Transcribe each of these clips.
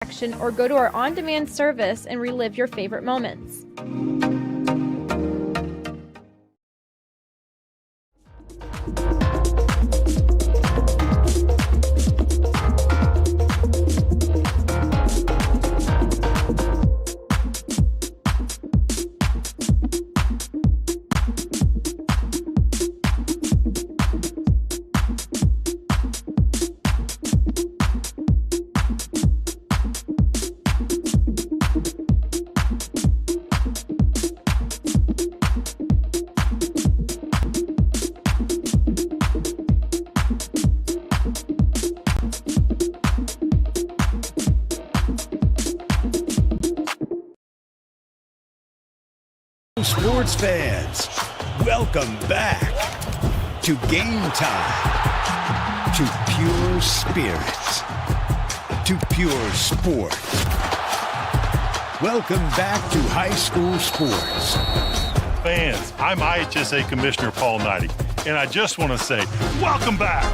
action or go to our on-demand service and relive your favorite moments. Sports fans, welcome back to Game Time, to pure spirits, to pure sport. Welcome back to high school sports. Fans, I'm IHSA Commissioner Paul Knighty, and I just want to say, welcome back.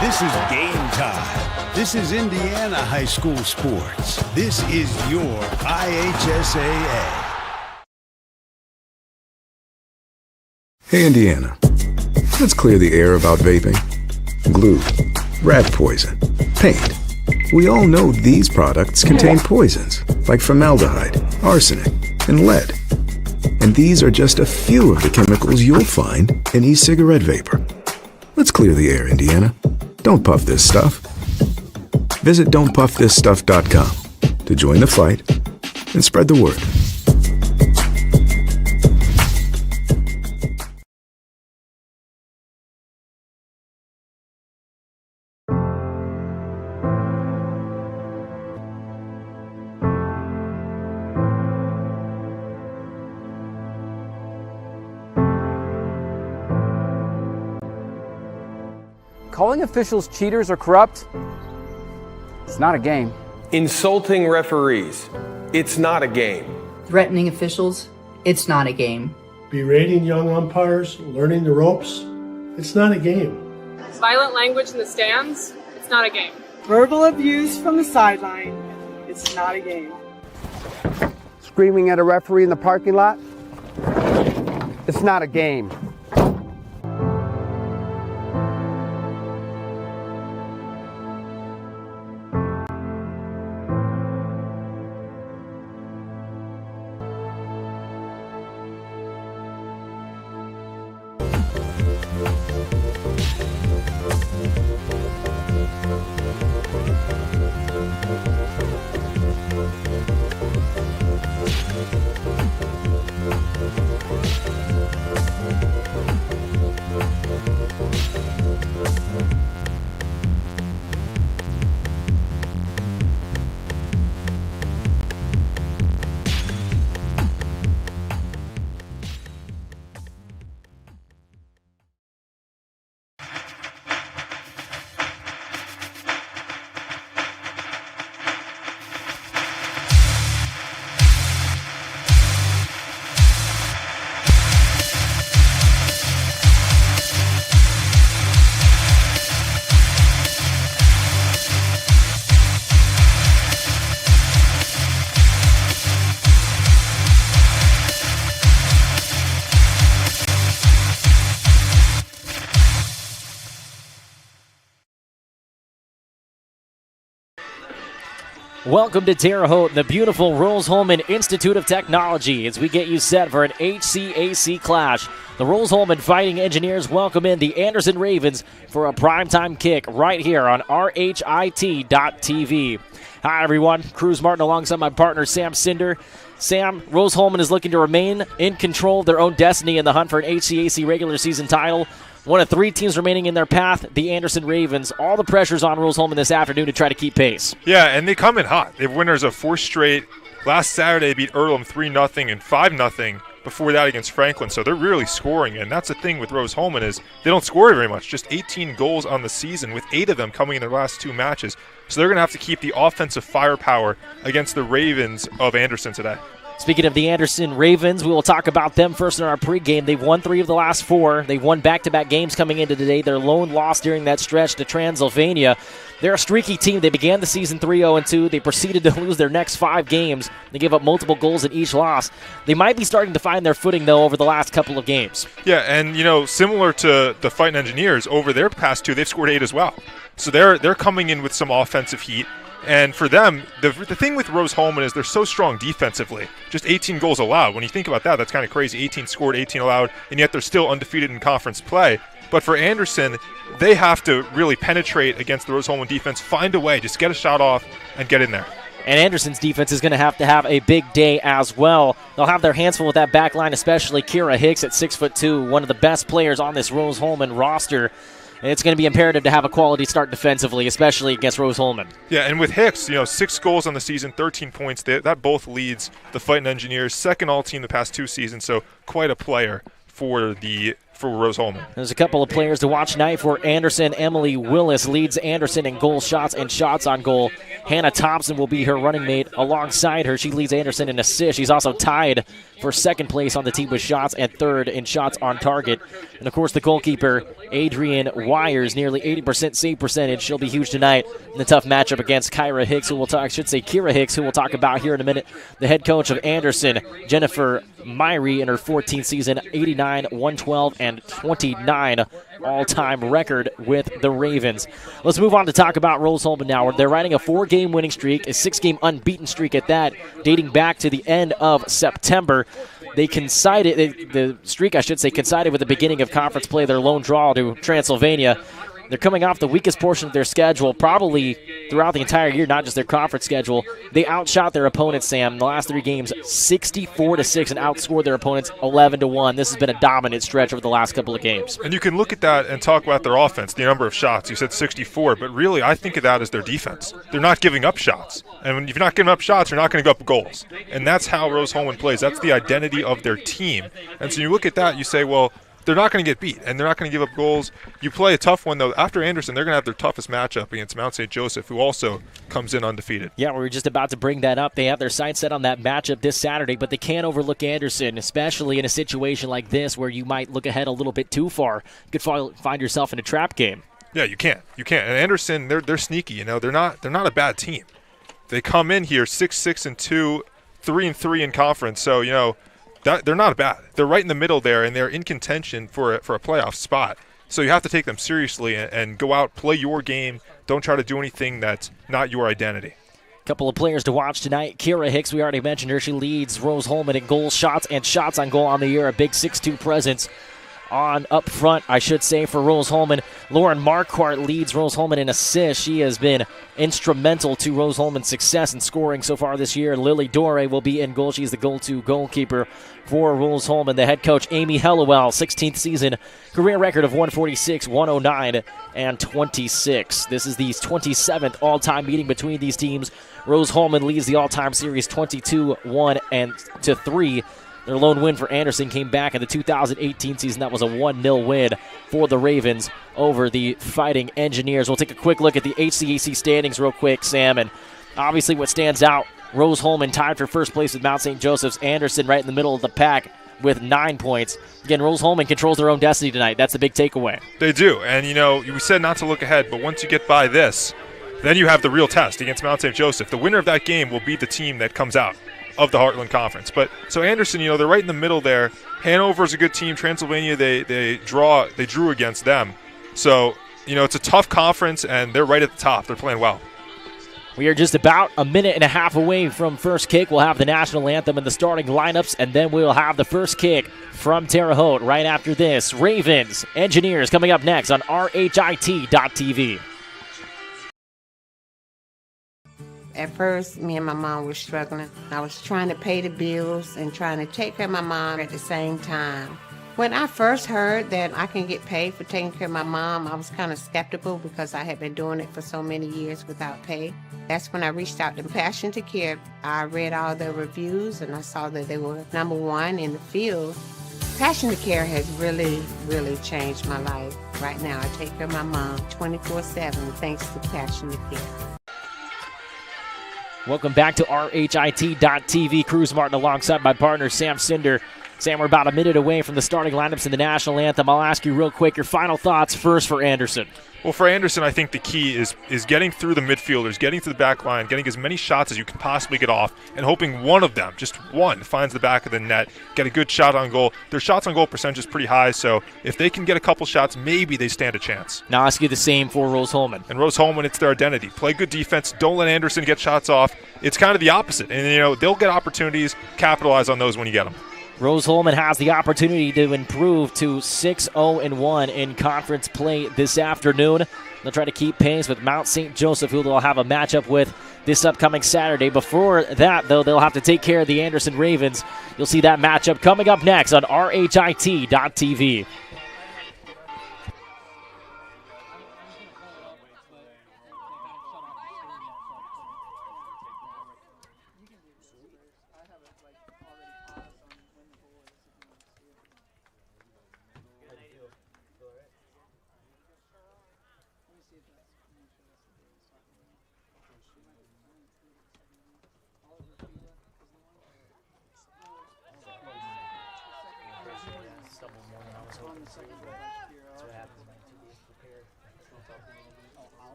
This is Game Time. This is Indiana high school sports. This is your IHSAA. Hey Indiana, let's clear the air about vaping. Glue, rat poison, paint. We all know these products contain poisons like formaldehyde, arsenic, and lead. And these are just a few of the chemicals you'll find in e-cigarette vapor. Let's clear the air, Indiana. Don't puff this stuff. Visit don'tpuffthisstuff.com to join the fight and spread the word. Calling officials cheaters or corrupt, it's not a game. Insulting referees, it's not a game. Threatening officials, it's not a game. Berating young umpires, learning the ropes, it's not a game. Violent language in the stands, it's not a game. Verbal abuse from the sideline, it's not a game. Screaming at a referee in the parking lot, it's not a game. Welcome to Terre Haute, the beautiful Rolls-Holman Institute of Technology, as we get you set for an HCAC clash. The Rolls-Holman Fighting Engineers welcome in the Anderson Ravens for a primetime kick right here on RHIT.TV. Hi, everyone. Cruz Martin alongside my partner, Sam Cinder. Sam, Rolls-Holman is looking to remain in control of their own destiny in the hunt for an HCAC regular season title. One of three teams remaining in their path, the Anderson Ravens. All the pressure's on Rolls-Holman this afternoon to try to keep pace. Yeah, and they come in hot. They're winners of 4 straight. Last Saturday, they beat Earlham 3-0 and 5-0 before that against Franklin. So they're really scoring, and that's the thing with Rolls-Holman is they don't score very much. Just 18 goals on the season, with 8 of them coming in their last 2 matches. So they're going to have to keep the offensive firepower against the Ravens of Anderson today. Speaking of the Anderson Ravens, we will talk about them first in our pregame. They've won 3 of the last 4. They won back-to-back games coming into today. Their lone loss during that stretch to Transylvania. They're a streaky team. They began the season 3-0-2. They proceeded to lose their next 5 games. They gave up multiple goals in each loss. They might be starting to find their footing, though, over the last couple of games. Yeah, and, similar to the Fighting Engineers, over their past 2, they've scored 8 as well. So they're coming in with some offensive heat. And for them, the thing with Rose-Hulman is they're so strong defensively. Just 18 goals allowed. When you think about that, that's kind of crazy. 18 scored, 18 allowed, and yet they're still undefeated in conference play. But for Anderson, they have to really penetrate against the Rose-Hulman defense, find a way, just get a shot off and get in there. And Anderson's defense is going to have a big day as well. They'll have their hands full with that back line, especially Kira Hicks at 6'2", one of the best players on this Rose-Hulman roster. And it's going to be imperative to have a quality start defensively, especially against Rose-Hulman. Yeah, and with Hicks, 6 goals on the season, 13 points. That both leads the Fighting Engineers, second all-team the past 2 seasons, so quite a player for Rose-Hulman. There's a couple of players to watch tonight for Anderson. Emily Willis leads Anderson in goal shots and shots on goal. Hannah Thompson will be her running mate alongside her. She leads Anderson in assists. She's also tied for second place on the team with shots and third in shots on target. And, of course, the goalkeeper, Adrian Wires, nearly 80% save percentage. She'll be huge tonight in the tough matchup against Kira Hicks, Kira Hicks, who we'll talk about here in a minute. The head coach of Anderson, Jennifer Myrie, in her 14th season, 89, 112, and 29 all-time record with the Ravens. Let's move on to talk about Rose-Hulman now. They're riding a 4-game winning streak, a 6-game unbeaten streak at that, dating back to the end of September. They coincided with the beginning of conference play, their lone draw to Transylvania. They're coming off the weakest portion of their schedule, probably throughout the entire year, not just their conference schedule. They outshot their opponents, Sam, in the last 3 games, 64-6, and outscored their opponents 11-1. This has been a dominant stretch over the last couple of games. And you can look at that and talk about their offense, the number of shots. You said 64, but really I think of that as their defense. They're not giving up shots. And when you're not giving up shots, you're not going to give up goals. And that's how Rose-Hulman plays. That's the identity of their team. And so you look at that, you say, well, they're not going to get beat, and they're not going to give up goals. You play a tough one, though. After Anderson, they're going to have their toughest matchup against Mount St. Joseph, who also comes in undefeated. Yeah, we were just about to bring that up. They have their sights set on that matchup this Saturday, but they can't overlook Anderson, especially in a situation like this where you might look ahead a little bit too far. You could find yourself in a trap game. Yeah, you can't. And Anderson, they're sneaky. They're not a bad team. They come in here 6-2, 3-3 in conference. So they're not bad. They're right in the middle there, and they're in contention for a playoff spot. So you have to take them seriously and go out, play your game. Don't try to do anything that's not your identity. Couple of players to watch tonight. Kira Hicks, we already mentioned her. She leads Rose-Hulman in goals, shots, and shots on goal on the year. A big 6'2" presence up front, I should say, for Rose-Hulman. Lauren Marquardt leads Rose-Hulman in assists. She has been instrumental to Rose-Hulman's success in scoring so far this year. Lily Dore will be in goal. She's the go-to goalkeeper for Rose-Hulman. The head coach, Amy Hellewell, 16th season, career record of 146, 109, and 26. This is the 27th all-time meeting between these teams. Rose-Hulman leads the all-time series 22-1-3. Their lone win for Anderson came back in the 2018 season. That was a 1-0 win for the Ravens over the Fighting Engineers. We'll take a quick look at the HCAC standings real quick, Sam. And obviously what stands out, Rose-Hulman tied for first place with Mount St. Joseph's. Anderson right in the middle of the pack with 9 points. Again, Rose-Hulman controls their own destiny tonight. That's the big takeaway. They do. And, we said not to look ahead, but once you get by this, then you have the real test against Mount St. Joseph. The winner of that game will be the team that comes out of the Heartland Conference. But so Anderson, they're right in the middle there. Hanover's a good team. Transylvania, they drew against them. So, it's a tough conference, and they're right at the top. They're playing well. We are just about a minute and a half away from first kick. We'll have the national anthem and the starting lineups, and then we'll have the first kick from Terre Haute right after this. Ravens, Engineers coming up next on RHIT.TV. At first, me and my mom were struggling. I was trying to pay the bills and trying to take care of my mom at the same time. When I first heard that I can get paid for taking care of my mom, I was kind of skeptical because I had been doing it for so many years without pay. That's when I reached out to Passion to Care. I read all the reviews and I saw that they were #1 in the field. Passion to Care has really, really changed my life. Right now, I take care of my mom 24/7 thanks to Passion to Care. Welcome back to RHIT.TV. Cruz Martin alongside my partner Sam Cinder. Sam, we're about a minute away from the starting lineups in the national anthem. I'll ask you real quick your final thoughts first for Anderson. Well, for Anderson, I think the key is getting through the midfielders, getting to the back line, getting as many shots as you can possibly get off, and hoping one of them, just one, finds the back of the net, get a good shot on goal. Their shots on goal percentage is pretty high, so if they can get a couple shots, maybe they stand a chance. Now I'll ask you the same for Rose-Hulman. And Rose-Hulman, it's their identity. Play good defense. Don't let Anderson get shots off. It's kind of the opposite. And, they'll get opportunities, capitalize on those when you get them. Rose-Hulman has the opportunity to improve to 6-0-1 in conference play this afternoon. They'll try to keep pace with Mount St. Joseph, who they'll have a matchup with this upcoming Saturday. Before that, though, they'll have to take care of the Anderson Ravens. You'll see that matchup coming up next on RHIT.TV.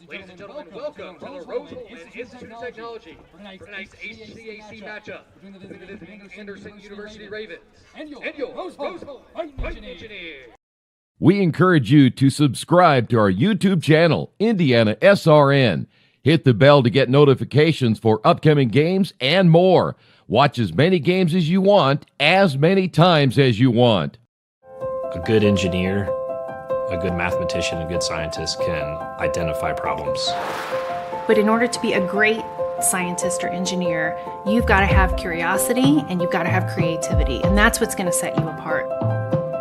Ladies and gentlemen, welcome to the Rose-Hulman Institute of Technology for tonight's HCAC matchup between the visiting Anderson University Ravens and your Rose-Hulman Fighting Engineer. We encourage you to subscribe to our YouTube channel, IndianaSRN. Hit the bell to get notifications for upcoming games and more. Watch as many games as you want, as many times as you want. A good engineer, a good mathematician, a good scientist can identify problems. But in order to be a great scientist or engineer, you've got to have curiosity and you've got to have creativity, and that's what's going to set you apart.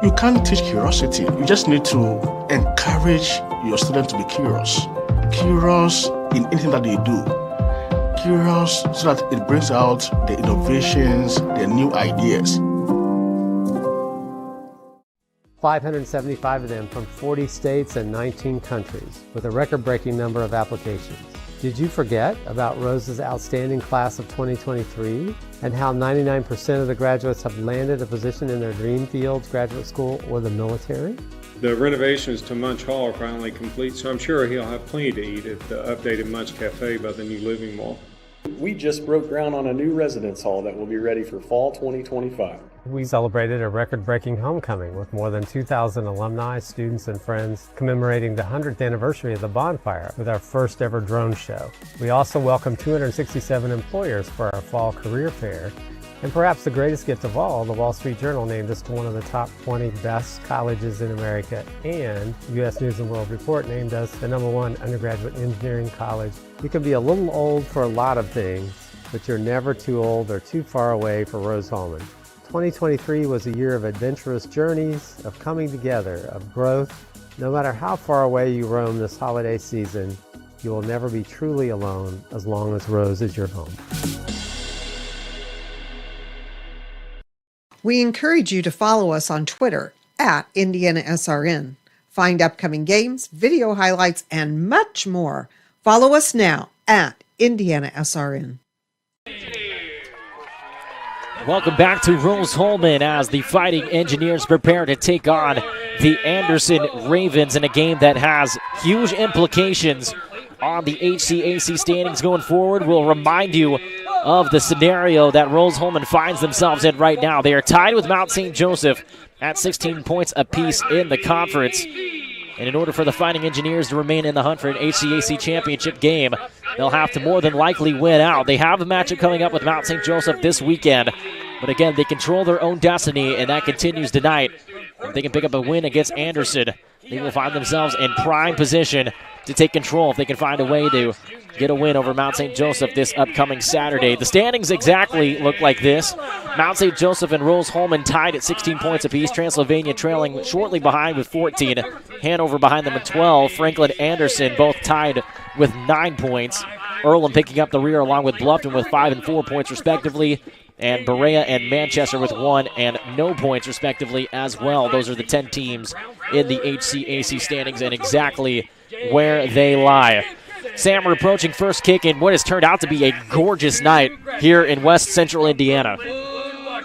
You can't teach curiosity. You just need to encourage your students to be curious. Curious in anything that they do. Curious so that it brings out the innovations, the new ideas. 575 of them from 40 states and 19 countries, with a record-breaking number of applications. Did you forget about Rose's outstanding class of 2023 and how 99% of the graduates have landed a position in their dream fields, graduate school, or the military? The renovations to Munch Hall are finally complete, so I'm sure he'll have plenty to eat at the updated Munch Cafe by the new Living Mall. We just broke ground on a new residence hall that will be ready for fall 2025. We celebrated a record-breaking homecoming with more than 2,000 alumni, students, and friends commemorating the 100th anniversary of the bonfire with our first ever drone show. We also welcomed 267 employers for our fall career fair. And perhaps the greatest gift of all, the Wall Street Journal named us to one of the top 20 best colleges in America, and U.S. News & World Report named us the #1 undergraduate engineering college. You can be a little old for a lot of things, but you're never too old or too far away for Rose-Hulman. 2023 was a year of adventurous journeys, of coming together, of growth. No matter how far away you roam this holiday season, you will never be truly alone as long as Rose is your home. We encourage you to follow us on Twitter at IndianaSRN. Find upcoming games, video highlights, and much more. Follow us now at IndianaSRN. Welcome back to Rose-Hulman as the Fighting Engineers prepare to take on the Anderson Ravens in a game that has huge implications on the HCAC standings going forward. We'll remind you of the scenario that Rose-Hulman finds themselves in right now. They are tied with Mount St. Joseph at 16 points apiece in the conference. And in order for the Fighting Engineers to remain in the hunt for an HCAC championship game, they'll have to more than likely win out. They have a matchup coming up with Mount St. Joseph this weekend. But again, they control their own destiny, and that continues tonight. If they can pick up a win against Anderson, they will find themselves in prime position to take control if they can find a way to get a win over Mount St. Joseph this upcoming Saturday. The standings exactly look like this. Mount St. Joseph and Rose-Hulman tied at 16 points apiece. Transylvania trailing shortly behind with 14. Hanover behind them at 12. Franklin Anderson both tied with 9 points. Earlham picking up the rear along with Bluffton with 5 and 4 points respectively. And Berea and Manchester with 1 and no points respectively as well. Those are the 10 teams in the HCAC standings and exactly where they lie. Sam, we're approaching first kick in what has turned out to be a gorgeous night here in West Central Indiana.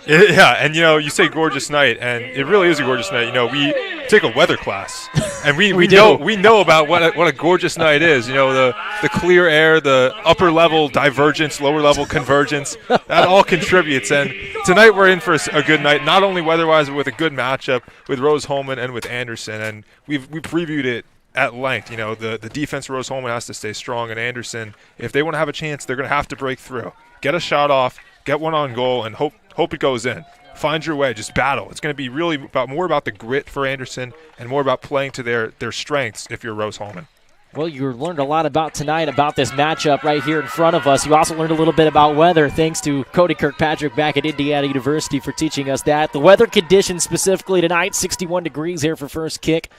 Yeah, and you say gorgeous night, and it really is a gorgeous night. We take a weather class, and we know about what a gorgeous night is. The clear air, the upper level divergence, lower level convergence, that all contributes. And tonight we're in for a good night, not only weather-wise, but with a good matchup with Rose-Hulman and with Anderson. And we previewed it at length. The defense Rose-Hulman has to stay strong, and Anderson, if they want to have a chance, they're going to have to break through, get a shot off, get one on goal, and hope it goes in. Find your way, just battle. It's going to be really more about the grit for Anderson and more about playing to their strengths if you're Rose-Hulman. Well, you learned a lot about tonight, about this matchup right here in front of us. You also learned a little bit about weather, thanks to Cody Kirkpatrick back at Indiana University for teaching us that. The weather conditions specifically tonight, 61 degrees here for first kick.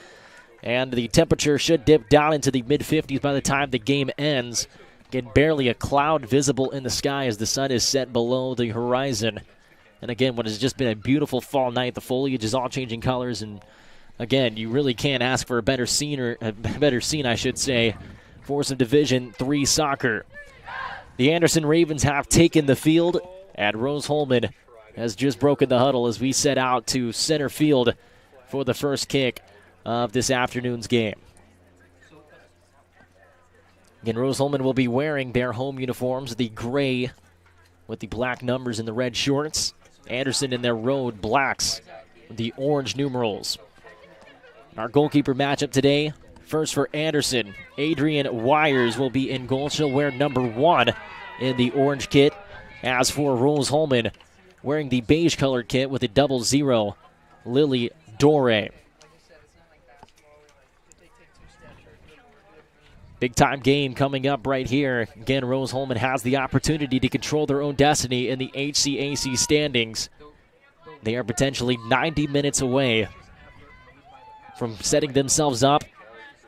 And the temperature should dip down into the mid-50s by the time the game ends. Again, barely a cloud visible in the sky as the sun is set below the horizon. And again, what has just been a beautiful fall night. The foliage is all changing colors, and again, you really can't ask for a better scene, I should say, for some Division III soccer. The Anderson Ravens have taken the field, and Rose-Hulman has just broken the huddle as we set out to center field for the first kick of this afternoon's game. Again, Rose-Hulman will be wearing their home uniforms, the gray with the black numbers and the red shorts. Anderson in their road blacks with the orange numerals. Our goalkeeper matchup today, first for Anderson, Adrian Wires will be in goal. She'll wear number 1 in the orange kit. As for Rose-Hulman, wearing the beige-colored kit with a 00, Lily Dore. Big-time game coming up right here. Again, Rose-Hulman has the opportunity to control their own destiny in the HCAC standings. They are potentially 90 minutes away from setting themselves up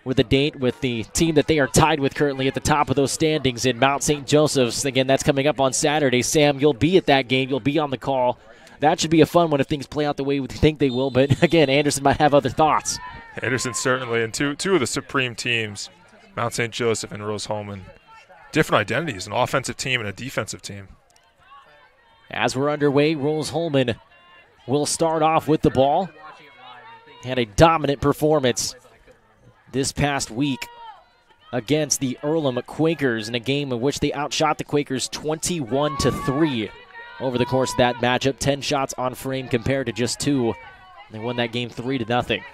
with a date with the team that they are tied with currently at the top of those standings in Mount St. Joseph's. Again, that's coming up on Saturday. Sam, you'll be at that game. You'll be on the call. That should be a fun one if things play out the way we think they will. But, again, Anderson might have other thoughts. Anderson certainly, and two of the supreme teams, Mount St. Joseph and Rose-Hulman, different identities, an offensive team and a defensive team. As we're underway, Rose-Hulman will start off with the ball. Had a dominant performance this past week against the Earlham Quakers in a game in which they outshot the Quakers 21-3 over the course of that matchup. 10 shots on frame compared to just 2. They won that game 3-0.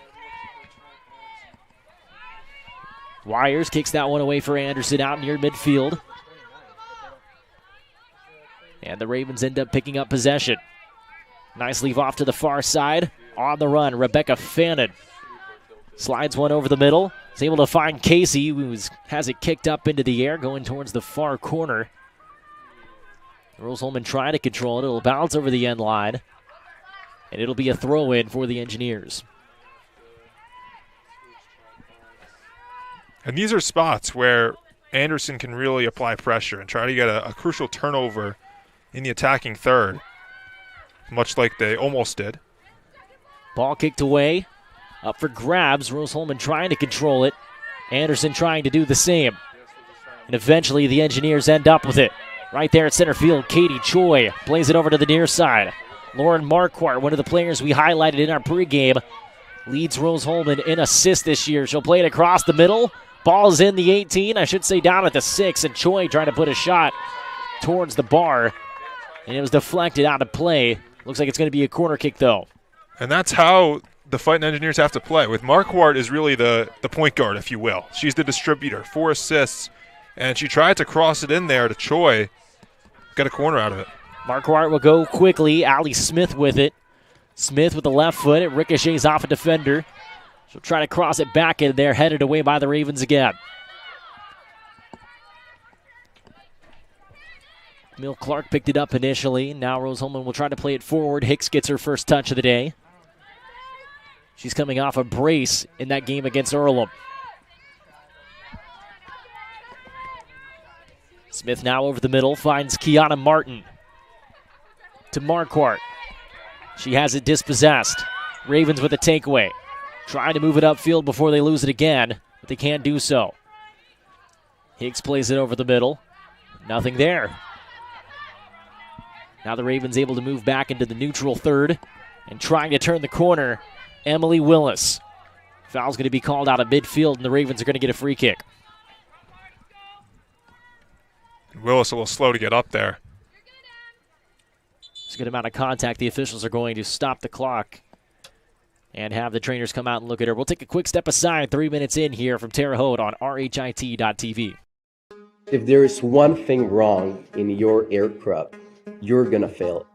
Wires kicks that one away for Anderson out near midfield. And the Ravens end up picking up possession. Nice leave off to the far side. On the run, Rebecca Fannin slides one over the middle. Is able to find Casey, who has it kicked up into the air, going towards the far corner. Rose-Hulman trying to control it. It'll bounce over the end line. And it'll be a throw-in for the Engineers. And these are spots where Anderson can really apply pressure and try to get a crucial turnover in the attacking third, much like they almost did. Ball kicked away. Up for grabs. Rose-Hulman trying to control it. Anderson trying to do the same. And eventually the Engineers end up with it. Right there at center field, Katie Choi plays it over to the near side. Lauren Marquardt, one of the players we highlighted in our pregame, leads Rose-Hulman in assists this year. She'll play it across the middle. Ball's in the 18, I should say down at the 6, and Choi trying to put a shot towards the bar. And it was deflected out of play. Looks like it's going to be a corner kick, though. And that's how the Fighting Engineers have to play. With Marquardt is really the point guard, if you will. She's the distributor, 4 assists, and she tried to cross it in there to Choi. Got a corner out of it. Marquardt will go quickly. Allie Smith with it. Smith with the left foot. It ricochets off a defender. She'll try to cross it back in there, headed away by the Ravens again. Mill Clark picked it up initially. Now Rose Holman will try to play it forward. Hicks gets her first touch of the day. She's coming off a brace in that game against Earlham. Smith now over the middle, finds Kiana Martin to Marquardt. She has it dispossessed. Ravens with a takeaway. Trying to move it upfield before they lose it again, but they can't do so. Hicks plays it over the middle. Nothing there. Now the Ravens able to move back into the neutral third and trying to turn the corner. Emily Willis. Foul's going to be called out of midfield, and the Ravens are going to get a free kick. Willis a little slow to get up there. It's a good amount of contact. The officials are going to stop the clock and have the trainers come out and look at her. We'll take a quick step aside. 3 minutes in here from Terre Haute on RHIT.TV. If there is one thing wrong in your aircraft, you're gonna fail.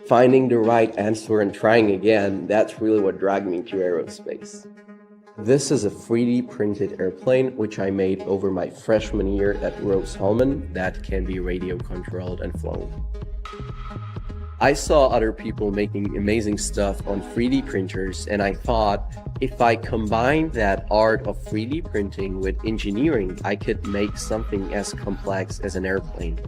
Finding the right answer and trying again, that's really what dragged me to aerospace. This is a 3D printed airplane which I made over my freshman year at Rose Holman that can be radio controlled and flown. I saw other people making amazing stuff on 3D printers, and I thought if I combined that art of 3D printing with engineering, I could make something as complex as an airplane.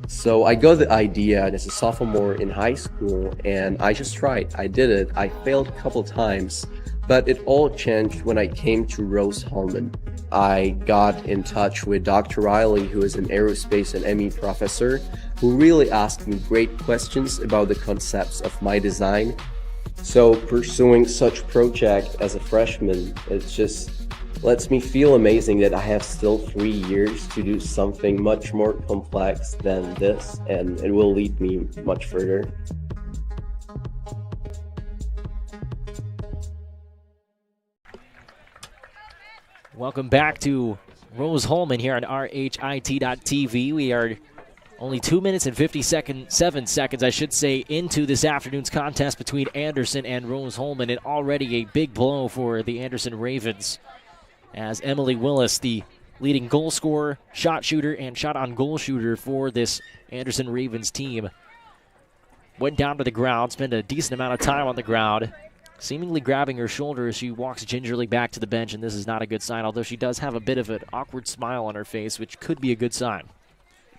So I got the idea as a sophomore in high school, and I just tried. I did it. I failed a couple times, but it all changed when I came to Rose Holman. I got in touch with Dr. Riley, who is an aerospace and ME professor, who really asked me great questions about the concepts of my design. So pursuing such project as a freshman, it just lets me feel amazing that I have still 3 years to do something much more complex than this, and it will lead me much further. Welcome back to Rose Holman here on RHIT.TV. We are only 2 minutes and 7 seconds, I should say, into this afternoon's contest between Anderson and Rose Holman, and already a big blow for the Anderson Ravens, as Emily Willis, the leading goal scorer, shot shooter, and shot on goal shooter for this Anderson Ravens team, went down to the ground, spent a decent amount of time on the ground, seemingly grabbing her shoulder as she walks gingerly back to the bench, and this is not a good sign, although she does have a bit of an awkward smile on her face, which could be a good sign.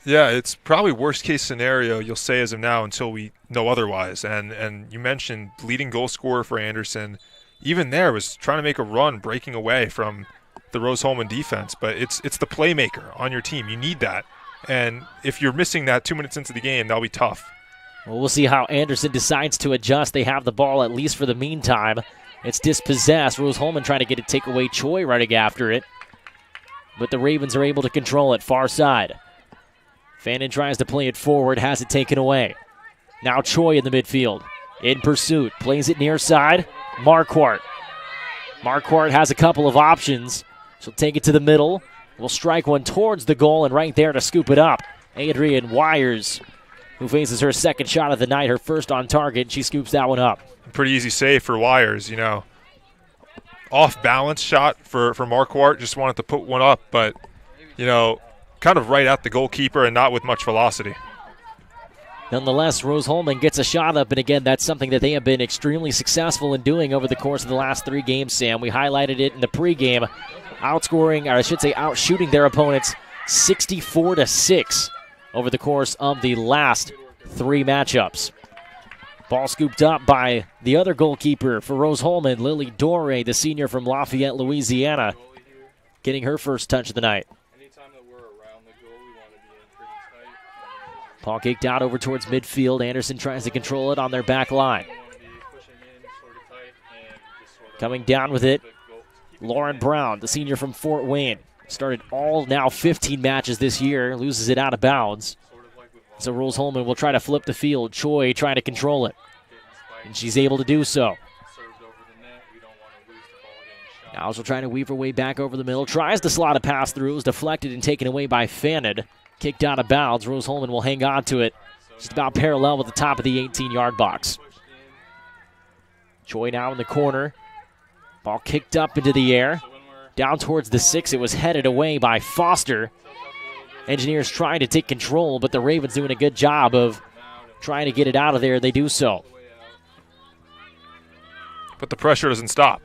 Yeah, it's probably worst case scenario, you'll say as of now, until we know otherwise. And you mentioned leading goal scorer for Anderson. Even there was trying to make a run, breaking away from the Rose Holman defense. But it's the playmaker on your team. You need that. And if you're missing that 2 minutes into the game, that'll be tough. Well, we'll see how Anderson decides to adjust. They have the ball, at least for the meantime. It's dispossessed. Rose Holman trying to get it, take away. Choi running after it. But the Ravens are able to control it, far side. Fannin tries to play it forward, has it taken away. Now Choi in the midfield. In pursuit, plays it near side. Marquardt. Marquardt has a couple of options. She'll take it to the middle. Will strike one towards the goal, and right there to scoop it up, Adrian Wires, who faces her second shot of the night, her first on target. She scoops that one up. Pretty easy save for Wires, you know. Off balance shot for Marquardt, just wanted to put one up, but, you know, kind of right at the goalkeeper and not with much velocity. Nonetheless, Rose Holman gets a shot up, and again, that's something that they have been extremely successful in doing over the course of the last 3 games, Sam. We highlighted it in the pregame, outscoring, or I should say outshooting their opponents 64-6 over the course of the last 3 matchups. Ball scooped up by the other goalkeeper for Rose Holman, Lily Doré, the senior from Lafayette, Louisiana, getting her first touch of the night. Ball kicked out over towards midfield. Anderson tries to control it on their back line. Coming down with it, Lauren Brown, the senior from Fort Wayne. Started all now 15 matches this year, loses it out of bounds. So Rose Holman will try to flip the field. Choi trying to control it, and she's able to do so. Now she'll try to weave her way back over the middle. Tries to slot a pass through. It was deflected and taken away by Fannin. Kicked out of bounds. Rose Holman will hang on to it. Just about parallel with the top of the 18-yard box. Choi now in the corner. Ball kicked up into the air. Down towards the 6. It was headed away by Foster. Engineers trying to take control, but the Ravens doing a good job of trying to get it out of there. They do so. But the pressure doesn't stop.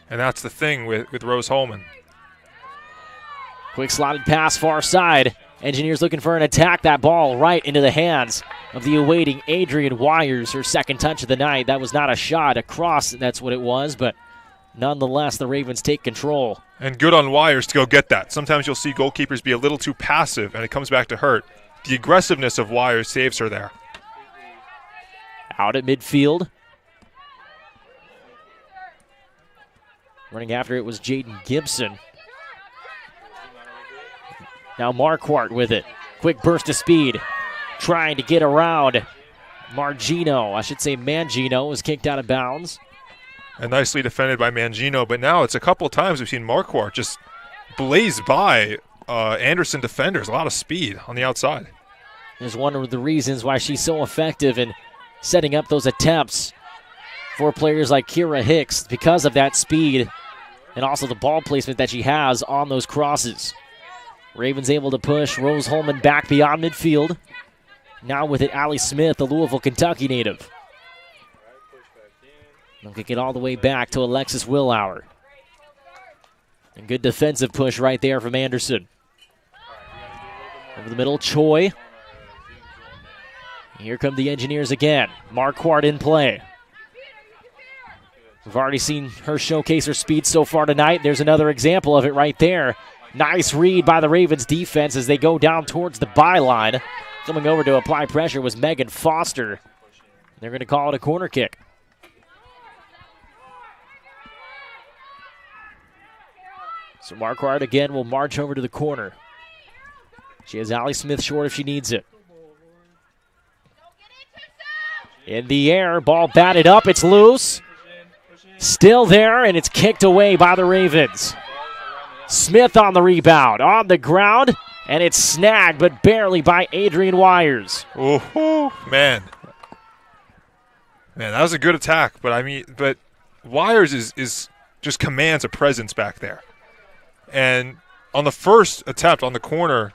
And that's the thing with Rose-Hulman. Quick slotted pass far side. Engineers looking for an attack. That ball right into the hands of the awaiting Adrian Wires, her second touch of the night. That was not a shot, a cross, that's what it was, but nonetheless, the Ravens take control. And good on Wires to go get that. Sometimes you'll see goalkeepers be a little too passive, and it comes back to hurt. The aggressiveness of Wires saves her there. Out at midfield. Running after it was Jaden Gibson. Now Marquardt with it. Quick burst of speed. Trying to get around Mangino. Was kicked out of bounds. And nicely defended by Mangino, but now it's a couple of times we've seen Marquardt just blaze by Anderson defenders. A lot of speed on the outside. Is one of the reasons why she's so effective in setting up those attempts for players like Kira Hicks, because of that speed and also the ball placement that she has on those crosses. Ravens able to push Rose-Hulman back beyond midfield. Now with it, Allie Smith, the Louisville, Kentucky native. They'll kick it all the way back to Alexis Willauer. A good defensive push right there from Anderson. Over the middle, Choi. Here come the Engineers again. Marquardt in play. We've already seen her showcase her speed so far tonight. There's another example of it right there. Nice read by the Ravens defense as they go down towards the byline. Coming over to apply pressure was Megan Foster. They're going to call it a corner kick. So Marquardt again will march over to the corner. She has Allie Smith short if she needs it. In the air, ball batted up, it's loose. Still there, and it's kicked away by the Ravens. Smith on the rebound, on the ground, and it's snagged, but barely by Adrian Wires. Oh, man. Man, that was a good attack, but Wires is just commands a presence back there. And on the first attempt on the corner,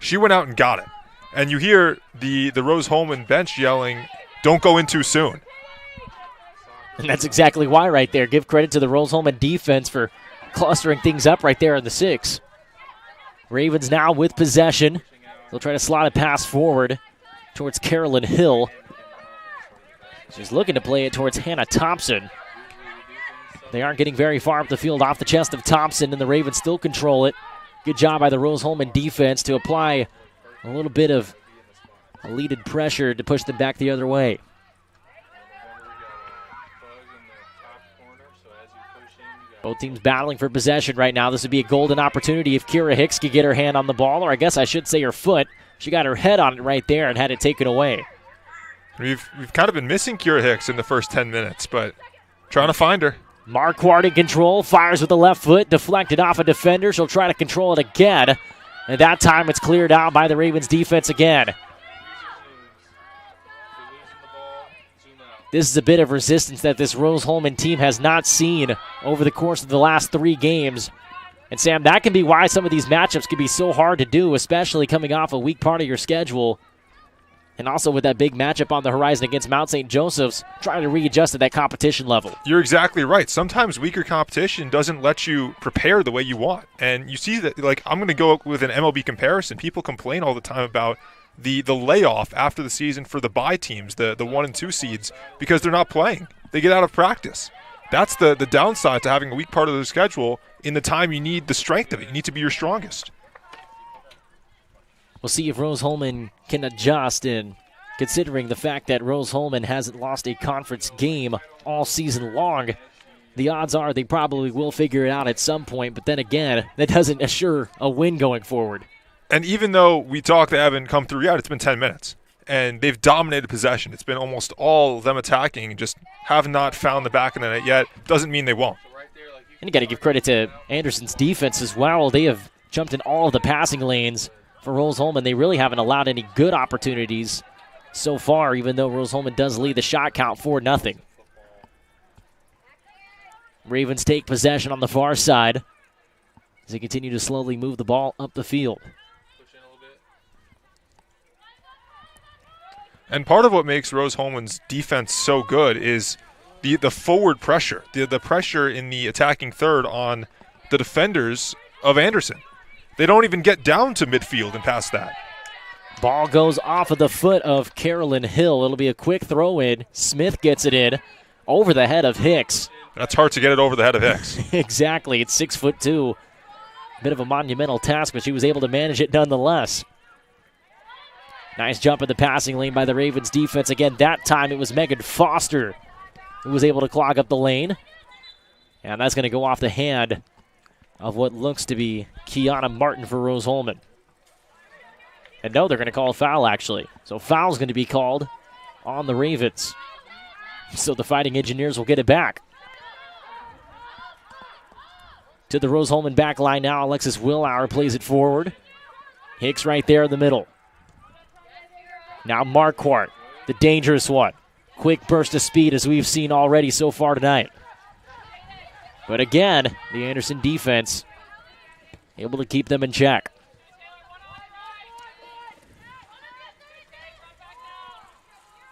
she went out and got it. And you hear the Rose-Hulman bench yelling, "Don't go in too soon." And that's exactly why right there. Give credit to the Rose-Hulman defense for clustering things up right there in the 6. Ravens now with possession. They'll try to slot a pass forward towards Carolyn Hill. She's looking to play it towards Hannah Thompson. They aren't getting very far up the field off the chest of Thompson, and the Ravens still control it. Good job by the Rose-Hulman defense to apply a little bit of a leaded pressure to push them back the other way. Both teams battling for possession right now. This would be a golden opportunity if Kira Hicks could get her hand on the ball, or I guess I should say her foot. She got her head on it right there and had it taken away. We've kind of been missing Kira Hicks in the first 10 minutes, but trying to find her. Marquardt in control, fires with the left foot, deflected off a defender. She'll try to control it again, and that time it's cleared out by the Ravens defense again. This is a bit of resistance that this Rose-Hulman team has not seen over the course of the last 3 games. And Sam, that can be why some of these matchups can be so hard to do, especially coming off a weak part of your schedule. And also with that big matchup on the horizon against Mount St. Joseph's, trying to readjust to that competition level. You're exactly right. Sometimes weaker competition doesn't let you prepare the way you want. And you see that, like, I'm going to go with an MLB comparison. People complain all the time about the layoff after the season for the bye teams, the 1 and 2 seeds, because they're not playing. They get out of practice. That's the downside to having a weak part of the schedule in the time you need the strength of it. You need to be your strongest. We'll see if Rose-Hulman can adjust, and considering the fact that Rose-Hulman hasn't lost a conference game all season long, the odds are they probably will figure it out at some point, but then again, that doesn't assure a win going forward. And even though we talk they haven't come through yet, it's been 10 minutes. And they've dominated possession. It's been almost all them attacking and just have not found the back of the net yet. Doesn't mean they won't. And you got to give credit to Anderson's defense as well. They have jumped in all of the passing lanes for Rose-Hulman. They really haven't allowed any good opportunities so far, even though Rose-Hulman does lead the shot count 4-0. Ravens take possession on the far side as they continue to slowly move the ball up the field. And part of what makes Rose-Hulman's defense so good is the forward pressure, the pressure in the attacking third on the defenders of Anderson. They don't even get down to midfield and past that. Ball goes off of the foot of Carolyn Hill. It'll be a quick throw in. Smith gets it in over the head of Hicks. That's hard to get it over the head of Hicks. Exactly. It's 6'2". Bit of a monumental task, but she was able to manage it nonetheless. Nice jump in the passing lane by the Ravens defense. Again, that time it was Megan Foster who was able to clog up the lane. And that's going to go off the hand of what looks to be Kiana Martin for Rose-Hulman. And no, they're going to call a foul, actually. So foul's going to be called on the Ravens. So the Fighting Engineers will get it back. To the Rose-Hulman back line now. Alexis Willauer plays it forward. Hicks right there in the middle. Now Marquardt, the dangerous one. Quick burst of speed as we've seen already so far tonight. But again, the Anderson defense able to keep them in check.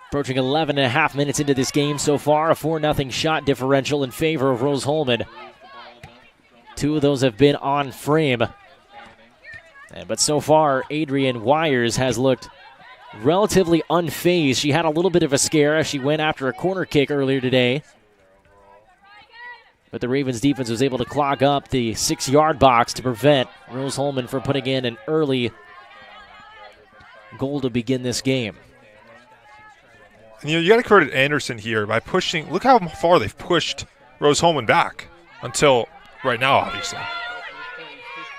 Approaching 11 and a half minutes into this game so far, a 4-0 shot differential in favor of Rose-Hulman. Two of those have been on frame. But so far, Adrian Wires has looked relatively unfazed. She had a little bit of a scare as she went after a corner kick earlier today. But the Ravens defense was able to clog up the 6-yard box to prevent Rose-Hulman from putting in an early goal to begin this game. And, you got to credit Anderson here by pushing. Look how far they've pushed Rose-Hulman back until right now, obviously.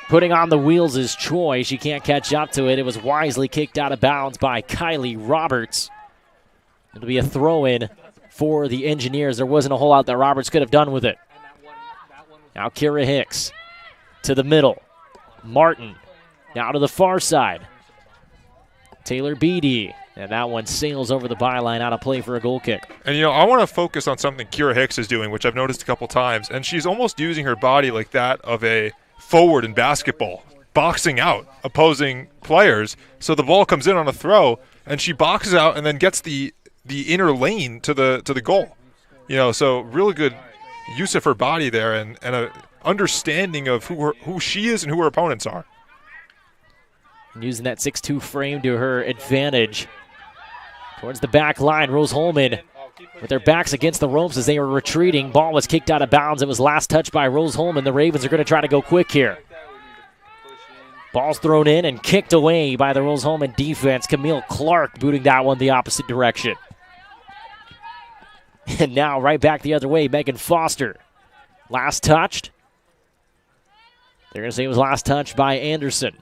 Putting on the wheels is Choi. She can't catch up to it. It was wisely kicked out of bounds by Kylie Roberts. It'll be a throw-in for the Engineers. There wasn't a whole lot that Roberts could have done with it. Now Kira Hicks to the middle. Martin now to the far side. Taylor Beatty. And that one sails over the byline out of play for a goal kick. And, I want to focus on something Kira Hicks is doing, which I've noticed a couple times. And she's almost using her body like that of a forward in basketball, boxing out opposing players. So the ball comes in on a throw, and she boxes out and then gets the inner lane to the goal. So really good use of her body there and a understanding of who she is and who her opponents are. And using that 6'2" frame to her advantage. Towards the back line, Rose-Hulman with their backs against the ropes as they were retreating. Ball was kicked out of bounds. It was last touched by Rose-Hulman. The Ravens are going to try to go quick here. Ball's thrown in and kicked away by the Rose-Hulman defense. Camille Clark booting that one the opposite direction. And now right back the other way, Megan Foster. Last touched. They're going to say it was last touched by Anderson.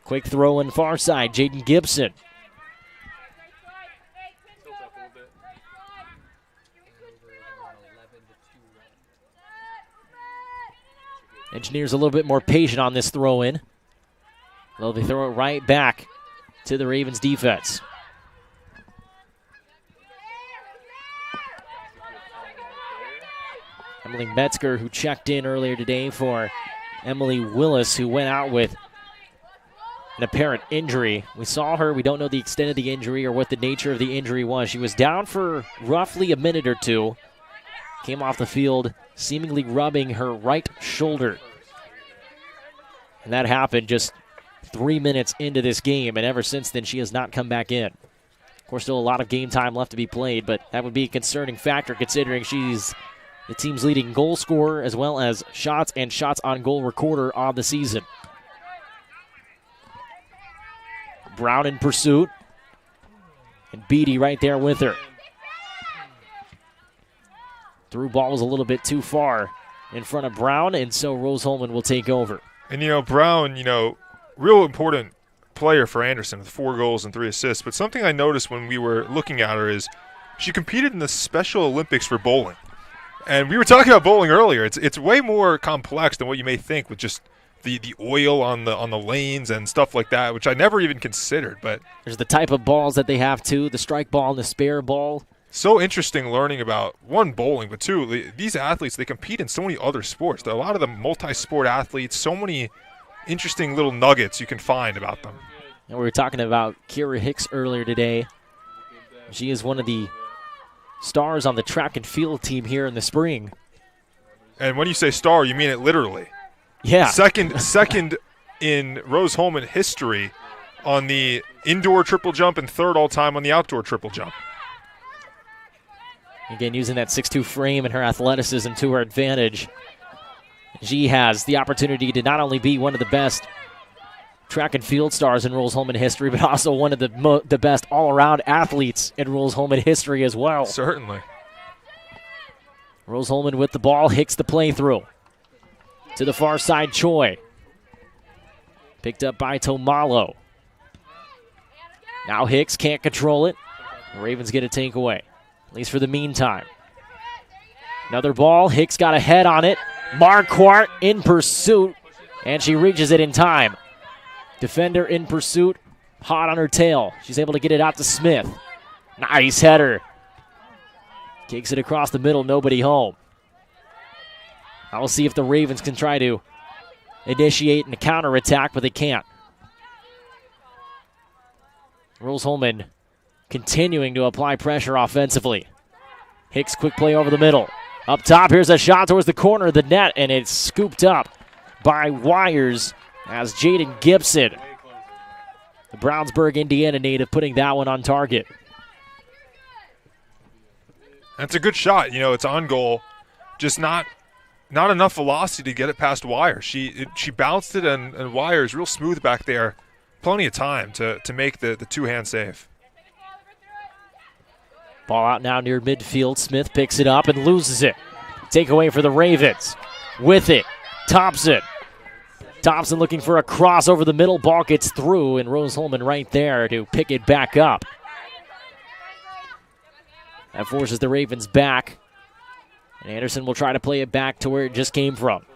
Quick throw in far side, Jaden Gibson. Engineers a little bit more patient on this throw in. Though they throw it right back to the Ravens defense. Emily Metzger, who checked in earlier today for Emily Willis, who went out with an apparent injury. We saw her. We don't know the extent of the injury or what the nature of the injury was. She was down for roughly a minute or two. Came off the field seemingly rubbing her right shoulder. And that happened just 3 minutes into this game, and ever since then she has not come back in. Of course, still a lot of game time left to be played, but that would be a concerning factor considering she's the team's leading goal scorer as well as shots and shots on goal recorder on the season. Brown in pursuit, and Beatty right there with her. Threw balls a little bit too far in front of Brown, and so Rose-Hulman will take over. And, Brown, real important player for Anderson with 4 goals and 3 assists. But something I noticed when we were looking at her is she competed in the Special Olympics for bowling. And we were talking about bowling earlier. It's way more complex than what you may think with just the oil on the lanes and stuff like that, which I never even considered. But there's the type of balls that they have, too, the strike ball and the spare ball. so interesting learning about, one, bowling, but two, these athletes, they compete in so many other sports. There are a lot of them multi-sport athletes, so many interesting little nuggets you can find about them. And we were talking about Kira Hicks earlier today. She is one of the stars on the track and field team here in the spring. And when you say star, you mean it literally. Yeah. Second in Rose Holman history on the indoor triple jump and third all-time on the outdoor triple jump. Again, using that 6'2" frame and her athleticism to her advantage. She has the opportunity to not only be one of the best track and field stars in Rose Holman history, but also one of the best all-around athletes in Rose Holman history as well. Certainly. Rose Holman with the ball, Hicks the playthrough. To the far side, Choi. Picked up by Tomalo. Now Hicks can't control it. The Ravens get a takeaway, at least for the meantime. Another ball, Hicks got a head on it. Marquardt in pursuit, and she reaches it in time. Defender in pursuit, hot on her tail. She's able to get it out to Smith. Nice header. Kicks it across the middle, nobody home. Now we'll see if the Ravens can try to initiate a counterattack, but they can't. Rose Holman continuing to apply pressure offensively. Hicks, quick play over the middle. Up top, here's a shot towards the corner of the net, and it's scooped up by Wires as Jaden Gibson, the Brownsburg, Indiana native, putting that one on target. That's a good shot. You know, it's on goal. Just not enough velocity to get it past Wires. She bounced it, and Wires real smooth back there. Plenty of time to make the two-hand save. Ball out now near midfield. Smith picks it up and loses it. Takeaway for the Ravens. With it, Thompson. Thompson looking for a cross over the middle. Ball gets through, and Rose Holman right there to pick it back up. That forces the Ravens back. And Anderson will try to play it back to where it just came from.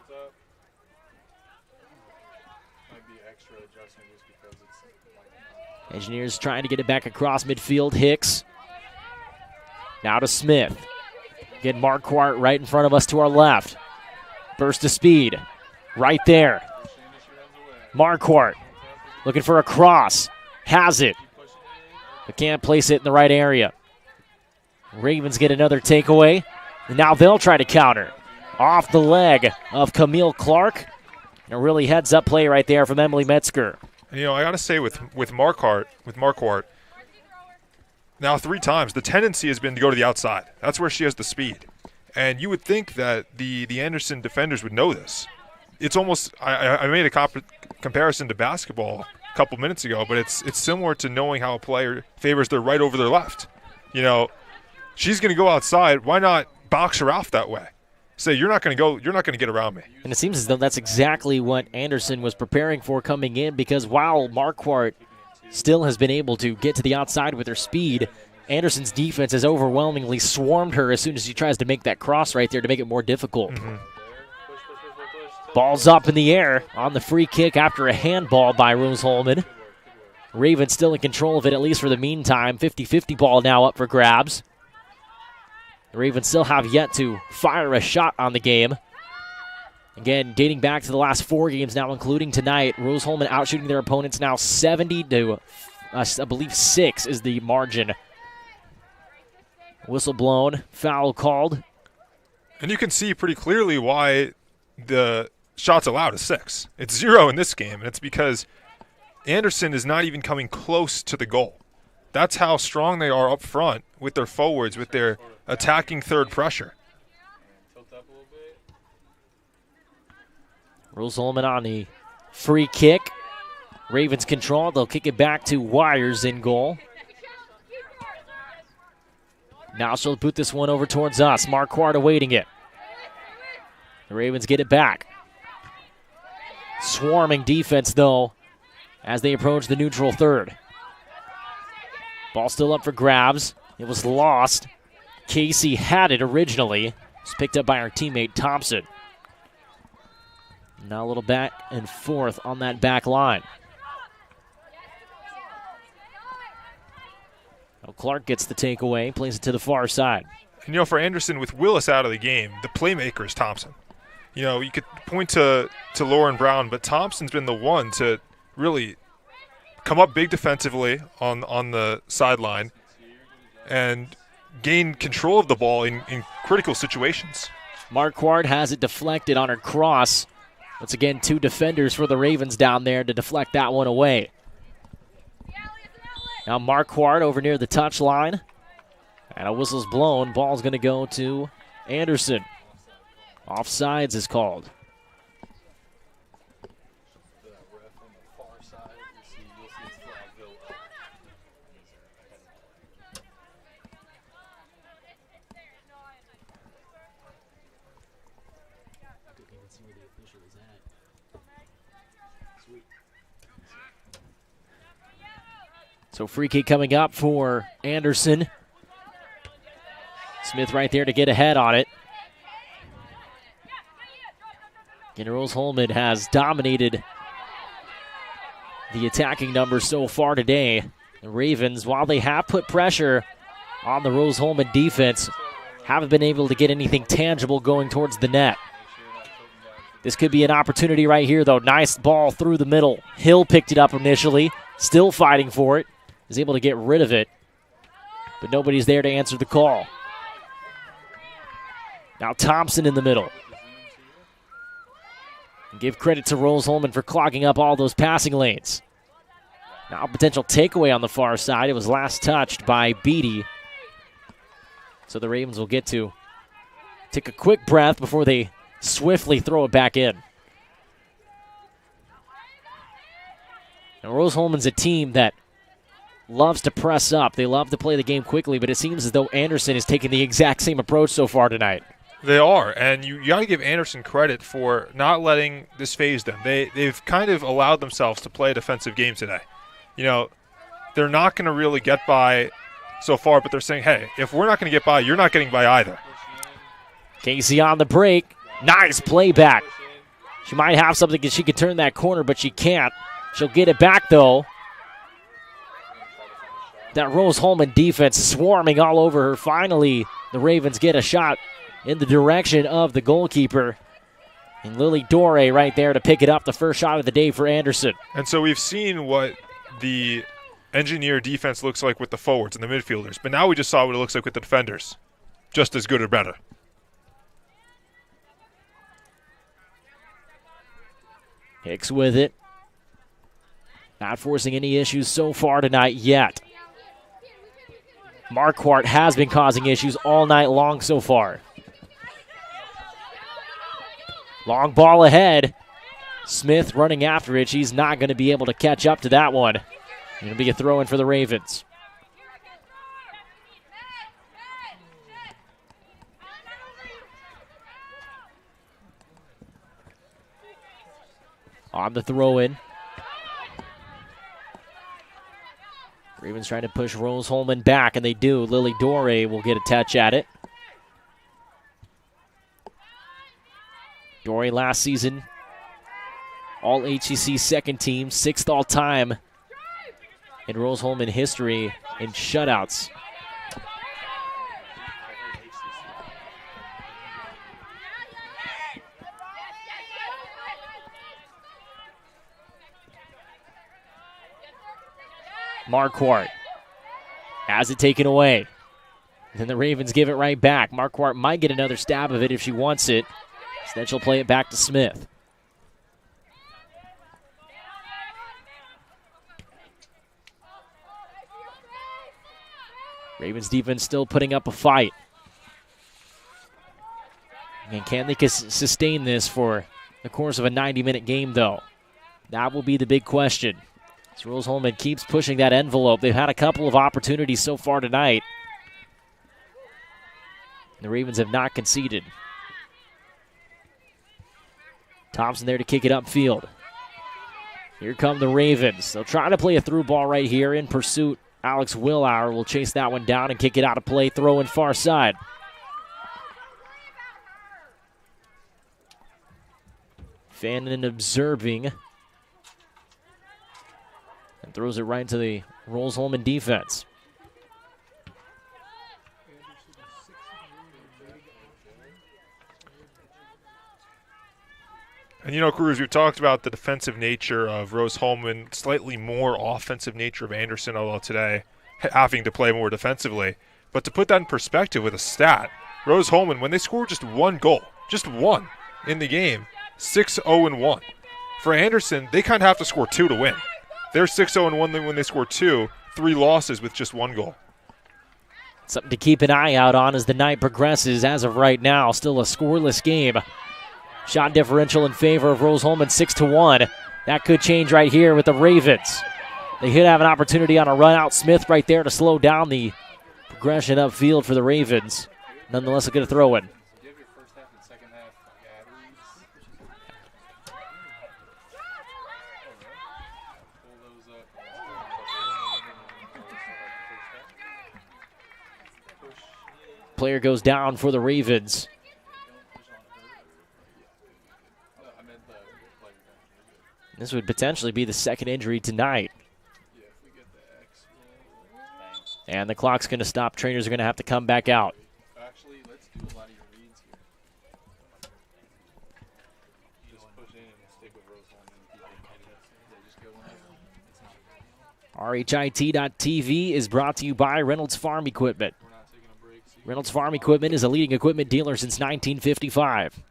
Engineers trying to get it back across midfield. Hicks. Now to Smith. Again, Marquardt right in front of us to our left. Burst of speed. Right there. Marquardt looking for a cross. Has it. But can't place it in the right area. Ravens get another takeaway. And now they'll try to counter. Off the leg of Camille Clark. A really heads-up play right there from Emily Metzger. You know, I got to say with Marquardt, now 3 times, the tendency has been to go to the outside. That's where she has the speed. And you would think that the Anderson defenders would know this. It's almost, I made a comparison to basketball a couple minutes ago, but it's similar to knowing how a player favors their right over their left. You know, she's going to go outside. Why not box her off that way? Say, you're not going to get around me. And it seems as though that's exactly what Anderson was preparing for coming in, because while Marquardt still has been able to get to the outside with her speed, Anderson's defense has overwhelmingly swarmed her as soon as she tries to make that cross right there to make it more difficult. Mm-hmm. Ball's up in the air on the free kick after a handball by Rose Holman. Ravens still in control of it, at least for the meantime. 50-50 ball now up for grabs. The Ravens still have yet to fire a shot on the game. Again, dating back to the last 4 games now, including tonight, Rose Holman outshooting their opponents now 70 to, I believe, 6 is the margin. Whistle blown, foul called. And you can see pretty clearly why the shots allowed is 6. It's 0 in this game, and it's because Anderson is not even coming close to the goal. That's how strong they are up front with their forwards, with their attacking third pressure. Rose Holman on the free kick. Ravens control. They'll kick it back to Wires in goal. Now she'll boot this one over towards us. Marquardt awaiting it. The Ravens get it back. Swarming defense, though, as they approach the neutral third. Ball still up for grabs. It was lost. Casey had it originally. It's picked up by our teammate Thompson. Now a little back and forth on that back line. Now Clark gets the takeaway, plays it to the far side. And, for Anderson, with Willis out of the game, the playmaker is Thompson. You could point to Lauren Brown, but Thompson's been the one to really come up big defensively on the sideline and gain control of the ball in critical situations. Marquardt has it deflected on her cross. Once again, 2 defenders for the Ravens down there to deflect that one away. Now Marquardt over near the touchline. And a whistle's blown. Ball's going to go to Anderson. Offsides is called. So free kick coming up for Anderson. Smith right there to get ahead on it. And Rose-Hulman has dominated the attacking numbers so far today. The Ravens, while they have put pressure on the Rose-Hulman defense, haven't been able to get anything tangible going towards the net. This could be an opportunity right here, though. Nice ball through the middle. Hill picked it up initially, still fighting for it. Is able to get rid of it, but nobody's there to answer the call. Now Thompson in the middle. And give credit to Rose-Hulman for clogging up all those passing lanes. Now a potential takeaway on the far side. It was last touched by Beatty. So the Ravens will get to take a quick breath before they swiftly throw it back in. Now Rose-Hulman's a team that loves to press up. They love to play the game quickly, but it seems as though Anderson is taking the exact same approach so far tonight. They are, and you got to give Anderson credit for not letting this phase them. They've kind of allowed themselves to play a defensive game today. They're not going to really get by so far, but they're saying, hey, if we're not going to get by, you're not getting by either. Casey on the break. Nice play back. She might have something that she could turn that corner, but she can't. She'll get it back, though. That Rose-Hulman defense swarming all over her. Finally, the Ravens get a shot in the direction of the goalkeeper. And Lily Dore right there to pick it up, the first shot of the day for Anderson. And so we've seen what the engineer defense looks like with the forwards and the midfielders, but now we just saw what it looks like with the defenders. Just as good or better. Hicks with it. Not forcing any issues so far tonight yet. Marquardt has been causing issues all night long so far. Long ball ahead. Smith running after it. She's not going to be able to catch up to that one. Going to be a throw-in for the Ravens. On the throw-in. Ravens trying to push Rose-Hulman back, and they do. Lily Dore will get a touch at it. Dore last season, all HCC second team, 6th all-time in Rose-Hulman history in shutouts. Marquardt has it taken away. Then the Ravens give it right back. Marquardt might get another stab of it if she wants it. Then she'll play it back to Smith. Ravens defense still putting up a fight. And can they sustain this for the course of a 90-minute game, though? That will be the big question. As Rose-Hulman keeps pushing that envelope. They've had a couple of opportunities so far tonight. The Ravens have not conceded. Thompson there to kick it upfield. Here come the Ravens. They'll try to play a through ball right here. In pursuit, Alex Willauer will chase that one down and kick it out of play. Throw in far side. Fannin observing. And throws it right to the Rose-Hulman defense. And, you know, Cruz, we've talked about the defensive nature of Rose-Hulman, slightly more offensive nature of Anderson, although today having to play more defensively. But to put that in perspective with a stat, Rose-Hulman, when they score just one goal, just one in the game, 6-0-1. For Anderson, they kind of have to score 2 to win. They're 6-0-1 when they score 2, 3 losses with just 1 goal. Something to keep an eye out on as the night progresses. As of right now, still a scoreless game. Shot differential in favor of Rose-Hulman, 6-1. That could change right here with the Ravens. They could have an opportunity on a run out. Smith right there to slow down the progression upfield for the Ravens. Nonetheless, a good throw in. Player goes down for the Ravens. This would potentially be the second injury tonight. And the clock's going to stop. Trainers are going to have to come back out. RHIT.TV is brought to you by Reynolds Farm Equipment. Reynolds Farm Equipment is a leading equipment dealer since 1955.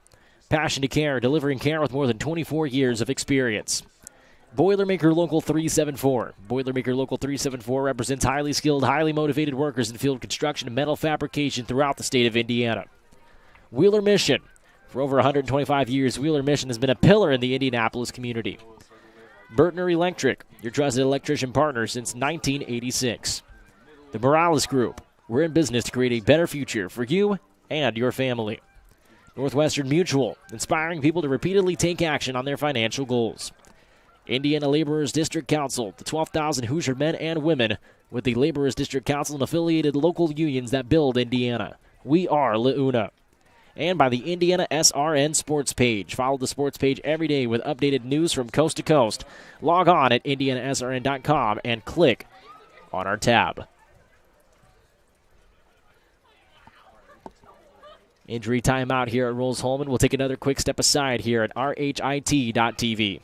Passion to care, delivering care with more than 24 years of experience. Boilermaker Local 374. Boilermaker Local 374 represents highly skilled, highly motivated workers in field construction and metal fabrication throughout the state of Indiana. Wheeler Mission. For over 125 years, Wheeler Mission has been a pillar in the Indianapolis community. Burtner Electric, your trusted electrician partner since 1986. The Morales Group. We're in business to create a better future for you and your family. Northwestern Mutual, inspiring people to repeatedly take action on their financial goals. Indiana Laborers District Council, the 12,000 Hoosier men and women with the Laborers District Council and affiliated local unions that build Indiana. We are LeUna. And by the IndianaSRN sports page. Follow the sports page every day with updated news from coast to coast. Log on at IndianaSRN.com and click on our tab. Injury timeout here at Rose-Hulman. We'll take another quick step aside here at RHIT.TV.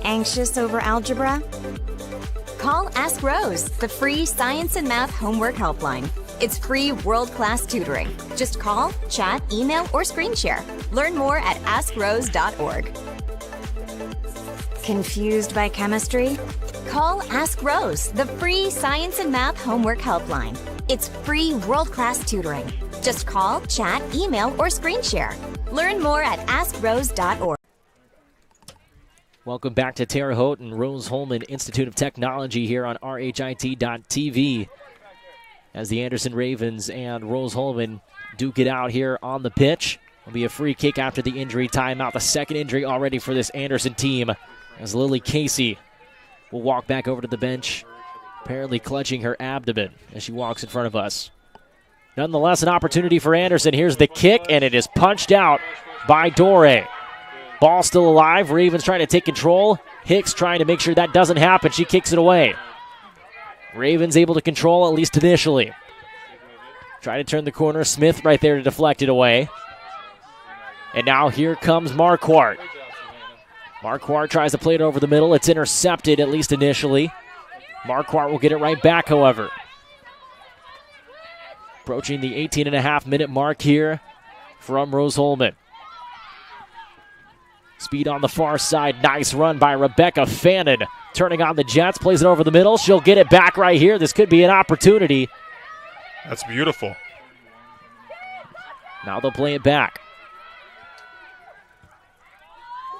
Anxious over algebra? Call Ask Rose, the free science and math homework helpline. It's free world-class tutoring. Just call, chat, email, or screen share. Learn more at AskRose.org. Confused by chemistry? Call Ask Rose, the free science and math homework helpline. It's free world-class tutoring. Just call, chat, email, or screen share. Learn more at AskRose.org. Welcome back to Terre Haute and Rose-Hulman Institute of Technology here on RHIT.TV. As the Anderson Ravens and Rose-Hulman duke it out here on the pitch. It'll be a free kick after the injury timeout. The second injury already for this Anderson team as Lily Casey will walk back over to the bench, apparently clutching her abdomen as she walks in front of us. Nonetheless, an opportunity for Anderson. Here's the kick, and it is punched out by Dore. Ball still alive. Ravens trying to take control. Hicks trying to make sure that doesn't happen. She kicks it away. Ravens able to control, at least initially. Try to turn the corner. Smith right there to deflect it away. And now here comes Marquardt. Marquardt tries to play it over the middle. It's intercepted, at least initially. Marquardt will get it right back, however. Approaching the 18.5-minute mark here from Rose-Hulman. Speed on the far side. Nice run by Rebecca Fannin. Turning on the Jets. Plays it over the middle. She'll get it back right here. This could be an opportunity. That's beautiful. Now they'll play it back.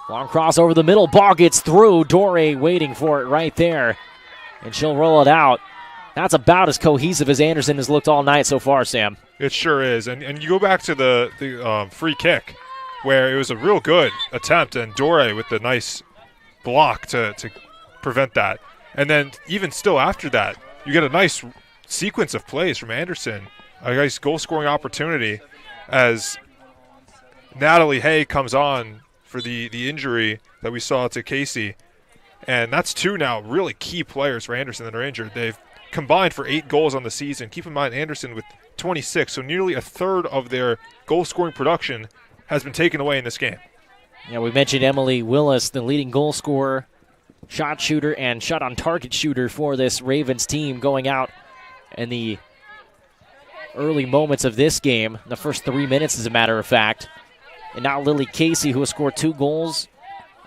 Long cross over the middle. Ball gets through. Dore waiting for it right there. And she'll roll it out. That's about as cohesive as Anderson has looked all night so far, Sam. It sure is. And you go back to the free kick where it was a real good attempt, and Dore with the nice block to prevent that. And then even still after that, you get a nice sequence of plays from Anderson, a nice goal-scoring opportunity as Natalie Hay comes on for the injury that we saw to Casey. And that's two now really key players for Anderson that are injured. They've combined for 8 goals on the season. Keep in mind, Anderson with 26, so nearly a third of their goal-scoring production has been taken away in this game. Yeah, we mentioned Emily Willis, the leading goal scorer, shot shooter, and shot on target shooter for this Ravens team, going out in the early moments of this game, the first 3 minutes, as a matter of fact. And now Lily Casey, who has scored 2 goals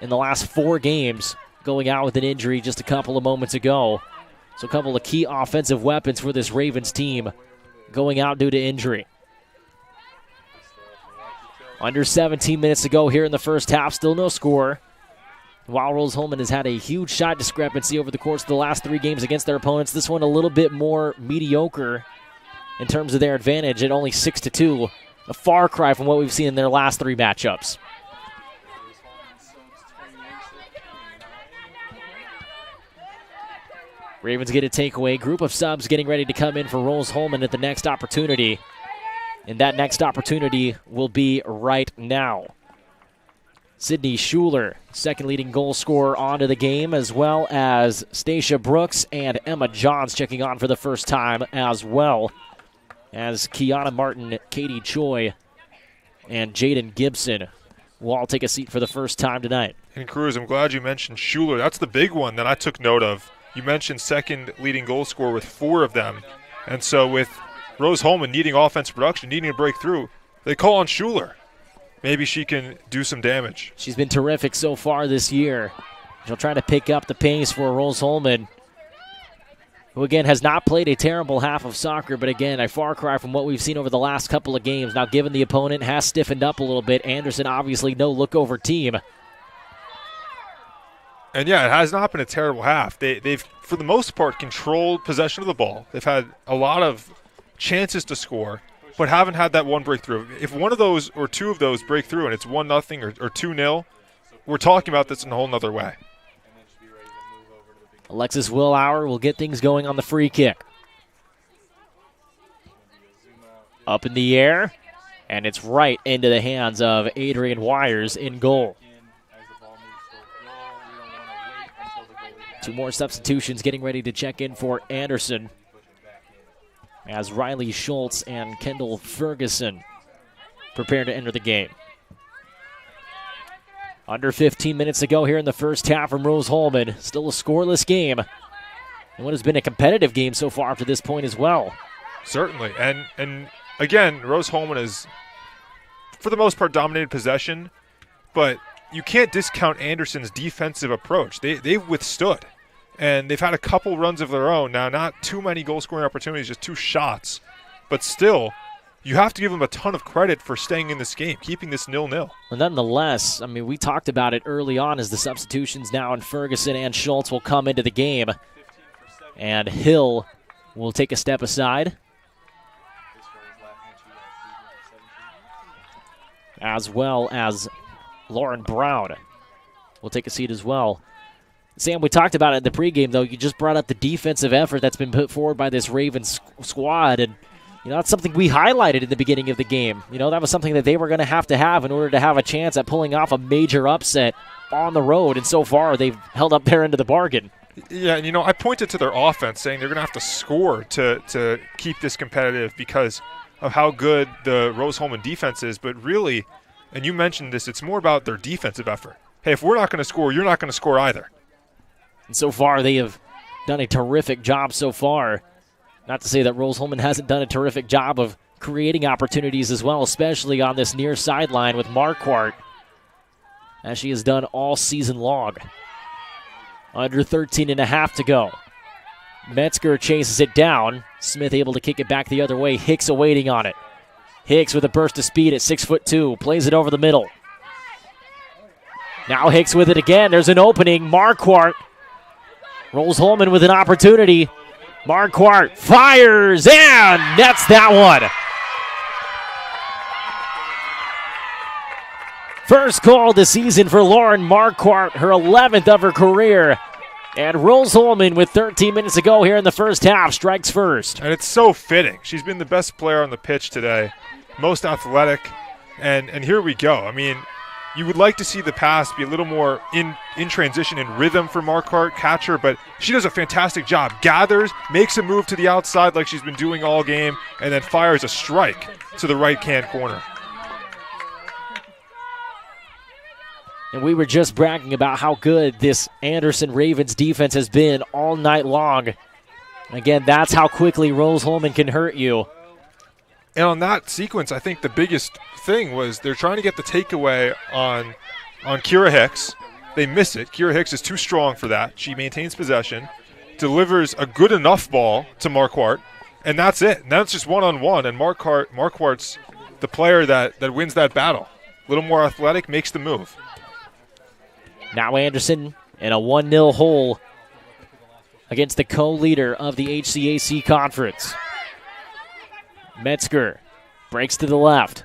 in the last 4 games, going out with an injury just a couple of moments ago. So a couple of key offensive weapons for this Ravens team going out due to injury. Under 17 minutes to go here in the first half, still no score. While Rose-Hulman has had a huge shot discrepancy over the course of the last 3 games against their opponents, this one a little bit more mediocre in terms of their advantage at only 6-2. A far cry from what we've seen in their last 3 matchups. Ravens get a takeaway. Group of subs getting ready to come in for Rose-Hulman at the next opportunity. And that next opportunity will be right now. Sydney Schuler, second leading goal scorer, onto the game, as well as Stacia Brooks and Emma Johns checking on for the first time, as well as Kiana Martin, Katie Choi, and Jaden Gibson will all take a seat for the first time tonight. And Cruz, I'm glad you mentioned Schuler. That's the big one that I took note of. You mentioned second leading goal scorer with 4 of them. And so with Rose-Hulman needing offensive production, needing a breakthrough, they call on Schuler. Maybe she can do some damage. She's been terrific so far this year. She'll try to pick up the pace for Rose-Hulman, who again has not played a terrible half of soccer, but again, a far cry from what we've seen over the last couple of games. Now, given the opponent has stiffened up a little bit, Anderson obviously no look-over team. And yeah, it has not been a terrible half. They've, for the most part, controlled possession of the ball. They've had a lot of chances to score, but haven't had that one breakthrough. If one of those or 2 of those break through and it's 1-0 or 2-0, we're talking about this in a whole nother way. Alexis Willauer will get things going on the free kick. Up in the air, and it's right into the hands of Adrian Wires in goal. 2 more substitutions getting ready to check in for Anderson, as Riley Schultz and Kendall Ferguson prepare to enter the game. Under 15 minutes to go here in the first half from Rose-Hulman. Still a scoreless game, and what has been a competitive game so far up to this point as well. Certainly, and again, Rose-Hulman has, for the most part, dominated possession, but you can't discount Anderson's defensive approach. They've withstood, and they've had a couple runs of their own. Now, not too many goal-scoring opportunities, just 2 shots, but still, you have to give them a ton of credit for staying in this game, keeping this 0-0. Well, nonetheless, I mean, we talked about it early on as the substitutions now, and Ferguson and Schultz will come into the game, and Hill will take a step aside, as well as Lauren Brown will take a seat as well. Sam, we talked about it in the pregame, though. You just brought up the defensive effort that's been put forward by this Ravens squad, and that's something we highlighted in the beginning of the game. That was something that they were going to have in order to have a chance at pulling off a major upset on the road, and so far they've held up their end of the bargain. Yeah, and I pointed to their offense, saying they're going to have to score to keep this competitive because of how good the Rose-Hulman defense is, but really, and you mentioned this, it's more about their defensive effort. Hey, if we're not going to score, you're not going to score either. And so far, they have done a terrific job so far. Not to say that Rose-Hulman hasn't done a terrific job of creating opportunities as well, especially on this near sideline with Marquardt, as she has done all season long. Under 13.5 to go. Metzger chases it down. Smith able to kick it back the other way. Hicks awaiting on it. Hicks with a burst of speed at 6'2", plays it over the middle. Now Hicks with it again. There's an opening. Marquardt. Rose-Hulman with an opportunity. Marquardt fires and nets that one. First goal this season for Lauren Marquardt, her 11th of her career. And Rose-Hulman, with 13 minutes to go here in the first half, strikes first. And it's so fitting. She's been the best player on the pitch today, most athletic, and here we go. I mean, you would like to see the pass be a little more in transition and rhythm for Marquardt, catcher, but she does a fantastic job. Gathers, makes a move to the outside like she's been doing all game, and then fires a strike to the right-hand corner. And we were just bragging about how good this Anderson Ravens defense has been all night long. Again, that's how quickly Rose-Hulman can hurt you. And on that sequence, I think the biggest thing was they're trying to get the takeaway on Kira Hicks. They miss it. Kira Hicks is too strong for that. She maintains possession, delivers a good enough ball to Marquardt, and that's it. And that's just one-on-one, and Marquardt's the player that wins that battle. A little more athletic, makes the move. Now Anderson in a 1-0 hole against the co-leader of the HCAC conference. Metzger breaks to the left.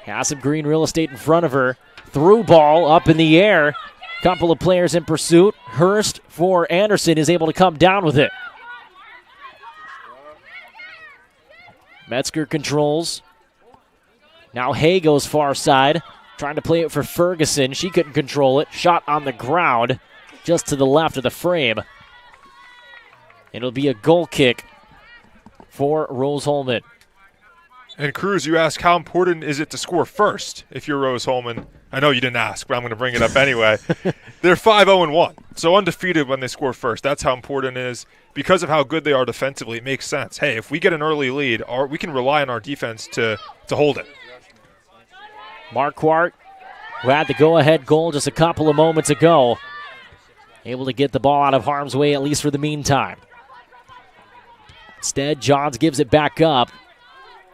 Has some green real estate in front of her. Through ball up in the air. Couple of players in pursuit. Hurst for Anderson is able to come down with it. Metzger controls. Now Hay goes far side. Trying to play it for Ferguson. She couldn't control it. Shot on the ground just to the left of the frame. It'll be a goal kick for Rose-Hulman. And Cruz, you ask how important is it to score first if you're Rose-Hulman? I know you didn't ask, but I'm going to bring it up anyway. They're 5-0-1, so undefeated when they score first. That's how important it is. Because of how good they are defensively, it makes sense. Hey, if we get an early lead, we can rely on our defense to hold it. Marquardt, who had the go-ahead goal just a couple of moments ago, able to get the ball out of harm's way, at least for the meantime. Instead, Johns gives it back up.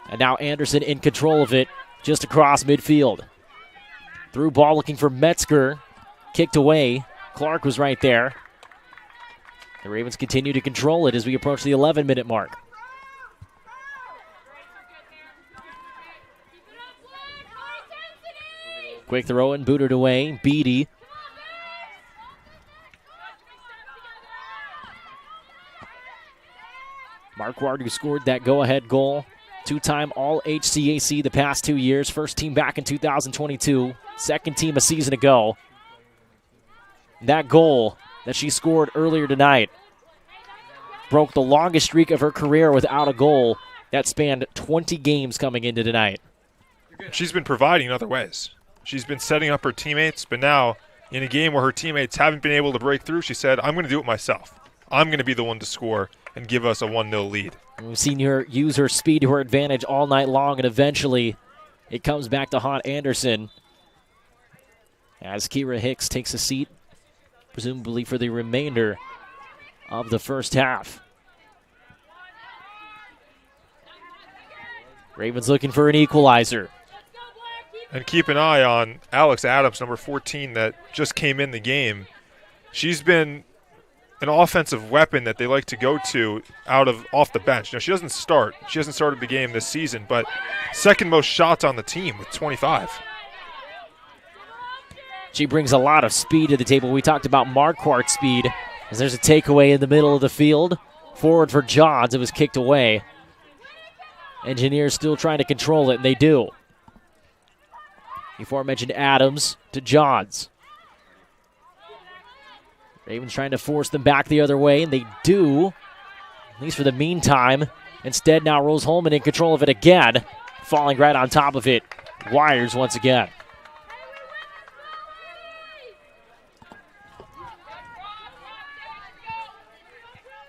And now Anderson in control of it, just across midfield. Through ball looking for Metzger. Kicked away. Clark was right there. The Ravens continue to control it as we approach the 11-minute mark. Quick throw and booted away. Beatty. Marquardt, who scored that go-ahead goal. Two-time All-HCAC the past 2 years. First team back in 2022. Second team a season ago. That goal that she scored earlier tonight broke the longest streak of her career without a goal that spanned 20 games coming into tonight. She's been providing in other ways. She's been setting up her teammates, but now in a game where her teammates haven't been able to break through, she said, I'm going to do it myself. I'm going to be the one to score and give us a 1-0 lead. We've seen her use her speed to her advantage all night long, and eventually it comes back to haunt Anderson as Kira Hicks takes a seat, presumably for the remainder of the first half. Ravens looking for an equalizer. And keep an eye on Alex Adams, number 14, that just came in the game. She's been an offensive weapon that they like to go to off the bench. Now, she doesn't start. She hasn't started the game this season, but second most shots on the team with 25. She brings a lot of speed to the table. We talked about Marquardt's speed as there's a takeaway in the middle of the field. Forward for Johns. It was kicked away. Engineers still trying to control it, and they do. Before I mentioned Adams to Johns. Ravens trying to force them back the other way, and they do, at least for the meantime. Instead, now Rose-Hulman in control of it again, falling right on top of it. Wires once again.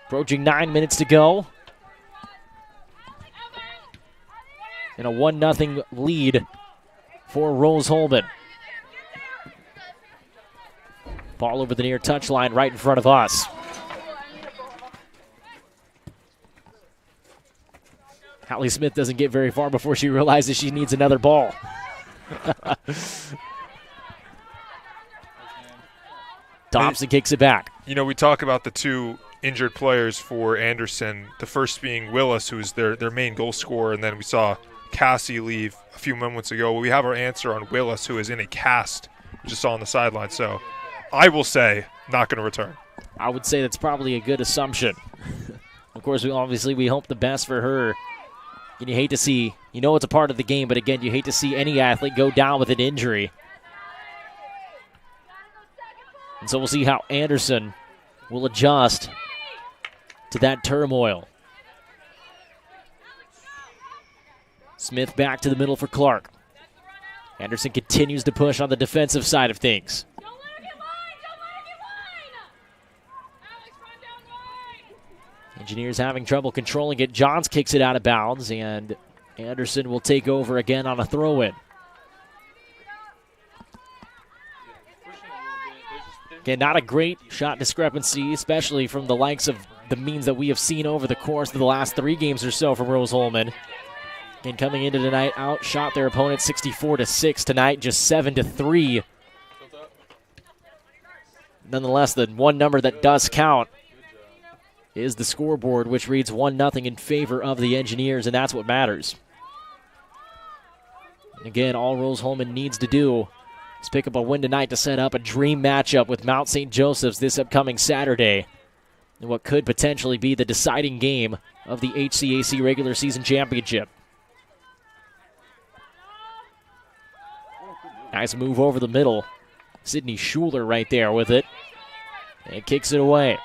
Approaching 9 minutes to go. And a 1-0 lead for Rose-Hulman. Ball over the near touchline right in front of us. Hallie Smith doesn't get very far before she realizes she needs another ball. Thompson kicks it back. You know, we talk about the two injured players for Anderson, the first being Willis, who's their main goal scorer, and then we saw Cassie leave a few moments ago. Well, we have our answer on Willis, who is in a cast, we just saw on the sideline. So I will say not going to return. I would say that's probably a good assumption. Of course, we hope the best for her. And you hate to see, you know it's a part of the game, but again, you hate to see any athlete go down with an injury. And so we'll see how Anderson will adjust to that turmoil. Smith back to the middle for Clark. Anderson continues to push on the defensive side of things. Engineers having trouble controlling it. Johns kicks it out of bounds, and Anderson will take over again on a throw-in. Again, not a great shot discrepancy, especially from the likes of the means that we have seen over the course of the last 3 games or so from Rose-Hulman. Again, coming into tonight, outshot their opponent 64-6 tonight, just 7-3. Nonetheless, the one number that does count is the scoreboard, which reads 1-0 in favor of the Engineers, and that's what matters. And again, all Rose-Hulman needs to do is pick up a win tonight to set up a dream matchup with Mount St. Joseph's this upcoming Saturday in what could potentially be the deciding game of the HCAC regular season championship. Nice move over the middle. Sydney Schuler right there with it. And kicks it away.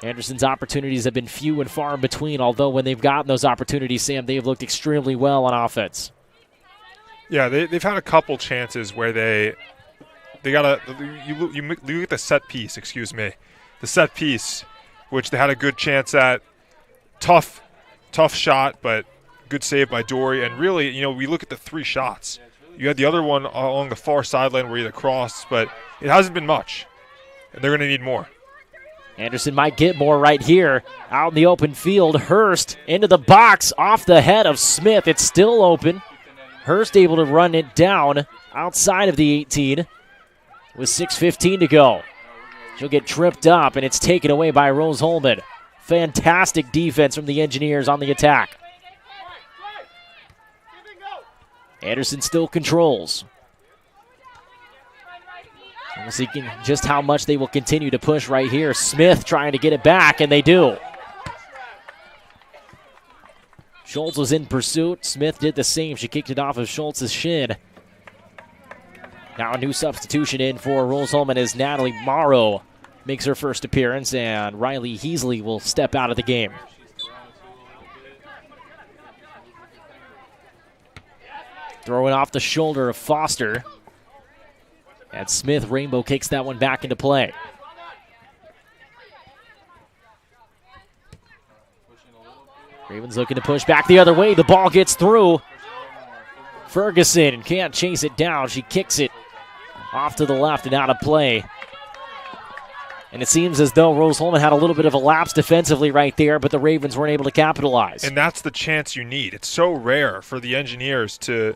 Anderson's opportunities have been few and far in between, although when they've gotten those opportunities, Sam, they have looked extremely well on offense. Yeah, they've had a couple chances where they got you look at the set piece, the set piece, which they had a good chance at. Tough shot, but good save by Dory. And really, we look at the 3 shots. You had the other one along the far sideline where you had a cross, but it hasn't been much, and they're going to need more. Anderson might get more right here. Out in the open field, Hurst into the box, off the head of Smith. It's still open. Hurst able to run it down outside of the 18 with 6:15 to go. She'll get tripped up, and it's taken away by Rose-Hulman. Fantastic defense from the Engineers on the attack. Anderson still controls. We're seeing just how much they will continue to push right here. Smith trying to get it back, and they do. Schultz was in pursuit. Smith did the same. She kicked it off of Schultz's shin. Now a new substitution in for Rose-Hulman as Natalie Morrow makes her first appearance, and Riley Heasley will step out of the game. Throwing off the shoulder of Foster. And Smith Rainbow kicks that one back into play. Ravens looking to push back the other way. The ball gets through. Ferguson can't chase it down. She kicks it off to the left and out of play. And it seems as though Rose-Hulman had a little bit of a lapse defensively right there, but the Ravens weren't able to capitalize. And that's the chance you need. It's so rare for the Engineers to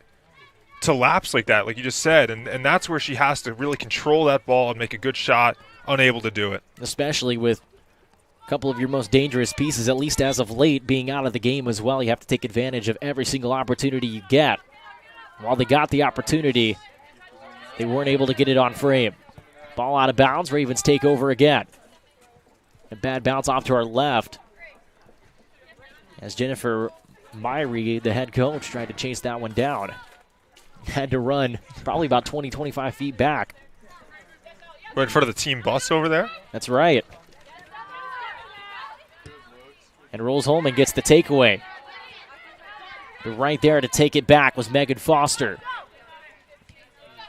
lapse like that, like you just said, and that's where she has to really control that ball and make a good shot, unable to do it. Especially with a couple of your most dangerous pieces, at least as of late, being out of the game as well. You have to take advantage of every single opportunity you get. While they got the opportunity, they weren't able to get it on frame. Ball out of bounds, Ravens take over again. A bad bounce off to our left as Jennifer Myrie, the head coach, tried to chase that one down. Had to run probably about 20, 25 feet back. Right in front of the team bus over there? That's right. And Rose-Hulman gets the takeaway. But right there to take it back was Megan Foster.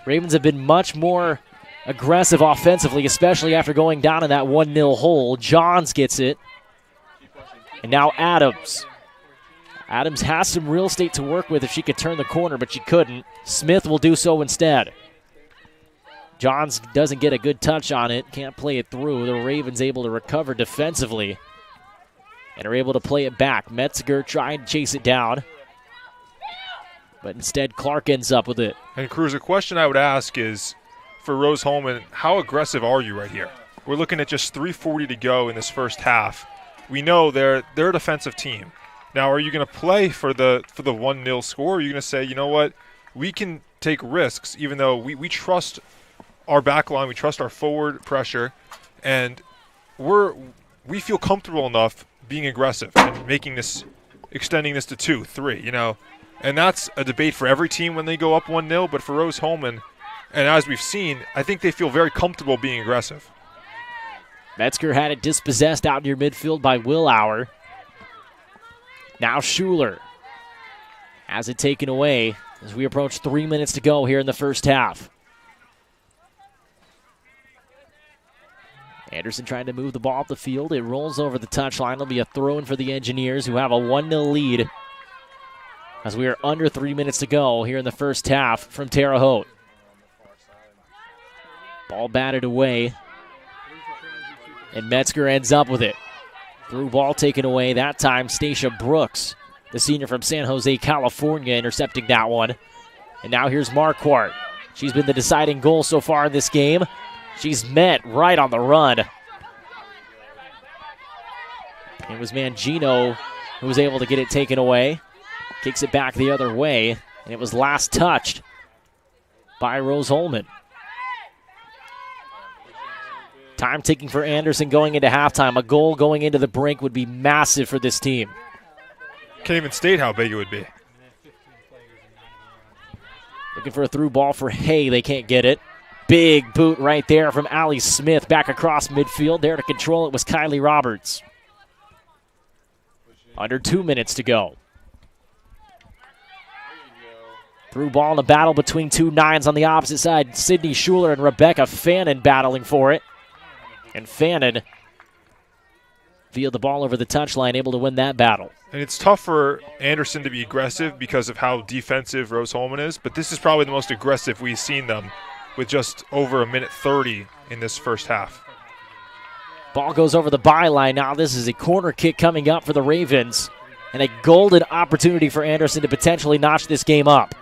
Ravens have been much more aggressive offensively, especially after going down in that 1-0 hole. Johns gets it. And now Adams. Adams has some real estate to work with if she could turn the corner, but she couldn't. Smith will do so instead. Johns doesn't get a good touch on it, can't play it through. The Ravens able to recover defensively and are able to play it back. Metziger trying to chase it down, but instead Clark ends up with it. And Cruz, a question I would ask is, for Rose-Hulman, how aggressive are you right here? We're looking at just 3:40 to go in this first half. We know they're a defensive team. Now, are you going to play for the 1-0 score? Or are you going to say, you know what, we can take risks, even though we trust our back line, we trust our forward pressure, and we feel comfortable enough being aggressive and extending this to 2, 3, And that's a debate for every team when they go up 1-0, but for Rose-Hulman, and as we've seen, I think they feel very comfortable being aggressive. Metzger had it dispossessed out near midfield by Willauer. Now Schuler. has it taken away as we approach 3 minutes to go here in the first half. Anderson trying to move the ball up the field. It rolls over the touchline. It'll be a throw-in for the Engineers, who have a 1-0 lead as we are under 3 minutes to go here in the first half from Terre Haute. Ball batted away, and Metzger ends up with it. Through ball taken away. That time, Stacia Brooks, the senior from San Jose, California, intercepting that one. And now here's Marquardt. She's been the deciding goal so far in this game. She's met right on the run. It was Mangino who was able to get it taken away. Kicks it back the other way, and it was last touched by Rose Holman. Time ticking for Anderson going into halftime. A goal going into the brink would be massive for this team. Can't even state how big it would be. Looking for a through ball for Hay. They can't get it. Big boot right there from Allie Smith back across midfield. There to control it was Kylie Roberts. Under 2 minutes to go. Through ball in a battle between two nines on the opposite side. Sydney Schuler and Rebecca Fannin battling for it. And Fannin via the ball over the touchline, able to win that battle. And it's tough for Anderson to be aggressive because of how defensive Rose Holman is, but this is probably the most aggressive we've seen them with just over 1:30 in this first half. Ball goes over the byline. Now this is a corner kick coming up for the Ravens, and a golden opportunity for Anderson to potentially notch this game up.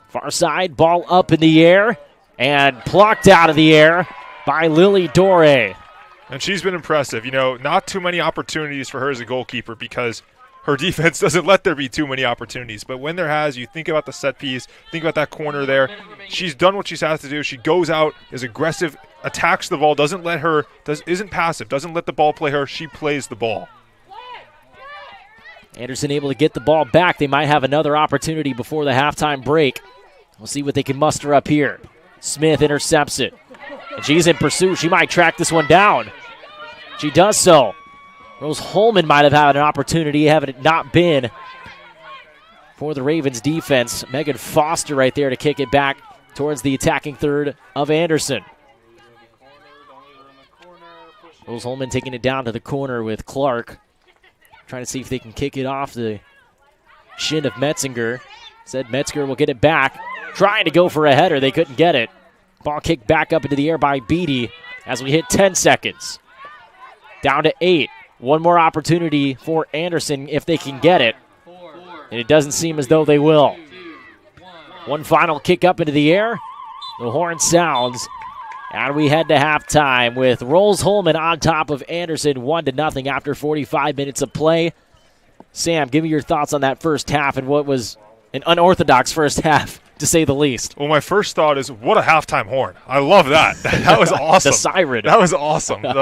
Far side, ball up in the air, and plucked out of the air by Lily Dore. And she's been impressive. You know, not too many opportunities for her as a goalkeeper because her defense doesn't let there be too many opportunities. But when there has, you think about the set piece, think about that corner there. She's done what she's has to do. She goes out, is aggressive, attacks the ball, isn't passive, doesn't let the ball play her. She plays the ball. Anderson able to get the ball back. They might have another opportunity before the halftime break. We'll see what they can muster up here. Smith intercepts it. And she's in pursuit. She might track this one down. She does so. Rose Holman might have had an opportunity, having it not been for the Ravens defense. Megan Foster right there to kick it back towards the attacking third of Anderson. Rose Holman taking it down to the corner with Clark. Trying to see if they can kick it off the shin of Metzinger. Said Metzger will get it back. Trying to go for a header. They couldn't get it. Ball kicked back up into the air by Beatty as we hit 10 seconds. Down to 8. One more opportunity for Anderson if they can get it. And it doesn't seem as though they will. One final kick up into the air. The horn sounds. And we head to halftime with Rose Holman on top of Anderson 1-0 after 45 minutes of play. Sam, give me your thoughts on that first half and what was an unorthodox first half, to say the least. Well, my first thought is, what a halftime horn. I love that. That was awesome. The siren. That was awesome. The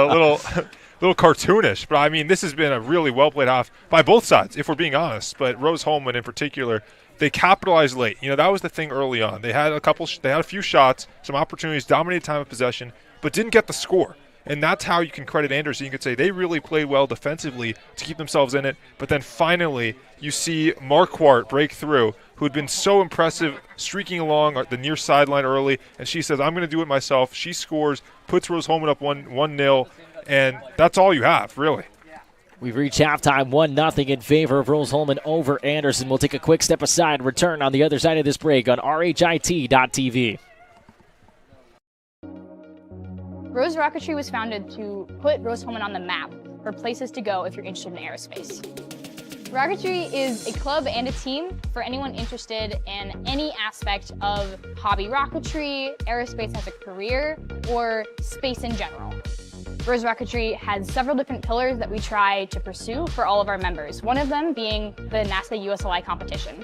little cartoonish. But, I mean, this has been a really well-played half by both sides, if we're being honest. But Rose Holman in particular, they capitalized late. You know, that was the thing early on. They had a few shots, some opportunities, dominated time of possession, but didn't get the score. And that's how you can credit Anderson. You could say they really played well defensively to keep themselves in it. But then finally, you see Marquardt break through, who had been so impressive, streaking along the near sideline early. And she says, I'm going to do it myself. She scores, puts Rose Holman up 1-0. And that's all you have, really. We've reached halftime 1-0 in favor of Rose Holman over Anderson. We'll take a quick step aside, return on the other side of this break on RHIT.TV. Rose Rocketry was founded to put Rose Holman on the map for places to go if you're interested in aerospace. Rocketry is a club and a team for anyone interested in any aspect of hobby rocketry, aerospace as a career, or space in general. Rose Rocketry has several different pillars that we try to pursue for all of our members, one of them being the NASA USLI competition.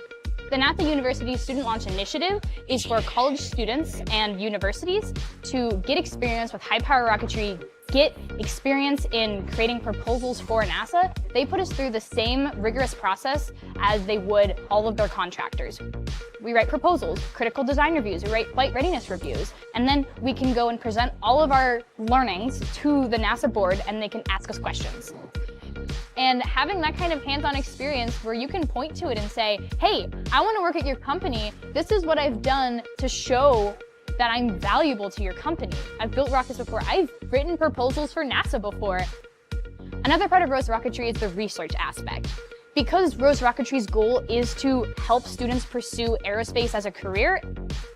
The NASA University Student Launch Initiative is for college students and universities to get experience with high-power rocketry, get experience in creating proposals for NASA. They put us through the same rigorous process as they would all of their contractors. We write proposals, critical design reviews, we write flight readiness reviews, and then we can go and present all of our learnings to the NASA board and they can ask us questions. And having that kind of hands-on experience where you can point to it and say, hey, I want to work at your company. This is what I've done to show that I'm valuable to your company. I've built rockets before. I've written proposals for NASA before. Another part of Rose Rocketry is the research aspect. Because Rose Rocketry's goal is to help students pursue aerospace as a career,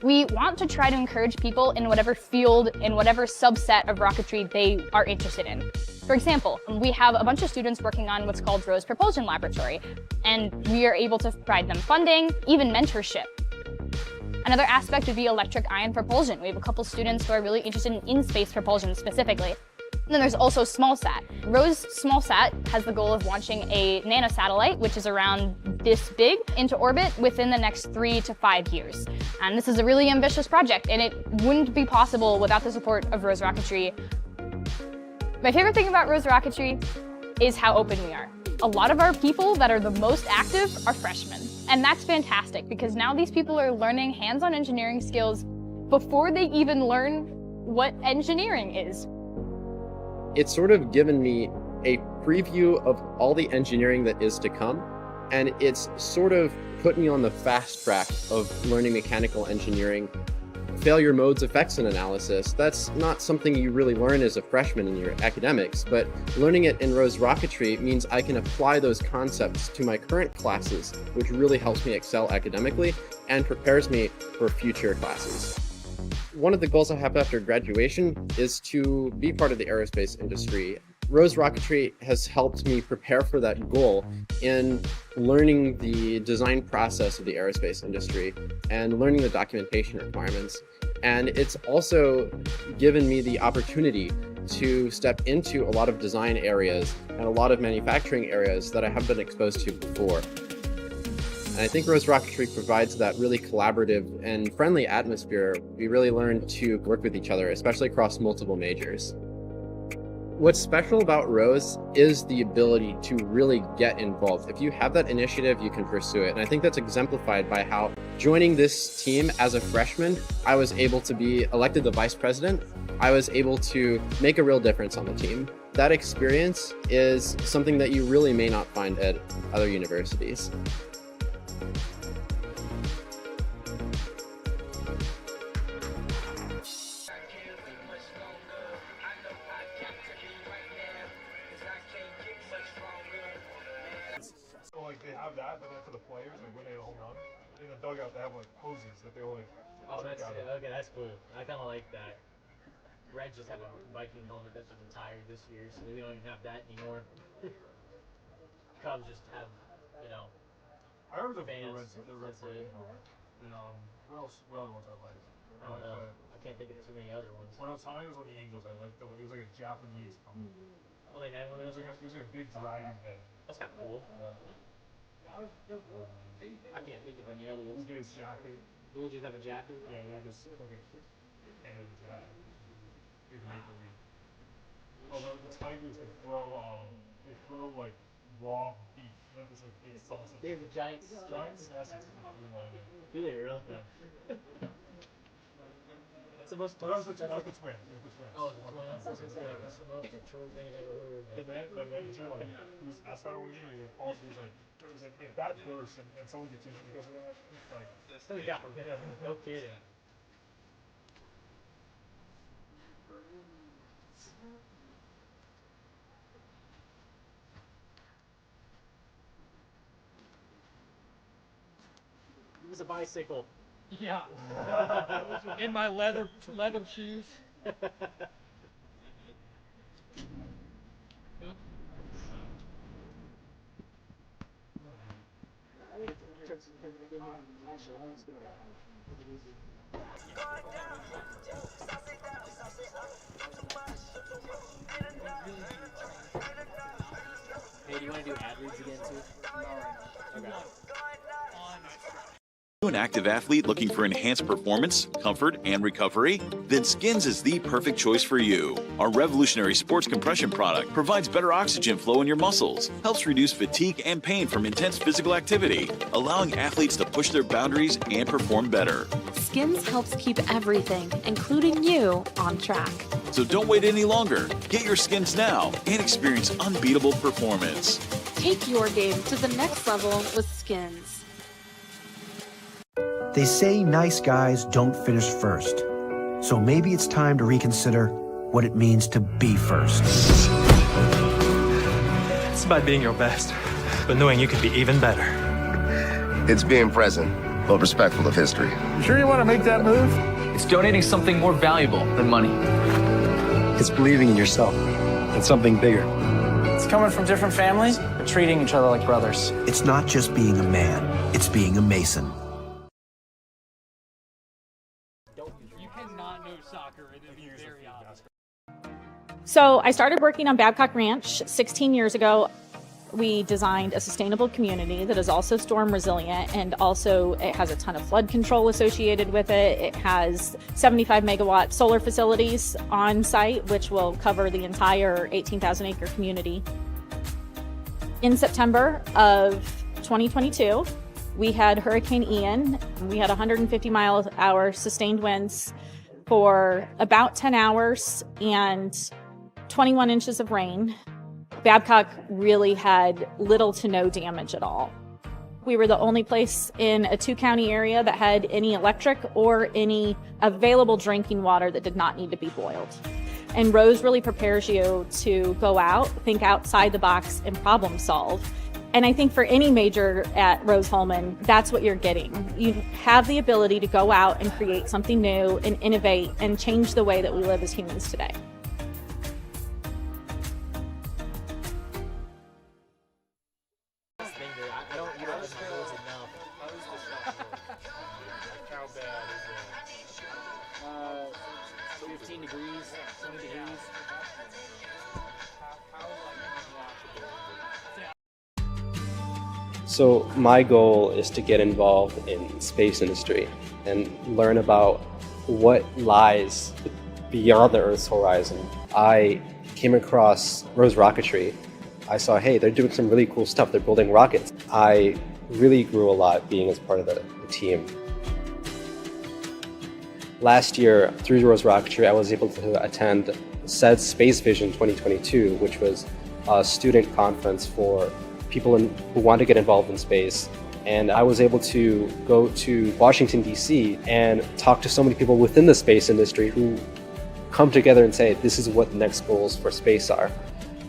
we want to try to encourage people in whatever field, in whatever subset of rocketry they are interested in. For example, we have a bunch of students working on what's called Rose Propulsion Laboratory, and we are able to provide them funding, even mentorship. Another aspect would be electric ion propulsion. We have a couple students who are really interested in in-space propulsion specifically. And then there's also SmallSat. Rose SmallSat has the goal of launching a nanosatellite, which is around this big, into orbit within the next 3 to 5 years. And this is a really ambitious project, and it wouldn't be possible without the support of Rose Rocketry. My favorite thing about Rose Rocketry is how open we are. A lot of our people that are the most active are freshmen. And that's fantastic, because now these people are learning hands-on engineering skills before they even learn what engineering is. It's sort of given me a preview of all the engineering that is to come, and it's sort of put me on the fast track of learning mechanical engineering. Failure modes, effects, and analysis, that's not something you really learn as a freshman in your academics, but learning it in Rose Rocketry means I can apply those concepts to my current classes, which really helps me excel academically and prepares me for future classes. One of the goals I have after graduation is to be part of the aerospace industry. Rose Rocketry has helped me prepare for that goal in learning the design process of the aerospace industry and learning the documentation requirements. And it's also given me the opportunity to step into a lot of design areas and a lot of manufacturing areas that I haven't been exposed to before. And I think Rose Rocketry provides that really collaborative and friendly atmosphere. We really learn to work with each other, especially across multiple majors. What's special about Rose is the ability to really get involved. If you have that initiative, you can pursue it. And I think that's exemplified by how joining this team as a freshman, I was able to be elected the vice president. I was able to make a real difference on the team. That experience is something that you really may not find at other universities. Like they have that, but then for the players, like when they home run, in the dugout they have like hoses that they only. Oh, that's okay. That's cool. I kind of like that. Reds just have a Viking helmet that's retired this year, so they don't even have that anymore. Cubs just have, you know. I remember the fans. Reds. The Reds Viking helmet. And what else? What other ones I like? I don't know. I can't think of too many other ones. When I was high, it was on the Angels. I liked it. It was like a Japanese helmet. Oh, they had one of those. It was like a big dragon head. That's kind of cool. I can't think of any other ones. His jacket. Who would you have a jacket? Yeah, yeah, just okay. And big maple leaf. Although the Tigers they throw like raw beef. It's like big sausage. They have a giant sausage. Do they really? Yeah. That's the most. That's the twins. Oh, the twins. That's the most true thing I've ever heard. The man who's asked how we usually calls me like. If that works and someone gets injured because of that, it's like. Yeah, no kidding. It was a bicycle. Yeah. In my leather shoes. Hey, do you want to do ad reads again too? Okay. An active athlete looking for enhanced performance, comfort, and recovery? Then Skins is the perfect choice for you. Our revolutionary sports compression product provides better oxygen flow in your muscles, helps reduce fatigue and pain from intense physical activity, allowing athletes to push their boundaries and perform better. Skins helps keep everything, including you, on track. So don't wait any longer. Get your Skins now and experience unbeatable performance. Take your game to the next level with Skins. They say nice guys don't finish first. So maybe it's time to reconsider what it means to be first. It's about being your best, but knowing you could be even better. It's being present, but respectful of history. You sure you want to make that move? It's donating something more valuable than money. It's believing in yourself and something bigger. It's coming from different families, but treating each other like brothers. It's not just being a man, it's being a Mason. So I started working on Babcock Ranch 16 years ago. We designed a sustainable community that is also storm resilient, and also it has a ton of flood control associated with it. It has 75 megawatt solar facilities on site, which will cover the entire 18,000 acre community. In September of 2022, we had Hurricane Ian. We had 150 miles an hour sustained winds for about 10 hours and 21 inches of rain. Babcock really had little to no damage at all. We were the only place in a 2-county area that had any electric or any available drinking water that did not need to be boiled. And Rose really prepares you to go out, think outside the box, and problem solve. And I think for any major at Rose-Hulman, that's what you're getting. You have the ability to go out and create something new and innovate and change the way that we live as humans today. I don't utilize my words enough. 15 degrees, 20 degrees. So my goal is to get involved in space industry and learn about what lies beyond the Earth's horizon. I came across Rose Rocketry. I saw, hey, they're doing some really cool stuff. They're building rockets. I really grew a lot being as part of the team. Last year, through Rose Rocketry, I was able to attend SED's Space Vision 2022, which was a student conference for people who want to get involved in space. And I was able to go to Washington, D.C. and talk to so many people within the space industry who come together and say, this is what the next goals for space are.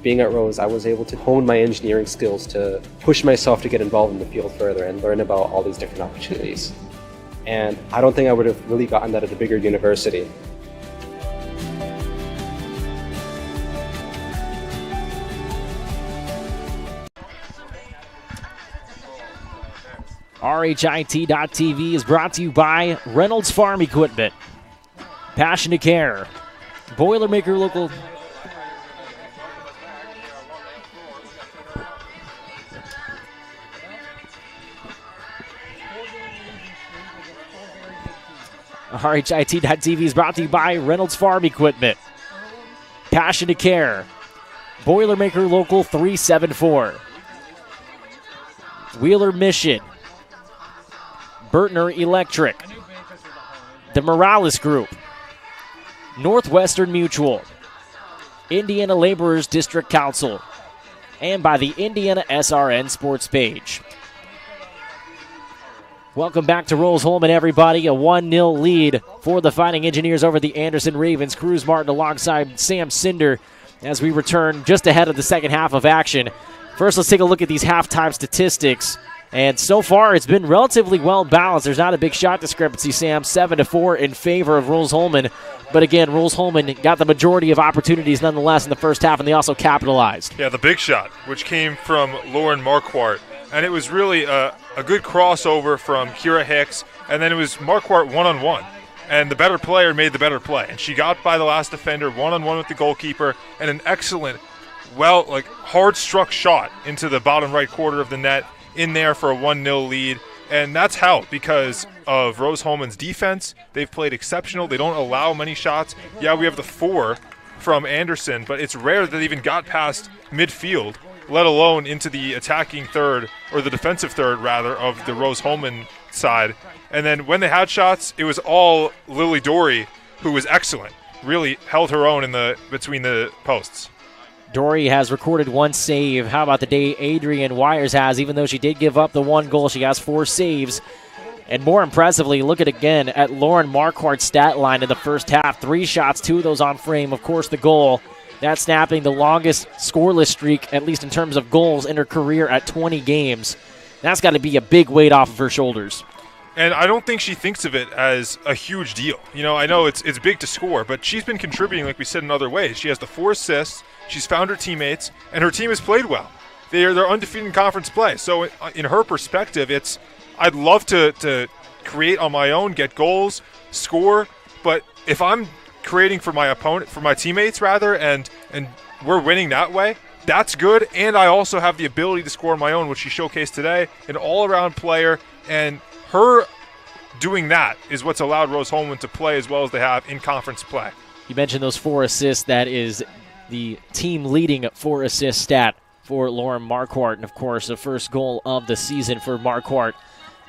Being at Rose, I was able to hone my engineering skills to push myself to get involved in the field further and learn about all these different opportunities. And I don't think I would have really gotten that at a bigger university. RHIT.TV is brought to you by Reynolds Farm Equipment, Passion to Care, Boilermaker Local. RHIT.TV is brought to you by Reynolds Farm Equipment, Passion to Care, Boilermaker Local 374, Wheeler Mission, Burtner Electric, the Morales Group, Northwestern Mutual, Indiana Laborers District Council, and by the IndianaSRN Sports Page. Welcome back to Rose-Hulman, everybody. A 1-0 lead for the Fighting Engineers over the Anderson Ravens. Cruz Martin alongside Sam Cinder as we return just ahead of the second half of action. First, let's take a look at these halftime statistics. And so far, it's been relatively well balanced. There's not a big shot discrepancy, Sam. 7-4 in favor of Rose-Hulman. But again, Rose-Hulman got the majority of opportunities nonetheless in the first half, and they also capitalized. Yeah, the big shot, which came from Lauren Marquardt. And it was really a good crossover from Kira Hicks, and then it was Marquardt one-on-one. And the better player made the better play. And she got by the last defender one-on-one with the goalkeeper, and an excellent, hard-struck shot into the bottom right quarter of the net, in there for a 1-0 lead. And that's helped because of Rose-Hulman's defense. They've played exceptional. They don't allow many shots. Yeah, we have the 4 from Anderson, but it's rare that they even got past midfield, let alone into the attacking third, or the defensive third, rather, of the Rose-Hulman side. And then when they had shots, it was all Lily Dory, who was excellent. Really held her own between the posts. Dory has recorded 1 save. How about the day Adrian Wires has? Even though she did give up the 1 goal, she has 4 saves. And more impressively, look again at Lauren Marquardt's stat line in the first half. 3 shots, 2 of those on frame. Of course, the goal. That's snapping the longest scoreless streak, at least in terms of goals, in her career at 20 games. That's got to be a big weight off of her shoulders. And I don't think she thinks of it as a huge deal. You know, I know it's big to score, but she's been contributing, like we said, in other ways. She has the 4 assists. She's found her teammates, and her team has played well. They're undefeated in conference play. So in her perspective, I'd love to create on my own, get goals, score, but if I'm creating for my opponent, for my teammates rather, and we're winning that way, that's good. And I also have the ability to score on my own, which she showcased today, an all-around player, and her doing that is what's allowed Rose Holman to play as well as they have in conference play. You mentioned those 4 assists. That is the team leading 4 assist stat for Lauren Marquardt, and of course the first goal of the season for Marquardt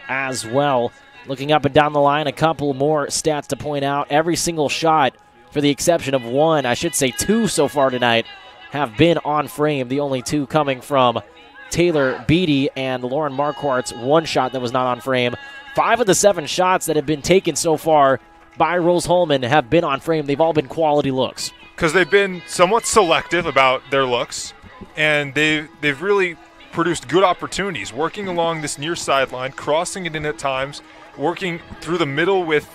as well. Looking up and down the line, a couple more stats to point out. Every single shot, for the exception of 1, I should say 2 so far tonight, have been on frame. The only 2 coming from Taylor Beatty and Lauren Marquardt's 1 shot that was not on frame. 5 of the 7 shots that have been taken so far by Rose Holman have been on frame. They've all been quality looks. Because they've been somewhat selective about their looks, and they've really produced good opportunities, working along this near sideline, crossing it in at times, working through the middle with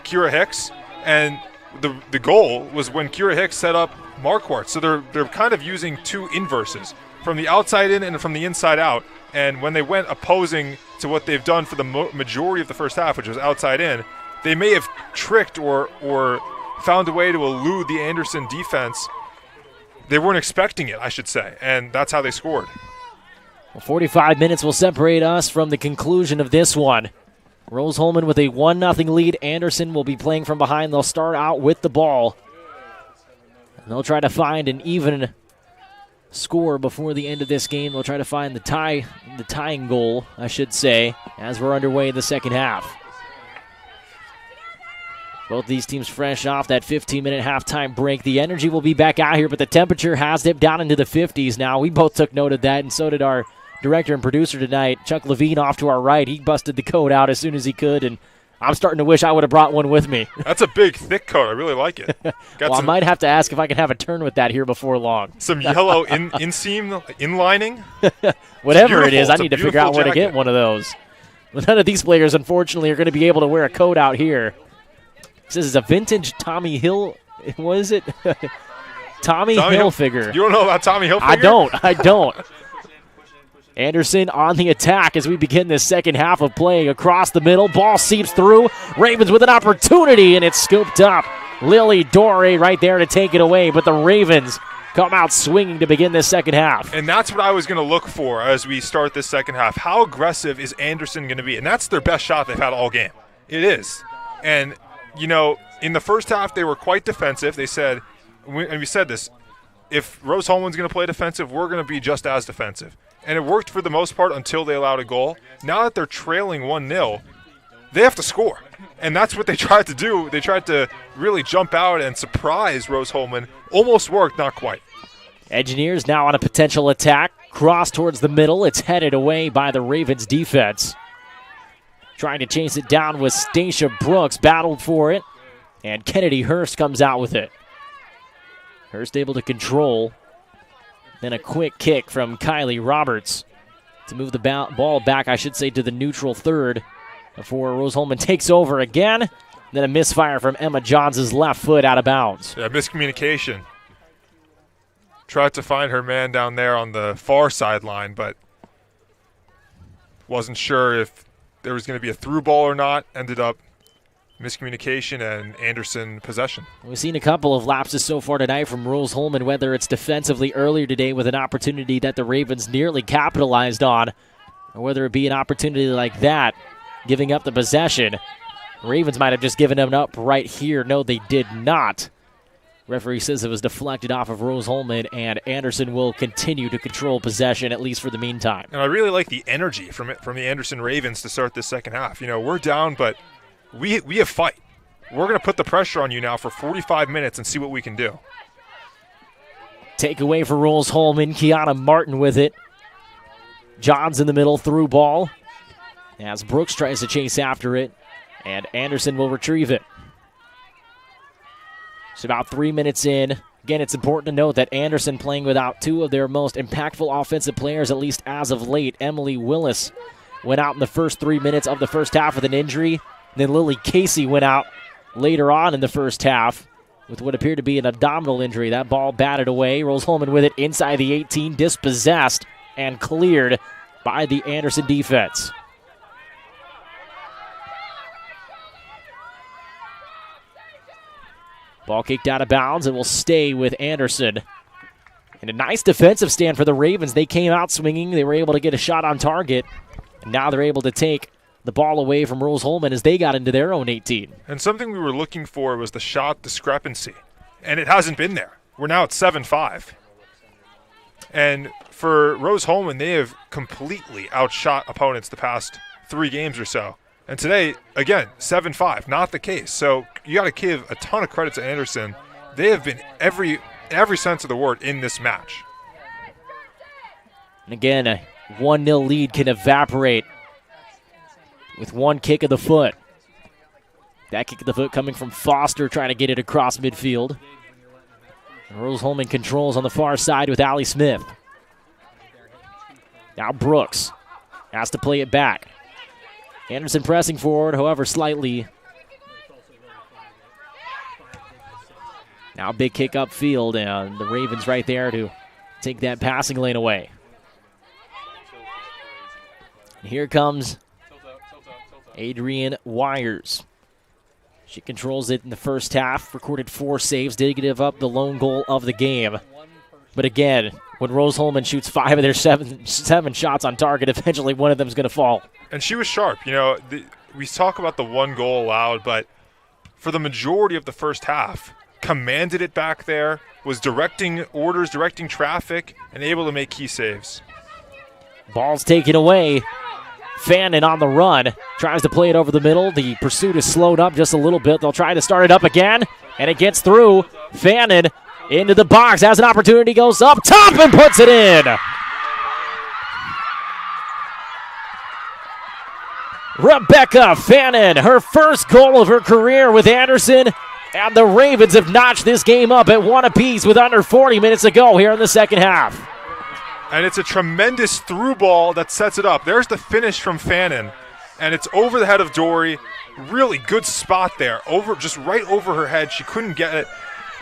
Kira Hicks, and the goal was when Kira Hicks set up Marquardt. So they're kind of using 2 inverses, from the outside in and from the inside out. And when they went opposing to what they've done for the majority of the first half, which was outside in, they may have tricked or found a way to elude the Anderson defense. They weren't expecting it, I should say, and that's how they scored. Well, 45 minutes will separate us from the conclusion of this one. Rose Holman with a 1-0 lead. Anderson will be playing from behind. They'll start out with the ball. And they'll try to find an even score before the end of this game. They'll try to find the tying goal, I should say, as we're underway in the second half. Both these teams fresh off that 15-minute halftime break. The energy will be back out here, but the temperature has dipped down into the 50s now. We both took note of that, and so did our director and producer tonight, Chuck Levine, off to our right. He busted the coat out as soon as he could, and I'm starting to wish I would have brought one with me. That's a big, thick coat. I really like it. Well, I might have to ask if I can have a turn with that here before long. Some yellow inseam inlining. Whatever it is, I need to figure out where to get one of those. But none of these players, unfortunately, are going to be able to wear a coat out here. This is a vintage Tommy Hill. What is it? Tommy Hill figure. You don't know about Tommy Hill figure? I don't. Anderson on the attack as we begin this second half of play. Across the middle, ball seeps through. Ravens with an opportunity, and it's scooped up. Lily Doré right there to take it away, but the Ravens come out swinging to begin this second half. And that's what I was going to look for as we start this second half. How aggressive is Anderson going to be? And that's their best shot they've had all game. It is. And you know, in the first half, they were quite defensive. They said, and we said this, if Rose Holman's going to play defensive, we're going to be just as defensive. And it worked for the most part until they allowed a goal. Now that they're trailing 1-0, they have to score. And that's what they tried to do. They tried to really jump out and surprise Rose Holman. Almost worked, not quite. Engineers now on a potential attack. Cross towards the middle. It's headed away by the Ravens defense. Trying to chase it down with Stacia Brooks, battled for it, and Kennedy Hurst comes out with it. Hurst able to control. Then a quick kick from Kylie Roberts to move the ball back, I should say, to the neutral third before Rose Holman takes over again. Then a misfire from Emma Johns' left foot out of bounds. Yeah, miscommunication. Tried to find her man down there on the far sideline, but wasn't sure if there was going to be a through ball or not. Ended up miscommunication and Anderson possession. We've seen a couple of lapses so far tonight from Rose Holman, whether it's defensively earlier today with an opportunity that the Ravens nearly capitalized on, or whether it be an opportunity like that, giving up the possession. The Ravens might have just given them up right here. No, they did not. Referee says it was deflected off of Rose-Hulman, and Anderson will continue to control possession, at least for the meantime. And I really like the energy from the Anderson Ravens to start this second half. You know, we're down, but we have fight. We're going to put the pressure on you now for 45 minutes and see what we can do. Take away for Rose-Hulman. Kiana Martin with it. Johns in the middle, through ball. As Brooks tries to chase after it, and Anderson will retrieve it. It's about 3 minutes in. Again, it's important to note that Anderson playing without two of their most impactful offensive players, at least as of late. Emily Willis went out in the first 3 minutes of the first half with an injury. Then Lily Casey went out later on in the first half with what appeared to be an abdominal injury. That ball batted away. Rose-Hulman with it inside the 18, dispossessed and cleared by the Anderson defense. Ball kicked out of bounds and will stay with Anderson. And a nice defensive stand for the Ravens. They came out swinging. They were able to get a shot on target. And now they're able to take the ball away from Rose-Hulman as they got into their own 18. And something we were looking for was the shot discrepancy. And it hasn't been there. We're now at 7-5. And for Rose-Hulman, they have completely outshot opponents the past 3 games or so. And today, again, 7-5, not the case. So you got to give a ton of credit to Anderson. They have been every sense of the word in this match. And again, a 1-0 lead can evaporate with one kick of the foot. That kick of the foot coming from Foster, trying to get it across midfield. And Rose-Hulman controls on the far side with Allie Smith. Now Brooks has to play it back. Anderson pressing forward, however, slightly. Now big kick upfield, and the Ravens right there to take that passing lane away. And here comes Adrienne Wires. She controls it in the first half, recorded 4 saves, did give up the lone goal of the game. But again, when Rose-Hulman shoots 5 of their seven shots on target, eventually one of them is going to fall. And she was sharp. You know, we talk about the 1 goal allowed, but for the majority of the first half, commanded it back there, was directing orders, directing traffic, and able to make key saves. Ball's taken away. Fannin on the run, tries to play it over the middle. The pursuit is slowed up just a little bit. They'll try to start it up again, and it gets through. Fannin into the box, has an opportunity, goes up top and puts it in. Rebecca Fannin, her first goal of her career with Anderson, and the Ravens have notched this game up at 1 apiece with under 40 minutes to go here in the second half. And it's a tremendous through ball that sets it up. There's the finish from Fannin, and it's over the head of Dory. Really good spot there, just right over her head. She couldn't get it,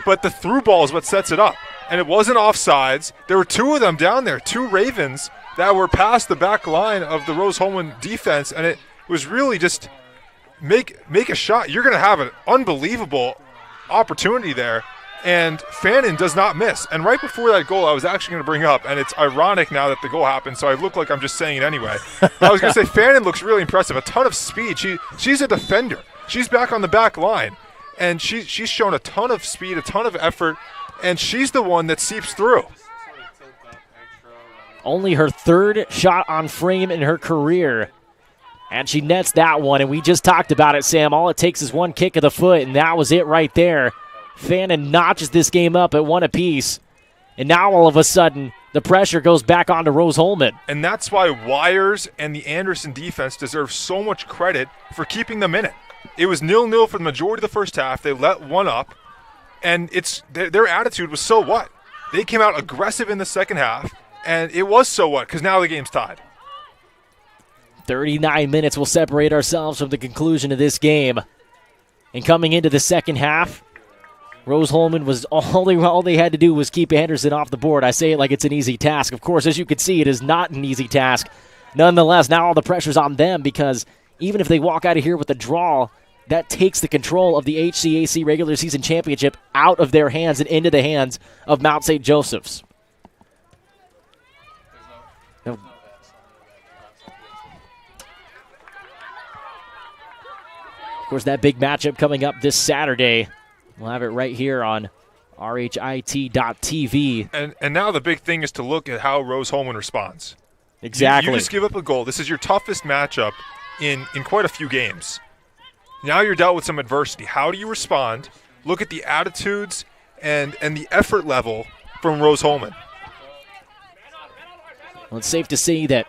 but the through ball is what sets it up. And it wasn't offsides. There were 2 of them down there, 2 Ravens that were past the back line of the Rose-Hulman defense, and it was really just make a shot. You're going to have an unbelievable opportunity there. And Fannin does not miss. And right before that goal, I was actually going to bring up, and it's ironic now that the goal happened, so I look like I'm just saying it anyway. I was going to say Fannin looks really impressive. A ton of speed. She's a defender. She's back on the back line. And she's shown a ton of speed, a ton of effort, and she's the one that seeps through. Only her 3rd shot on frame in her career. And she nets that one, and we just talked about it, Sam. All it takes is 1 kick of the foot, and that was it right there. Fannin notches this game up at 1 apiece. And now all of a sudden, the pressure goes back onto Rose-Hulman. And that's why Wires and the Anderson defense deserve so much credit for keeping them in it. It was 0-0 for the majority of the first half. They let one up, and their attitude was so what? They came out aggressive in the second half, and it was so what, because now the game's tied. 39 minutes will separate ourselves from the conclusion of this game. And coming into the second half, Rose-Hulman was all they had to do was keep Anderson off the board. I say it like it's an easy task. Of course, as you can see, it is not an easy task. Nonetheless, now all the pressure's on them because even if they walk out of here with a draw, that takes the control of the HCAC regular season championship out of their hands and into the hands of Mount St. Joseph's. Of course, that big matchup coming up this Saturday. We'll have it right here on RHIT.TV. And now the big thing is to look at how Rose Holman responds. Exactly. You just give up a goal. This is your toughest matchup in quite a few games. Now you're dealt with some adversity. How do you respond? Look at the attitudes and the effort level from Rose Holman. Well, it's safe to say that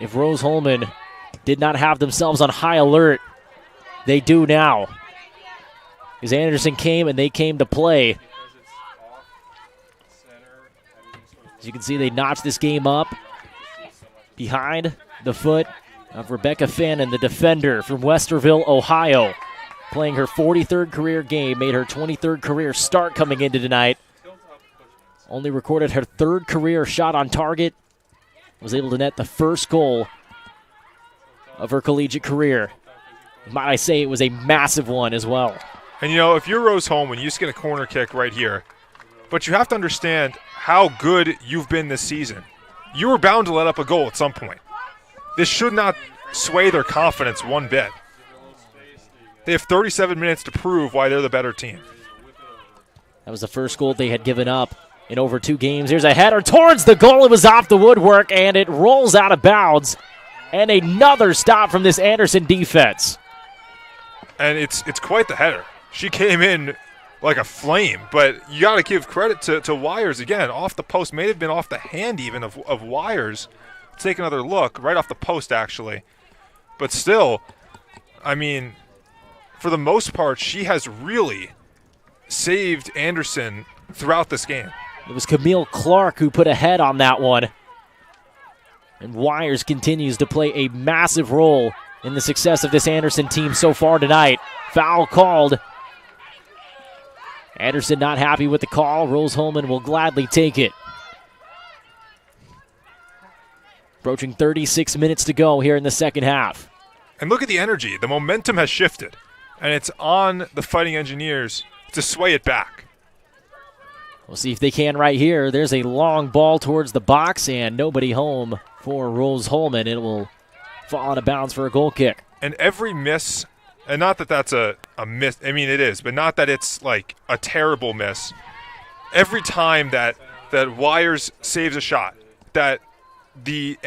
if Rose Holman did not have themselves on high alert, they do now. Because Anderson came and they came to play. As you can see, they notched this game up behind the foot of Rebecca Fannin, the defender from Westerville, Ohio. Playing her 43rd career game, made her 23rd career start coming into tonight. Only recorded her 3rd career shot on target. Was able to net the first goal of her collegiate career. Might I say it was a massive one as well. And you know, if you're Rose Holman, you just get a corner kick right here. But you have to understand how good you've been this season. You were bound to let up a goal at some point. This should not sway their confidence one bit. They have 37 minutes to prove why they're the better team. That was the first goal they had given up in over 2 games. Here's a header towards the goal. It was off the woodwork, and it rolls out of bounds. And another stop from this Anderson defense. And it's quite the header. She came in like a flame, but you got to give credit to Wires again. Off the post, may have been off the hand even of Wires. Take another look, right off the post actually. But still, I mean, for the most part, she has really saved Anderson throughout this game. It was Camille Clark who put a head on that one. And Wires continues to play a massive role in the success of this Anderson team so far tonight. Foul called. Anderson not happy with the call. Rose Holman will gladly take it. Approaching 36 minutes to go here in the second half. And look at the energy. The momentum has shifted. And it's on the Fighting Engineers to sway it back. We'll see if they can right here. There's a long ball towards the box and nobody home for Rose Holman. It will fall out of bounds for a goal kick. And every miss, and not that that's a miss, I mean it is, but not that it's like a terrible miss. Every time that Wires saves a shot, that the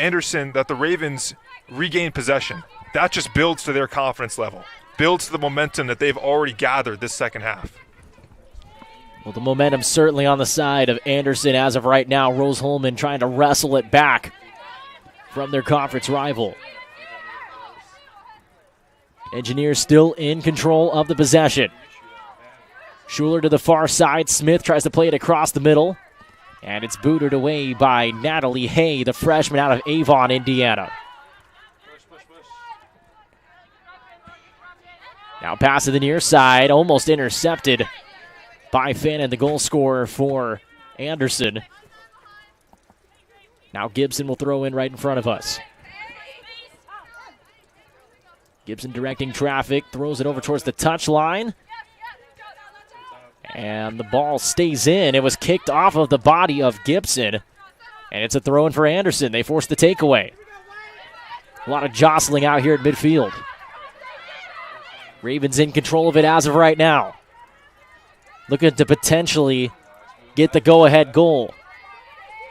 Ravens regain possession, that just builds to their confidence level, builds to the momentum that they've already gathered this second half. Well, the momentum's certainly on the side of Anderson as of right now. Rose Holman trying to wrestle it back from their conference rival. Engineers still in control of the possession. Schuler to the far side. Smith tries to play it across the middle. And it's booted away by Natalie Hay, the freshman out of Avon, Indiana. Now pass to the near side, almost intercepted by Fannin, the goal scorer for Anderson. Now Gibson will throw in right in front of us. Gibson directing traffic, throws it over towards the touchline. And the ball stays in. It was kicked off of the body of Gibson. And it's a throw in for Anderson. They force the takeaway. A lot of jostling out here at midfield. Ravens in control of it as of right now. Looking to potentially get the go-ahead goal.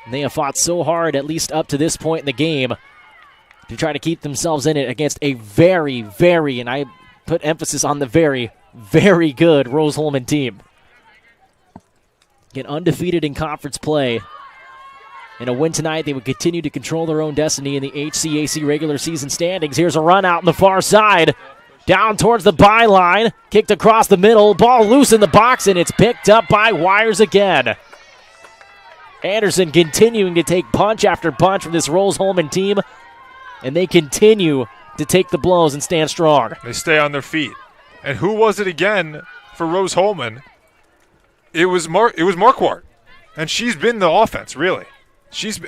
And they have fought so hard, at least up to this point in the game, to try to keep themselves in it against a very, very, and I put emphasis on the very, very good Rose Holman team. Get undefeated in conference play. In a win tonight, they would continue to control their own destiny in the HCAC regular season standings. Here's a run out on the far side. Down towards the byline. Kicked across the middle. Ball loose in the box, and it's picked up by Wires again. Anderson continuing to take punch after punch from this Rose Holman team. And they continue to take the blows and stand strong. They stay on their feet. And who was it again for Rose Holman? It was Marquardt. And she's been the offense, really.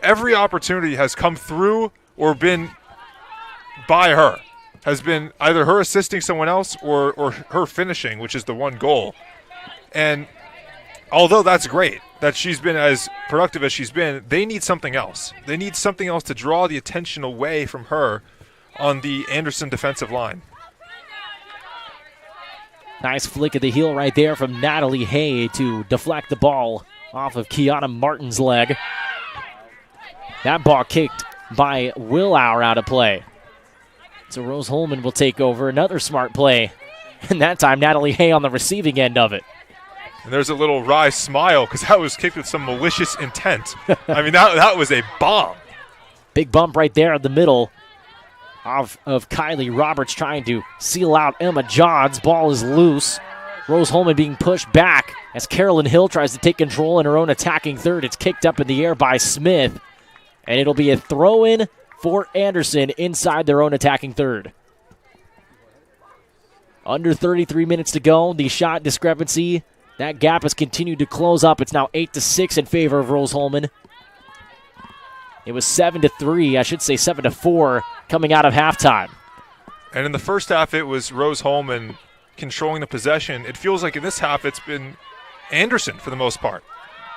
Every opportunity has come through or been by her. Has been either her assisting someone else or her finishing, which is the one goal. And although that's great that she's been as productive as she's been, they need something else. They need something else to draw the attention away from her on the Anderson defensive line. Nice flick of the heel right there from Natalie Hay to deflect the ball off of Kiana Martin's leg. That ball kicked by Willauer out of play. So Rose Holman will take over. Another smart play. And that time, Natalie Hay on the receiving end of it. And there's a little wry smile because that was kicked with some malicious intent. I mean, that was a bomb. Big bump right there in the middle of Kylie Roberts trying to seal out Emma Johns. Ball is loose. Rose Holman being pushed back as Carolyn Hill tries to take control in her own attacking third. It's kicked up in the air by Smith. And it'll be a throw-in for Anderson inside their own attacking third. Under 33 minutes to go. The shot discrepancy, that gap has continued to close up. It's now 8-6 in favor of Rose Holman. It was 7-3, I should say 7-4 coming out of halftime. And in the first half, it was Rose Holman controlling the possession. It feels like in this half, it's been Anderson for the most part.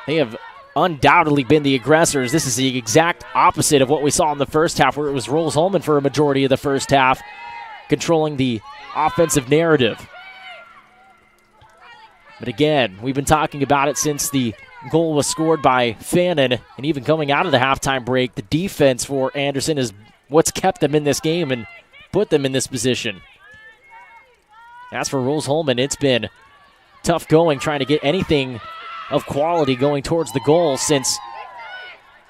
They have undoubtedly been the aggressors. This is the exact opposite of what we saw in the first half, where it was Rose Holman for a majority of the first half, controlling the offensive narrative. But again, we've been talking about it since the goal was scored by Fannin, and even coming out of the halftime break, the defense for Anderson is what's kept them in this game and put them in this position. As for Rose Holman, it's been tough going trying to get anything of quality going towards the goal since,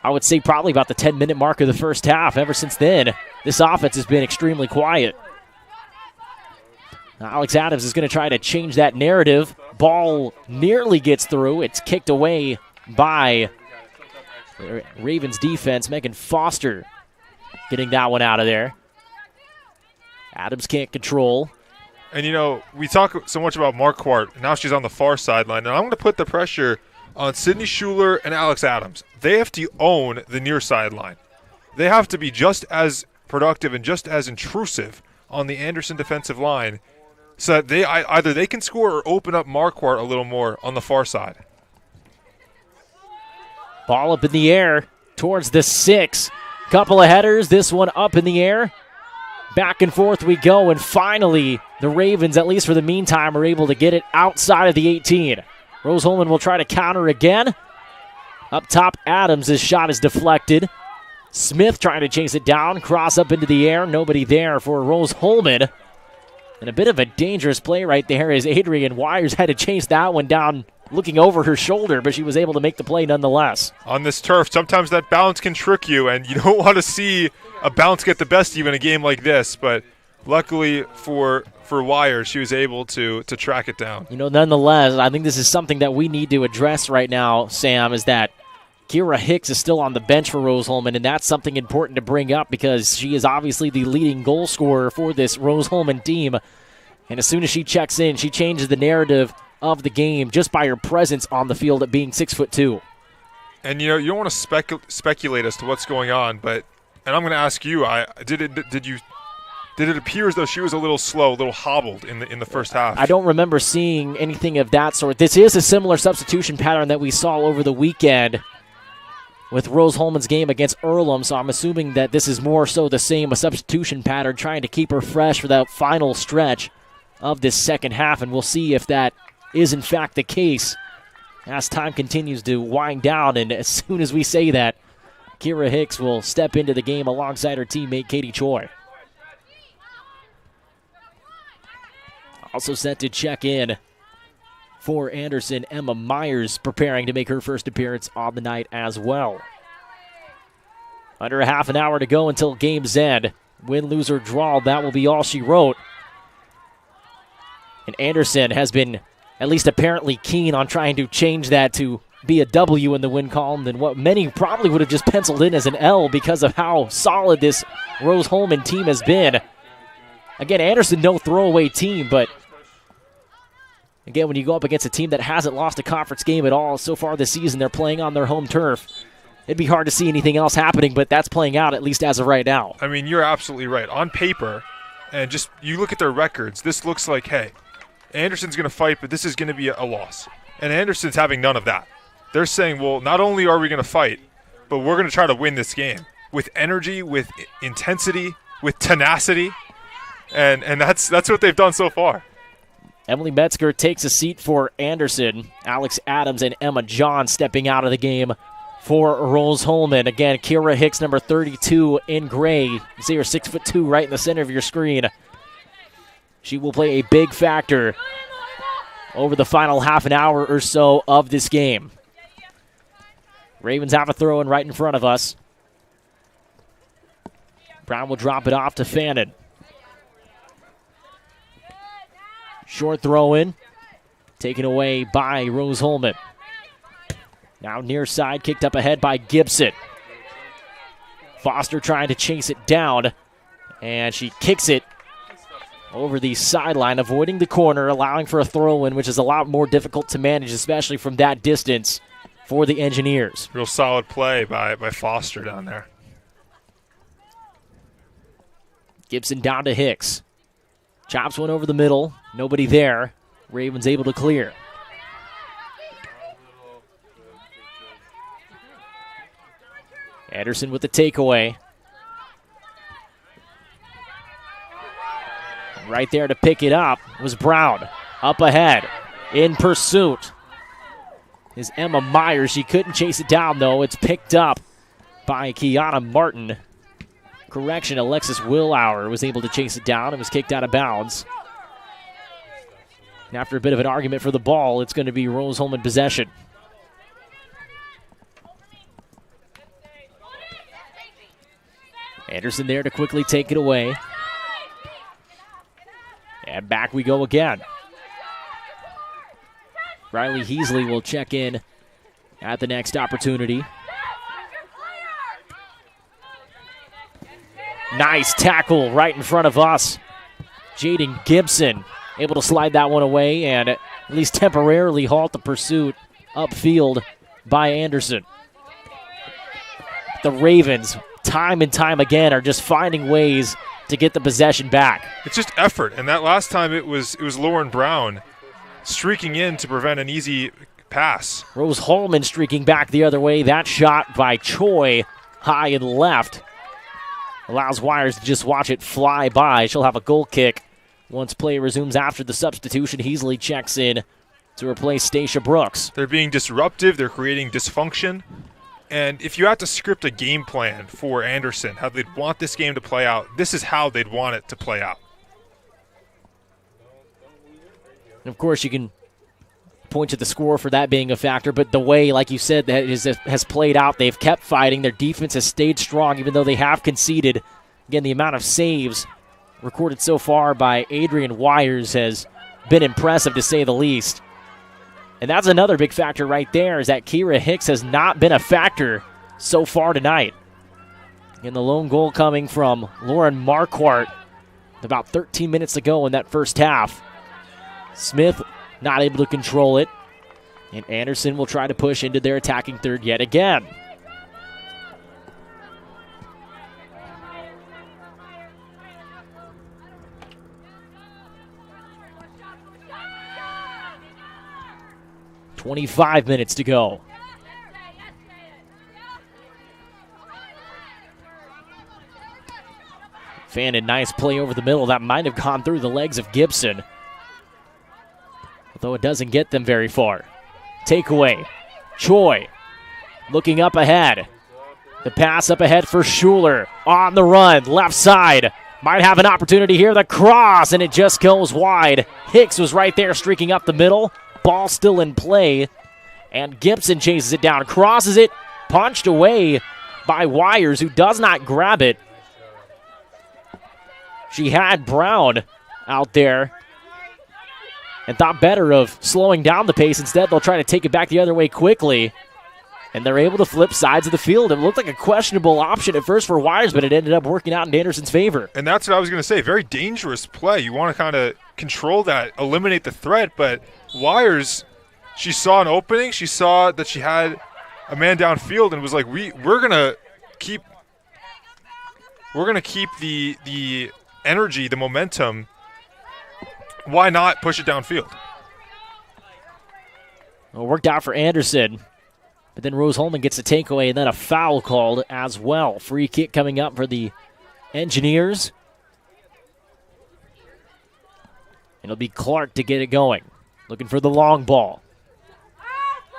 I would say, probably about the 10-minute mark of the first half. Ever since then, this offense has been extremely quiet. Alex Adams is going to try to change that narrative. Ball nearly gets through. It's kicked away by Ravens defense. Megan Foster getting that one out of there. Adams can't control. And, you know, we talk so much about Marquardt. Now she's on the far sideline. And I'm going to put the pressure on Sydney Schuler and Alex Adams. They have to own the near sideline. They have to be just as productive and just as intrusive on the Anderson defensive line so that they either they can score or open up Marquardt a little more on the far side. Ball up in the air towards the 6. Couple of headers. This one up in the air. Back and forth we go, and finally the Ravens, at least for the meantime, are able to get it outside of the 18. Rose Holman will try to counter again. Up top, Adams' shot is deflected. Smith trying to chase it down, cross up into the air. Nobody there for Rose Holman. And a bit of a dangerous play right there as Adrian Wires had to chase that one down, looking over her shoulder, but she was able to make the play nonetheless. On this turf, sometimes that bounce can trick you, and you don't want to see a bounce get the best of you in a game like this, but luckily for Wires, she was able to track it down. You know, nonetheless, I think this is something that we need to address right now, Sam, is that Kira Hicks is still on the bench for Rose Holman, and that's something important to bring up because she is obviously the leading goal scorer for this Rose Holman team. And as soon as she checks in, she changes the narrative of the game just by her presence on the field at being 6'2". And you know, you don't want to speculate as to what's going on, but and I'm going to ask you, did it appear as though she was a little slow, a little hobbled in the first half? I don't remember seeing anything of that sort. This is a similar substitution pattern that we saw over the weekend with Rose Holman's game against Earlham, so I'm assuming that this is more so the same, a substitution pattern, trying to keep her fresh for that final stretch of this second half, and we'll see if that is in fact the case as time continues to wind down. And as soon as we say that, Kira Hicks will step into the game alongside her teammate Katie Choi. Also set to check in for Anderson, Emma Myers, preparing to make her first appearance on the night as well. Under a half an hour to go until game's end. Win, lose, or draw, that will be all she wrote. And Anderson has been at least apparently keen on trying to change that to be a W in the win column than what many probably would have just penciled in as an L because of how solid this Rose Holman team has been. Again, Anderson, no throwaway team, but again, when you go up against a team that hasn't lost a conference game at all so far this season, they're playing on their home turf. It'd be hard to see anything else happening, but that's playing out at least as of right now. I mean, you're absolutely right. On paper, and just you look at their records, this looks like, hey, Anderson's going to fight, but this is going to be a loss. And Anderson's having none of that. They're saying, well, not only are we going to fight, but we're going to try to win this game with energy, with intensity, with tenacity, and that's what they've done so far. Emily Metzger takes a seat for Anderson. Alex Adams and Emma John stepping out of the game for Rose-Hulman. Again, Kira Hicks, number 32 in gray. You see her 6'2" right in the center of your screen. She will play a big factor over the final half an hour or so of this game. Ravens have a throw in right in front of us. Brown will drop it off to Fannin. Short throw in, taken away by Rose-Hulman. Now near side, kicked up ahead by Gibson. Foster trying to chase it down, and she kicks it over the sideline, avoiding the corner, allowing for a throw-in, which is a lot more difficult to manage, especially from that distance for the Engineers. Real solid play by Foster down there. Gibson down to Hicks. Chops one over the middle. Nobody there. Ravens able to clear. Anderson with the takeaway. Right there to pick it up was Brown. Up ahead, in pursuit, is Emma Myers. She couldn't chase it down, though. It's picked up by Kiana Martin. Correction, Alexis Willauer was able to chase it down and was kicked out of bounds. And after a bit of an argument for the ball, it's going to be Rose-Hulman possession. Anderson there to quickly take it away. And back we go again. Riley Heasley will check in at the next opportunity. Nice tackle right in front of us. Jaden Gibson able to slide that one away and at least temporarily halt the pursuit upfield by Anderson. The Ravens, time and time again, are just finding ways to get the possession back. It's just effort, and that last time it was Lauren Brown streaking in to prevent an easy pass. Rose-Hulman streaking back the other way. That shot by Choi, high and left, allows Wires to just watch it fly by. She'll have a goal kick once play resumes after the substitution. Heasley checks in to replace Stacia Brooks. They're being disruptive. They're creating dysfunction. And if you had to script a game plan for Anderson, how they'd want this game to play out, this is how they'd want it to play out. And of course, you can point to the score for that being a factor, but the way, like you said, that has played out, they've kept fighting. Their defense has stayed strong, even though they have conceded. Again, the amount of saves recorded so far by Adrian Wires has been impressive, to say the least. And that's another big factor right there, is that Kira Hicks has not been a factor so far tonight. And the lone goal coming from Lauren Marquardt about 13 minutes to go in that first half. Smith not able to control it, and Anderson will try to push into their attacking third yet again. "25 minutes to go. Fannin, nice play over the middle. That might have gone through the legs of Gibson, although it doesn't get them very far. Takeaway. Choi looking up ahead. The pass up ahead for Schuler. On the run, left side. Might have an opportunity here. The cross, and it just goes wide. Hicks was right there streaking up the middle. Ball still in play, and Gibson chases it down. Crosses it, punched away by Wires, who does not grab it. She had Brown out there and thought better of slowing down the pace. Instead, they'll try to take it back the other way quickly, and they're able to flip sides of the field. It looked like a questionable option at first for Wires, but it ended up working out in Anderson's favor. And that's what I was going to say. Very dangerous play. You want to kind of control that, eliminate the threat, but Wires, she saw an opening. She saw that she had a man downfield and was like, we're going to keep the energy, the momentum. Why not push it downfield? Well, it worked out for Anderson, but then Rose-Hulman gets a takeaway and then a foul called as well. Free kick coming up for the Engineers. It'll be Clark to get it going. Looking for the long ball.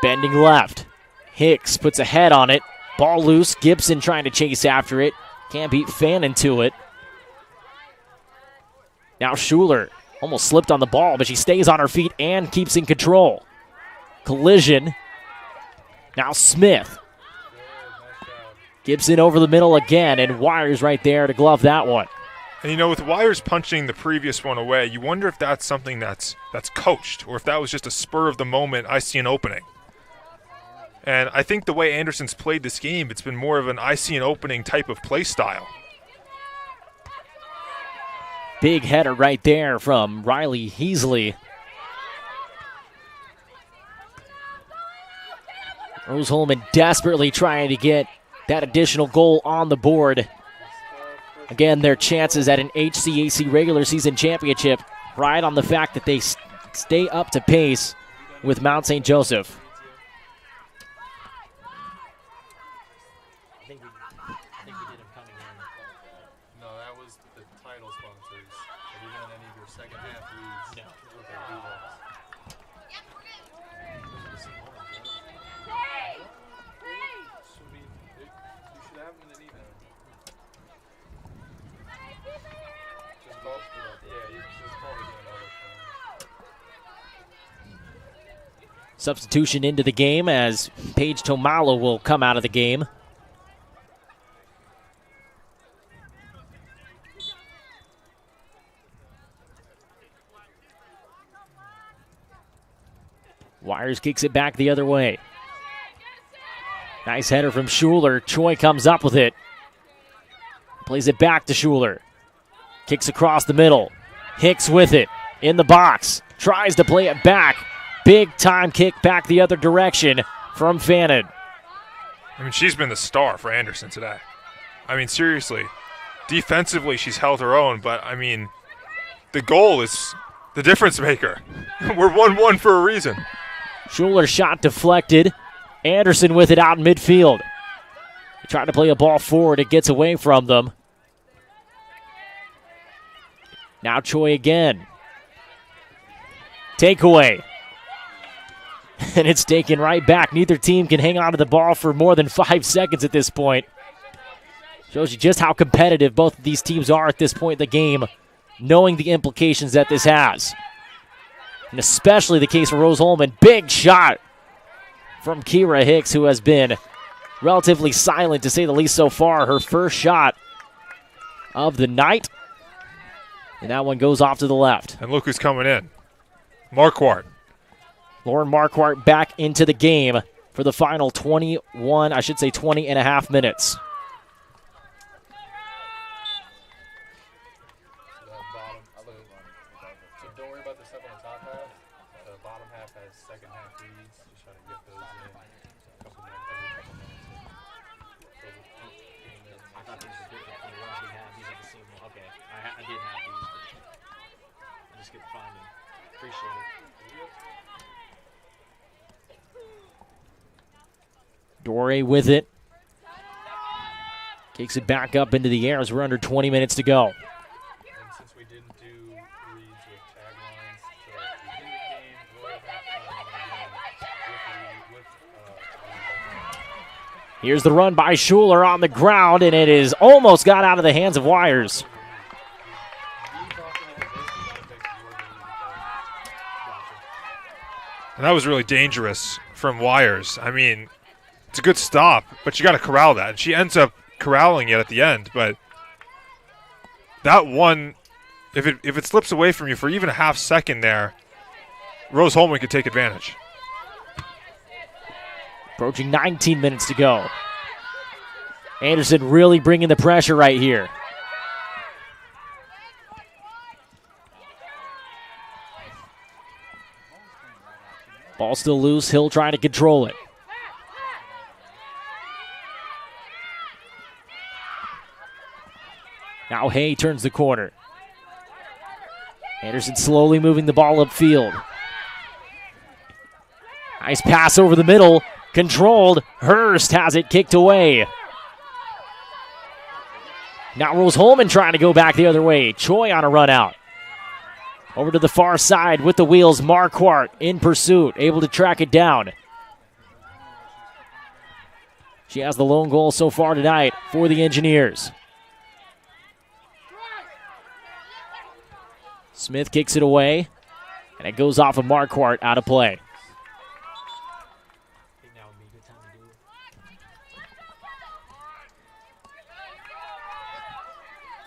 Bending left. Hicks puts a head on it. Ball loose. Gibson trying to chase after it. Can't beat Fannin to it. Now Schuler almost slipped on the ball, but she stays on her feet and keeps in control. Collision. Now Smith. Gibson over the middle again, and Wires right there to glove that one. And you know, with Wires punching the previous one away, you wonder if that's something that's coached, or if that was just a spur of the moment, I see an opening. And I think the way Anderson's played this game, it's been more of an I see an opening type of play style. Big header right there from Riley Heasley. Rose-Hulman desperately trying to get that additional goal on the board. Again, their chances at an HCAC regular season championship ride on the fact that they stay up to pace with Mount St. Joseph. No, that was the title sponsors. Have you done any of your second half leads? No. You should have them in an email. Substitution into the game as Paige Tomalo will come out of the game. Wires kicks it back the other way. Nice header from Schuler. Choi comes up with it. Plays it back to Schuler. Kicks across the middle. Hicks with it. In the box. Tries to play it back. Big time kick back the other direction from Fannin. I mean, she's been the star for Anderson today. I mean, seriously. Defensively, she's held her own, but, I mean, the goal is the difference maker. We're 1-1 for a reason. Schuler shot deflected. Anderson with it out in midfield. They try to play a ball forward. It gets away from them. Now Choi again. Takeaway. And it's taken right back. Neither team can hang on to the ball for more than 5 seconds at this point. Shows you just how competitive both of these teams are at this point in the game, knowing the implications that this has. And especially the case for Rose-Hulman. Big shot from Kira Hicks, who has been relatively silent, to say the least, so far. Her first shot of the night. And that one goes off to the left. And look who's coming in. Marquardt. Lauren Marquardt back into the game for the final 20 and a half minutes. So don't worry about the stuff on the top half. The bottom half has second half leads. Just try to get those in every couple minutes. I thought these were different from the ones we had. These are the same one. Okay, I did have these. I just couldn't find them. Appreciate it. Dore with it. Kicks it back up into the air as we're under 20 minutes to go. And since we didn't do reads with taglines, so at the end of the game, we'll have Here's the run by Schuler on the ground, and it is almost got out of the hands of Wires. And that was really dangerous from Wires. I mean, it's a good stop, but you got to corral that. And she ends up corralling it at the end, but that one, if it slips away from you for even a half second there, Rose-Hulman could take advantage. Approaching 19 minutes to go. Anderson really bringing the pressure right here. Ball still loose. Hill trying to control it. Now Hay turns the corner. Anderson slowly moving the ball upfield. Nice pass over the middle. Controlled. Hurst has it kicked away. Now Rose-Hulman trying to go back the other way. Choi on a run out. Over to the far side with the wheels, Marquardt in pursuit, able to track it down. She has the lone goal so far tonight for the Engineers. Smith kicks it away, and it goes off of Marquardt out of play.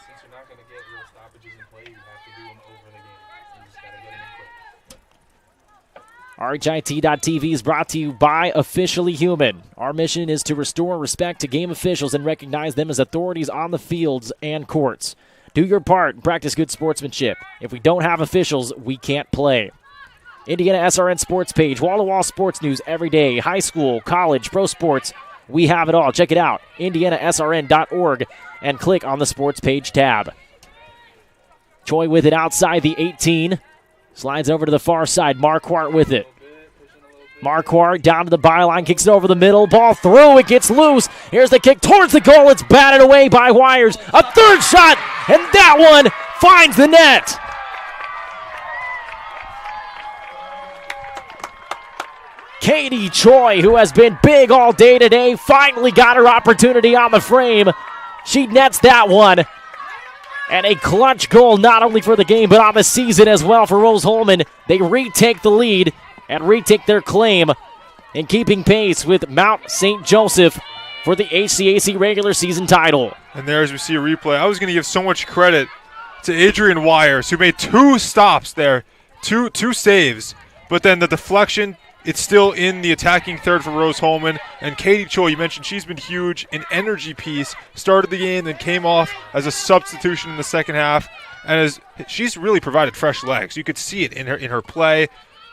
Since you're not going to get real stoppages in play, you have to do them over the game. You just got to get them in quick. RHIT.TV is brought to you by Officially Human. Our mission is to restore respect to game officials and recognize them as authorities on the fields and courts. Do your part and practice good sportsmanship. If we don't have officials, we can't play. IndianaSRN sports page, wall-to-wall sports news every day, high school, college, pro sports. We have it all. Check it out, IndianaSRN.org, and click on the sports page tab. Choi with it outside the 18. Slides over to the far side. Marquardt with it. Marquardt down to the byline, kicks it over the middle. Ball through, it gets loose. Here's the kick towards the goal. It's batted away by Wires. A third shot, and that one finds the net. Katie Choi, who has been big all day today, finally got her opportunity on the frame. She nets that one. And a clutch goal not only for the game but on the season as well for Rose-Hulman. They retake the lead and retake their claim in keeping pace with Mount St. Joseph for the HCAC regular season title. And there, as we see a replay, I was going to give so much credit to Adrian Wires, who made 2 stops there, two saves, but then the deflection, it's still in the attacking third for Rose-Hulman. And Katie Choi, you mentioned she's been huge, an energy piece, started the game, then came off as a substitution in the second half, and she's really provided fresh legs. You could see it in her play.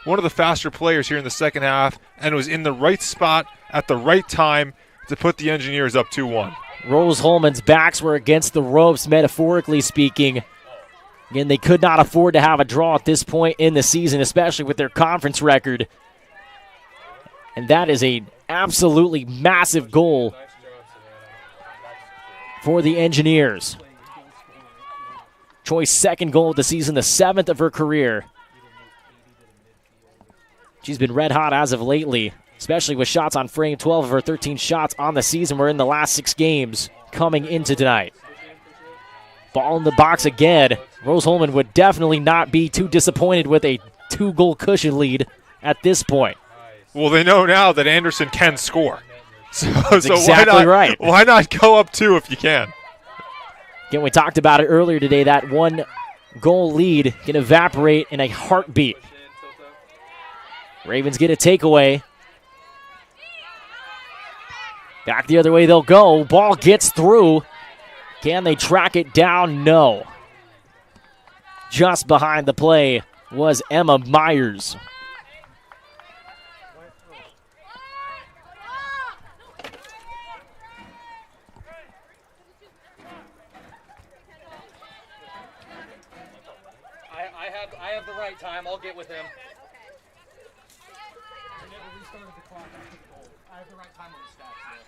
One of the faster players here in the second half, and was in the right spot at the right time to put the Engineers up 2-1. Rose-Hulman's backs were against the ropes, metaphorically speaking. Again, they could not afford to have a draw at this point in the season, especially with their conference record. And that is an absolutely massive goal for the Engineers. Choi's second goal of the season, the 7th of her career. She's been red hot as of lately, especially with shots on frame. 12 of her 13 shots on the season were in the last 6 games coming into tonight. Ball in the box again. Rose-Hulman would definitely not be too disappointed with a 2-goal cushion lead at this point. Well, they know now that Anderson can score. So exactly right. Why not go up 2 if you can? Again, we talked about it earlier today. That 1-goal lead can evaporate in a heartbeat. Ravens get a takeaway. Back the other way they'll go. Ball gets through. Can they track it down? No. Just behind the play was Emma Myers. I have the right time. I'll get with him.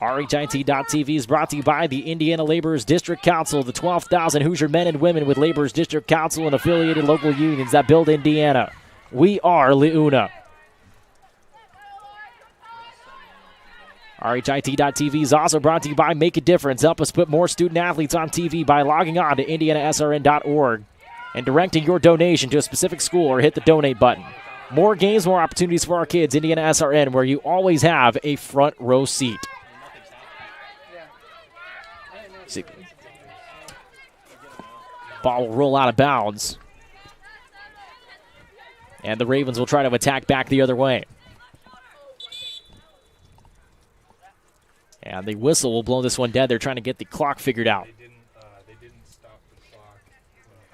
RHIT.TV is brought to you by the Indiana Laborers District Council, the 12,000 Hoosier men and women with Laborers District Council and affiliated local unions that build Indiana. We are Leuna. RHIT.TV is also brought to you by Make a Difference. Help us put more student athletes on TV by logging on to IndianaSRN.org and directing your donation to a specific school or hit the donate button. More games, more opportunities for our kids. Indiana SRN, where you always have a front row seat. Ball will roll out of bounds. And the Ravens will try to attack back the other way. And the whistle will blow this one dead. They're trying to get the clock figured out. They didn't stop the clock.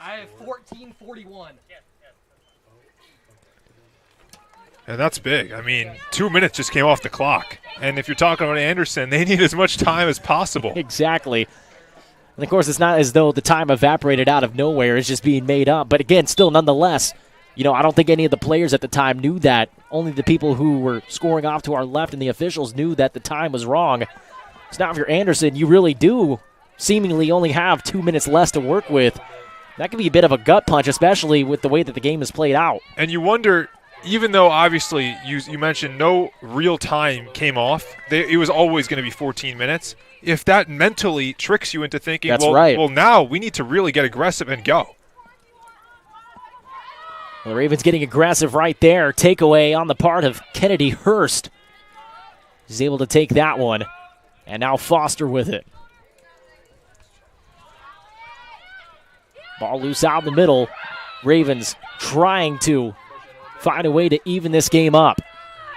I have 14:41. And that's big. I mean, 2 minutes just came off the clock. And if you're talking about Anderson, they need as much time as possible. Exactly. And, of course, it's not as though the time evaporated out of nowhere. It's just being made up. But, again, still, nonetheless, you know, I don't think any of the players at the time knew that. Only the people who were scoring off to our left and the officials knew that the time was wrong. So now if you're Anderson, you really do seemingly only have 2 minutes less to work with. That could be a bit of a gut punch, especially with the way that the game is played out. And you wonder, even though obviously you mentioned no real time came off, it was always going to be 14 minutes. If that mentally tricks you into thinking, well, now we need to really get aggressive and go. Well, the Ravens getting aggressive right there. Takeaway on the part of Kennedy Hurst. He's able to take that one. And now Foster with it. Ball loose out in the middle. Ravens trying to find a way to even this game up.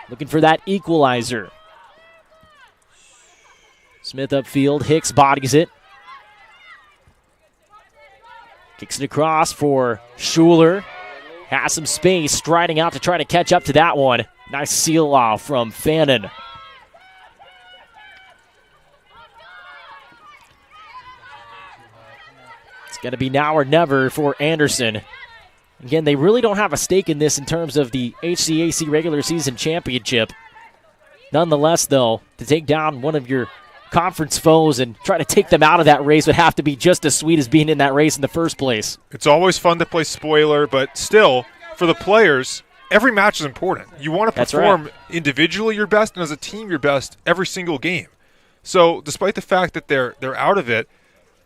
Looking for that equalizer. Smith upfield. Hicks bodies it. Kicks it across for Schuler. Has some space, striding out to try to catch up to that one. Nice seal off from Fannin. It's going to be now or never for Anderson. Again, they really don't have a stake in this in terms of the HCAC regular season championship. Nonetheless, though, to take down one of your conference foes and try to take them out of that race would have to be just as sweet as being in that race in the first place. It's always fun to play spoiler, but still, for the players, every match is important. You want to perform individually your best and as a team your best every single game. So despite the fact that they're out of it,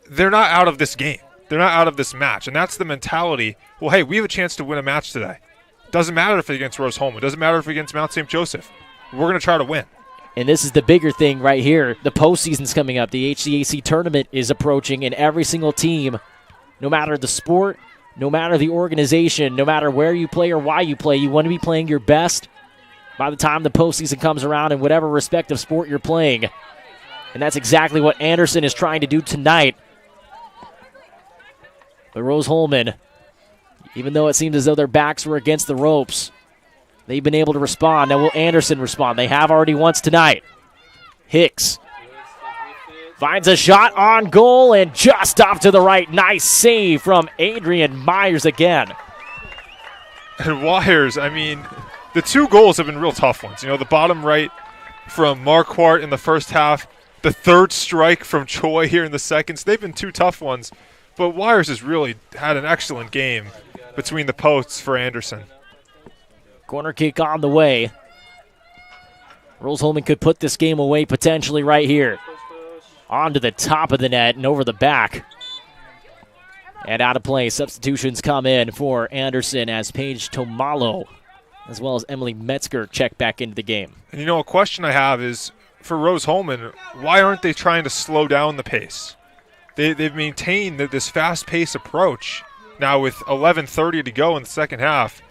they're not out of this game. They're not out of this match, and that's the mentality. Well, hey, we have a chance to win a match today. Doesn't matter if it's against Rose-Hulman. Doesn't matter if it's against Mount St. Joseph. We're going to try to win. And this is the bigger thing right here. The postseason's coming up. The HCAC tournament is approaching, and every single team, no matter the sport, no matter the organization, no matter where you play or why you play, you want to be playing your best by the time the postseason comes around in whatever respective sport you're playing. And that's exactly what Anderson is trying to do tonight. But Rose-Hulman, even though it seems as though their backs were against the ropes, they've been able to respond. Now will Anderson respond? They have already once tonight. Hicks finds a shot on goal and just off to the right. Nice save from Adrian Myers again. And Wires, I mean, the two goals have been real tough ones. You know, the bottom right from Marquardt in the first half, the third strike from Choi here in the second. So they've been two tough ones. But Wires has really had an excellent game between the posts for Anderson. Corner kick on the way. Rose-Hulman could put this game away potentially right here. Onto the top of the net and over the back. And out of play. Substitutions come in for Anderson as Paige Tomalo, as well as Emily Metzger, check back into the game. And you know, a question I have is, for Rose-Hulman, why aren't they trying to slow down the pace? They've maintained this fast-paced approach now with 11:30 to go in the second half.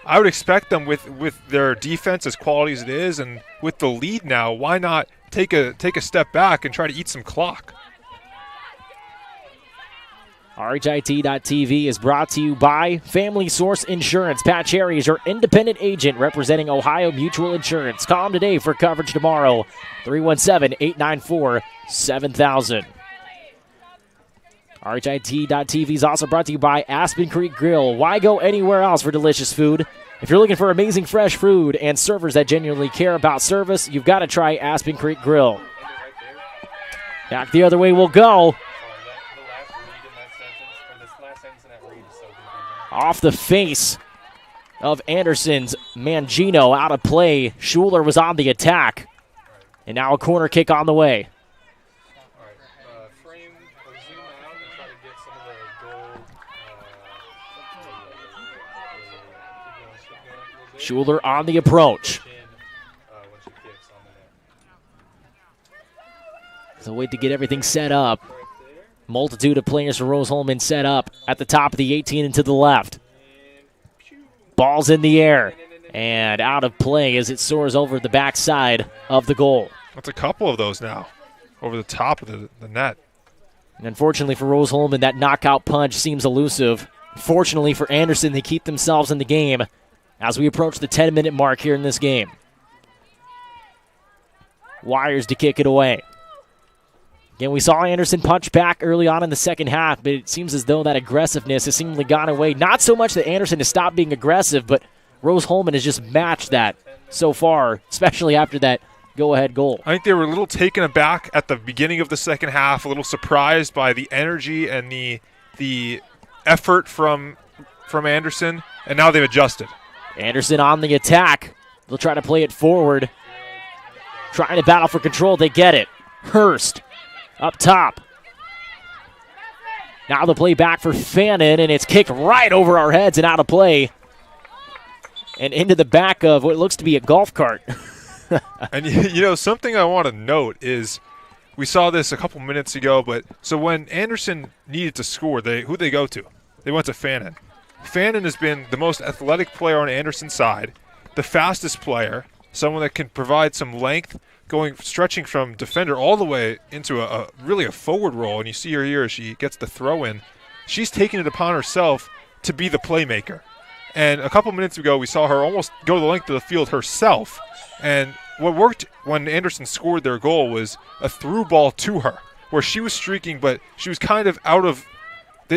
I would expect them with their defense as quality as it is and with the lead now, why not take a step back and try to eat some clock? RHIT.TV is brought to you by Family Source Insurance. Pat Cherry is your independent agent representing Ohio Mutual Insurance. Call him today for coverage tomorrow. 317-894-7000. RHIT.TV is also brought to you by Aspen Creek Grill. Why go anywhere else for delicious food? If you're looking for amazing fresh food and servers that genuinely care about service, you've got to try Aspen Creek Grill. Back the other way we'll go. Off the face of Anderson's Mangino, out of play. Schuler was on the attack. And now a corner kick on the way. Schuler on the approach. So wait to get everything set up. Multitude of players for Rose-Hulman set up at the top of the 18 and to the left. Ball's in the air and out of play as it soars over the backside of the goal. That's a couple of those now over the top of the net. And unfortunately for Rose-Hulman, that knockout punch seems elusive. Fortunately for Anderson, they keep themselves in the game as we approach the 10-minute mark here in this game. Wires to kick it away. Again, we saw Anderson punch back early on in the second half, but it seems as though that aggressiveness has seemingly gone away. Not so much that Anderson has stopped being aggressive, but Rose-Hulman has just matched that so far, especially after that go-ahead goal. I think they were a little taken aback at the beginning of the second half, a little surprised by the energy and the effort from Anderson, and now they've adjusted. Anderson on the attack. They'll try to play it forward. Trying to battle for control. They get it. Hurst up top. Now the play back for Fannin, and it's kicked right over our heads and out of play. And into the back of what looks to be a golf cart. And, you know, something I want to note is we saw this a couple minutes ago, but so when Anderson needed to score, who'd they go to? They went to Fannin. Fannin has been the most athletic player on Anderson's side, the fastest player, someone that can provide some length, stretching from defender all the way into a really a forward role. And you see her here as she gets the throw in. She's taking it upon herself to be the playmaker. And a couple minutes ago, we saw her almost go the length of the field herself. And what worked when Anderson scored their goal was a through ball to her, where she was streaking, but she was kind of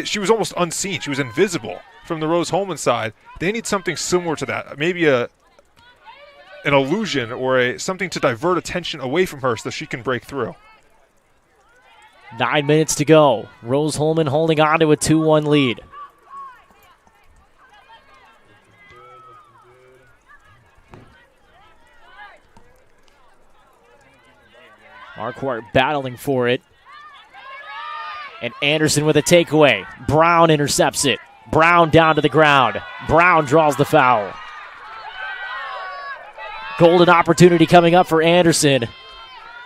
she was almost unseen. She was invisible from the Rose Holman side. They need something similar to that, maybe an illusion or something to divert attention away from her so she can break through. 9 minutes to go. Rose Holman holding on to a 2-1 lead. Marquardt battling for it. And Anderson with a takeaway. Brown intercepts it. Brown down to the ground. Brown draws the foul. Golden opportunity coming up for Anderson.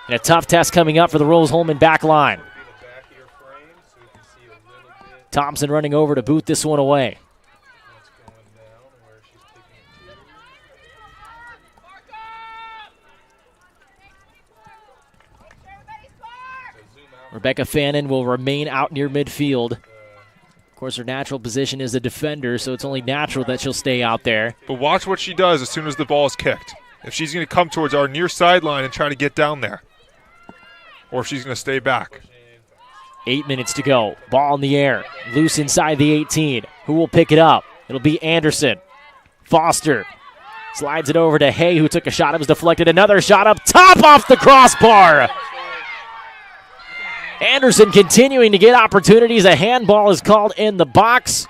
And a tough test coming up for the Rose Holman back line. Thompson running over to boot this one away. Rebecca Fannin will remain out near midfield. Of course, her natural position is a defender, so it's only natural that she'll stay out there. But watch what she does as soon as the ball is kicked. If she's going to come towards our near sideline and try to get down there, or if she's going to stay back. 8 minutes to go. Ball in the air. Loose inside the 18. Who will pick it up? It'll be Anderson. Foster slides it over to Hay, who took a shot. It was deflected. Another shot up top off the crossbar. Anderson continuing to get opportunities. A handball is called in the box.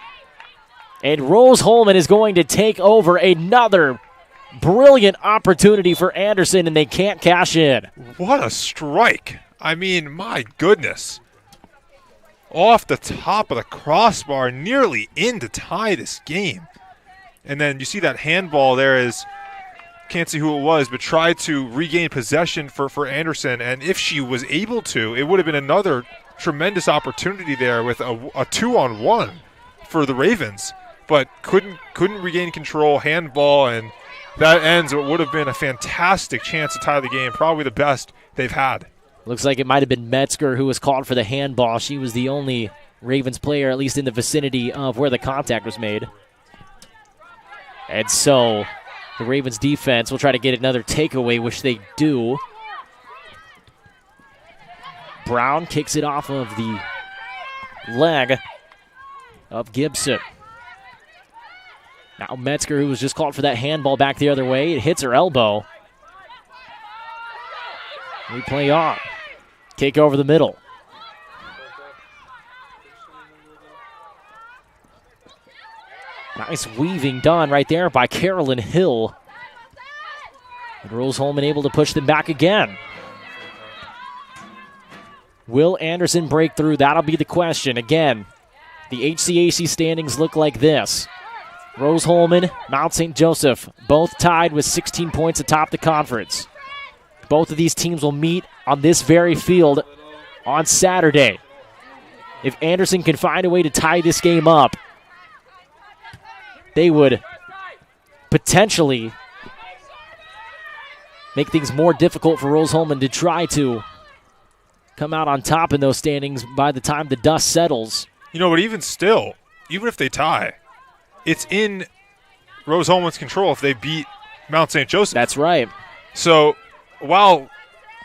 And Rose Holman is going to take over another brilliant opportunity for Anderson, and they can't cash in. What a strike. I mean, my goodness. Off the top of the crossbar, nearly in to tie this game. And then you see that handball there is, can't see who it was, but tried to regain possession for Anderson. And if she was able to, it would have been another tremendous opportunity there with a 2-on-1 for the Ravens. But couldn't regain control, handball, and that ends what would have been a fantastic chance to tie the game, probably the best they've had. Looks like it might have been Metzger who was called for the handball. She was the only Ravens player, at least in the vicinity of where the contact was made. And so the Ravens defense will try to get another takeaway, which they do. Brown kicks it off of the leg of Gibson. Now Metzger, who was just called for that handball, back the other way. It hits her elbow. We play on. Kick over the middle. Nice weaving done right there by Carolyn Hill. And Rose Holman able to push them back again. Will Anderson break through? That'll be the question. Again, the HCAC standings look like this. Rose Holman, Mount St. Joseph, both tied with 16 points atop the conference. Both of these teams will meet on this very field on Saturday. If Anderson can find a way to tie this game up, they would potentially make things more difficult for Rose Holman to try to come out on top in those standings by the time the dust settles. You know, but even still, even if they tie, it's in Rose Holman's control if they beat Mount St. Joseph. That's right. So while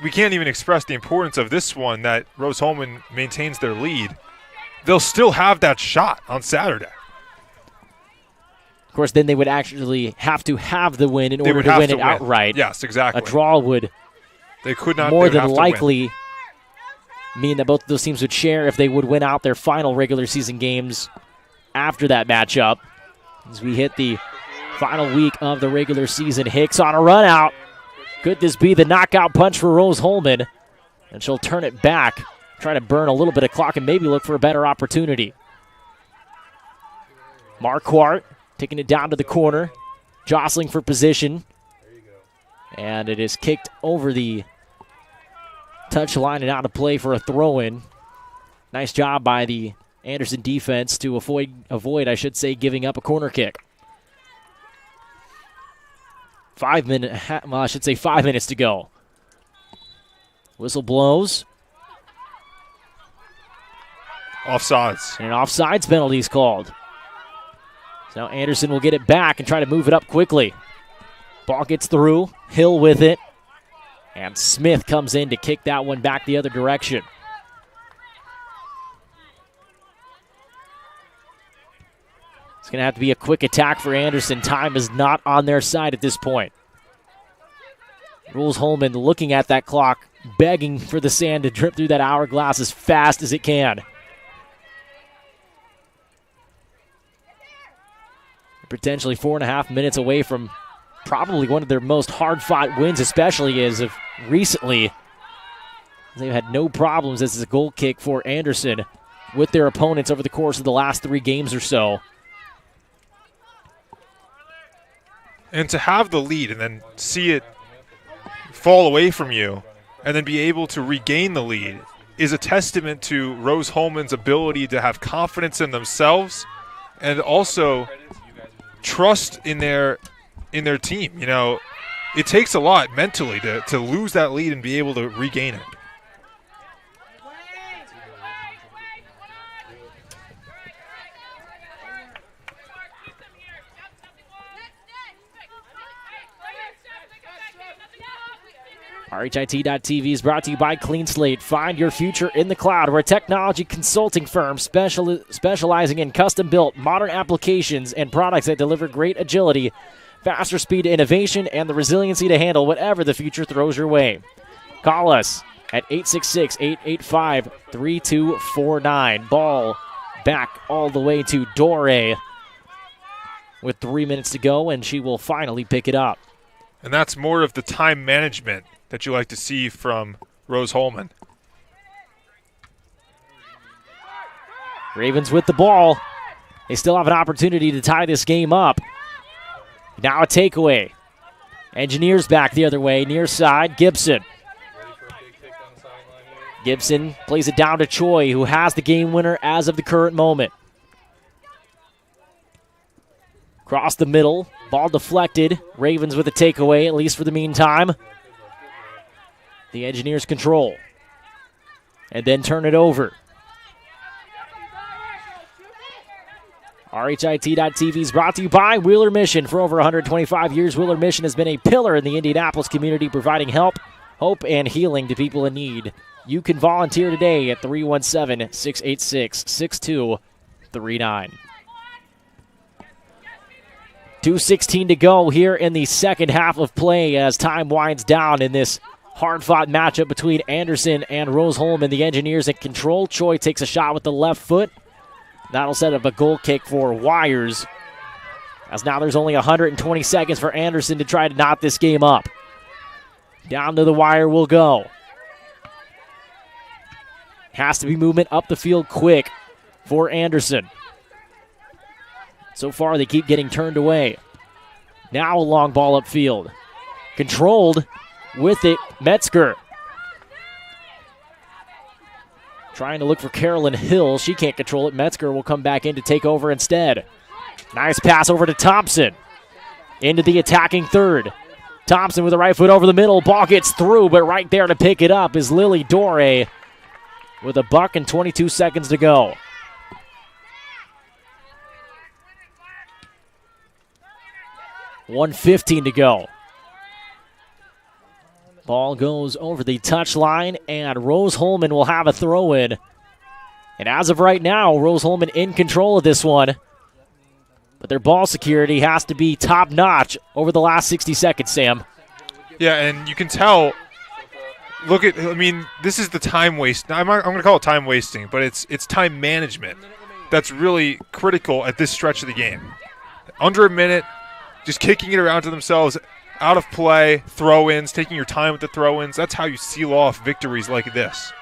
we can't even express the importance of this one, that Rose Holman maintains their lead, they'll still have that shot on Saturday. Of course, then they would actually have to have the win in order to win it outright. Yes, exactly. A draw would more than likely mean that both of those teams would share if they would win out their final regular season games after that matchup as we hit the final week of the regular season. Hicks on a run out. Could this be the knockout punch for Rose Holman? And she'll turn it back, try to burn a little bit of clock and maybe look for a better opportunity. Marquardt taking it down to the corner, jostling for position. And it is kicked over the touch line and out of play for a throw-in. Nice job by the Anderson defense to avoid, I should say, giving up a corner kick. 5 minutes to go. Whistle blows. Offsides. And an offsides penalty is called. So now Anderson will get it back and try to move it up quickly. Ball gets through. Hill with it. And Smith comes in to kick that one back the other direction. It's going to have to be a quick attack for Anderson. Time is not on their side at this point. Rose Holman looking at that clock, begging for the sand to drip through that hourglass as fast as it can. Potentially 4.5 minutes away from probably one of their most hard-fought wins, especially as of recently. They've had no problems as a goal kick for Anderson with their opponents over the course of the last 3 games or so. And to have the lead and then see it fall away from you and then be able to regain the lead is a testament to Rose Holman's ability to have confidence in themselves and also trust in their team. You know, it takes a lot mentally to lose that lead and be able to regain it. RHIT.TV is brought to you by Clean Slate. Find your future in the cloud. We're a technology consulting firm specializing in custom-built modern applications and products that deliver great agility, faster speed to innovation, and the resiliency to handle whatever the future throws your way. Call us at 866-885-3249. Ball back all the way to Dore with 3 minutes to go, and she will finally pick it up. And that's more of the time management that you like to see from Rose Holman. Ravens with the ball. They still have an opportunity to tie this game up. Now a takeaway. Engineers back the other way, near side, Gibson. Gibson plays it down to Choi, who has the game winner as of the current moment. Across the middle, ball deflected. Ravens with a takeaway, at least for the meantime. The Engineers control. And then turn it over. RHIT.TV is brought to you by Wheeler Mission. For over 125 years, Wheeler Mission has been a pillar in the Indianapolis community, providing help, hope, and healing to people in need. You can volunteer today at 317-686-6239. 2:16 to go here in the second half of play as time winds down in this hard-fought matchup between Anderson and Rose Holman. The Engineers in control. Choi takes a shot with the left foot. That'll set up a goal kick for Wires, as now there's only 120 seconds for Anderson to try to knot this game up. Down to the wire will go. Has to be movement up the field quick for Anderson. So far, they keep getting turned away. Now a long ball upfield. Controlled with it, Metzger. Trying to look for Carolyn Hill. She can't control it. Metzger will come back in to take over instead. Nice pass over to Thompson. Into the attacking third. Thompson with the right foot over the middle. Ball gets through, but right there to pick it up is Lily Dore with a buck and 22 seconds to go. $1:15 to go. Ball goes over the touchline, and Rose Holman will have a throw-in. And as of right now, Rose Holman in control of this one. But their ball security has to be top-notch over the last 60 seconds, Sam. Yeah, and you can tell. Look at, I mean, this is the time waste. I'm going to call it time wasting, but it's time management. that's really critical at this stretch of the game. Under a minute, just kicking it around to themselves, out of play, throw-ins, taking your time with the throw-ins. That's how you seal off victories like this.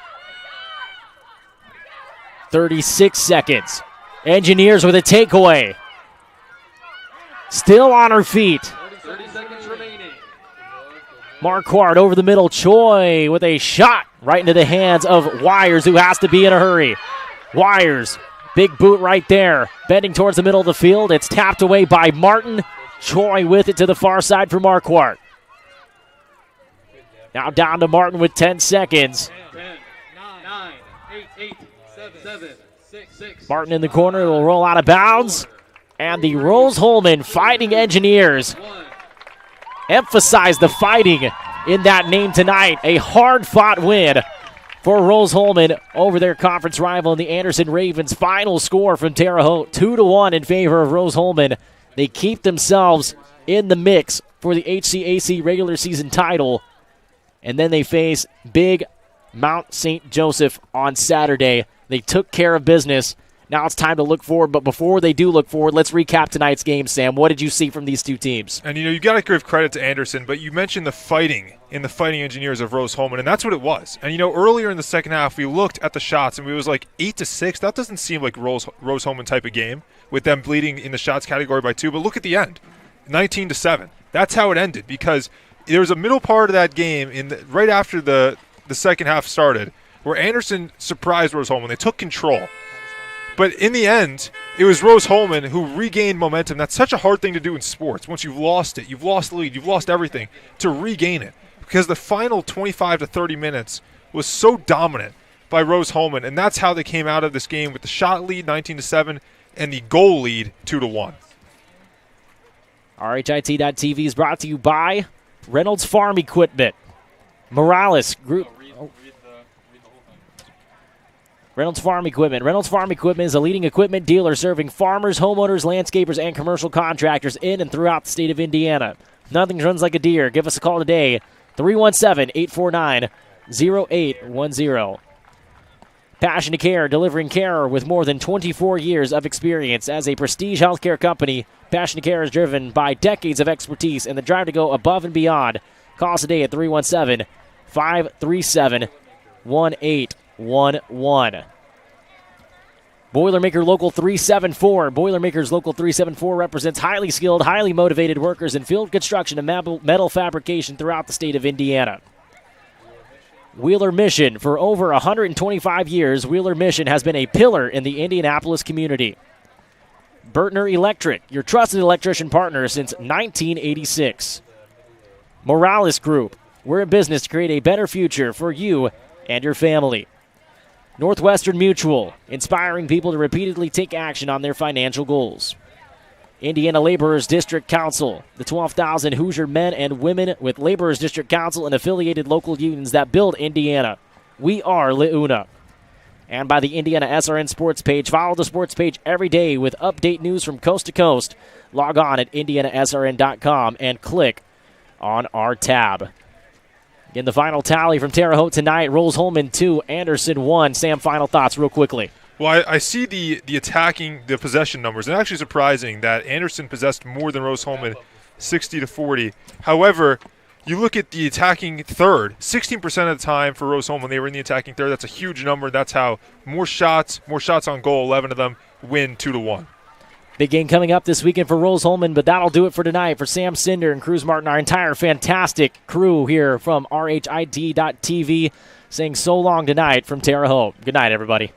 36 seconds. Engineers with a takeaway. Still on her feet. 30 seconds remaining. Marquardt over the middle. Choi with a shot right into the hands of Wires, who has to be in a hurry. Wires, big boot right there. Bending towards the middle of the field. It's tapped away by Martin. Choi with it to the far side for Marquardt. Now down to Martin with 10 seconds. 10, 9, 8, 7, 6. Martin in the corner will roll out of bounds. And the Rose-Hulman Fighting Engineers emphasize the fighting in that name tonight. A hard-fought win for Rose-Hulman over their conference rival in the Anderson Ravens. Final score from Terre Haute, 2-1 in favor of Rose-Hulman. They keep themselves in the mix for the HCAC regular season title. And then they face big Mount St. Joseph on Saturday. They took care of business. Now it's time to look forward, but before they do look forward, let's recap tonight's game, Sam. What did you see from these two teams? And, you got to give credit to Anderson, but you mentioned the fighting in the Fighting Engineers of Rose-Hulman, and that's what it was. And, earlier in the second half, we looked at the shots, and we was like 8-6. That doesn't seem like Rose-Hulman type of game with them bleeding in the shots category by 2. But look at the end, 19-7. That's how it ended, because there was a middle part of that game right after the second half started where Anderson surprised Rose-Hulman. They took control. But in the end, it was Rose-Hulman who regained momentum. That's such a hard thing to do in sports. Once you've lost it, you've lost the lead, you've lost everything, to regain it. Because the final 25 to 30 minutes was so dominant by Rose-Hulman, and that's how they came out of this game with the shot lead, 19-7, and the goal lead, 2-1. RHIT.TV is brought to you by Reynolds Farm Equipment, Morales Group. Reynolds Farm Equipment. Reynolds Farm Equipment is a leading equipment dealer serving farmers, homeowners, landscapers, and commercial contractors in and throughout the state of Indiana. Nothing runs like a deer. Give us a call today, 317-849-0810. Passion to Care, delivering care with more than 24 years of experience. As a prestige healthcare company, Passion to Care is driven by decades of expertise and the drive to go above and beyond. Call us today at 317-537-1811. Boilermaker Local 374. Boilermakers Local 374 represents highly skilled, highly motivated workers in field construction and metal fabrication throughout the state of Indiana. Wheeler Mission. For over 125 years, Wheeler Mission has been a pillar in the Indianapolis community. Bertner Electric, your trusted electrician partner since 1986. Morales Group. We're in business to create a better future for you and your family. Northwestern Mutual, inspiring people to repeatedly take action on their financial goals. Indiana Laborers District Council, the 12,000 Hoosier men and women with Laborers District Council and affiliated local unions that build Indiana. We are LeUna. And by the IndianaSRN Sports page. Follow the sports page every day with update news from coast to coast. Log on at IndianaSRN.com and click on our tab. In the final tally from Terre Haute tonight, Rose-Hulman 2, Anderson 1. Sam, final thoughts real quickly. Well, I see the attacking, the possession numbers. And actually surprising that Anderson possessed more than Rose-Hulman, 60-40. However, you look at the attacking third, 16% of the time for Rose-Hulman, they were in the attacking third. That's a huge number. That's how more shots on goal, 11 of them, win 2-1. Big game coming up this weekend for Rose-Hulman, but that'll do it for tonight. For Sam Cinder and Cruz Martin, our entire fantastic crew here from RHIT.TV, saying so long tonight from Terre Haute. Good night, everybody.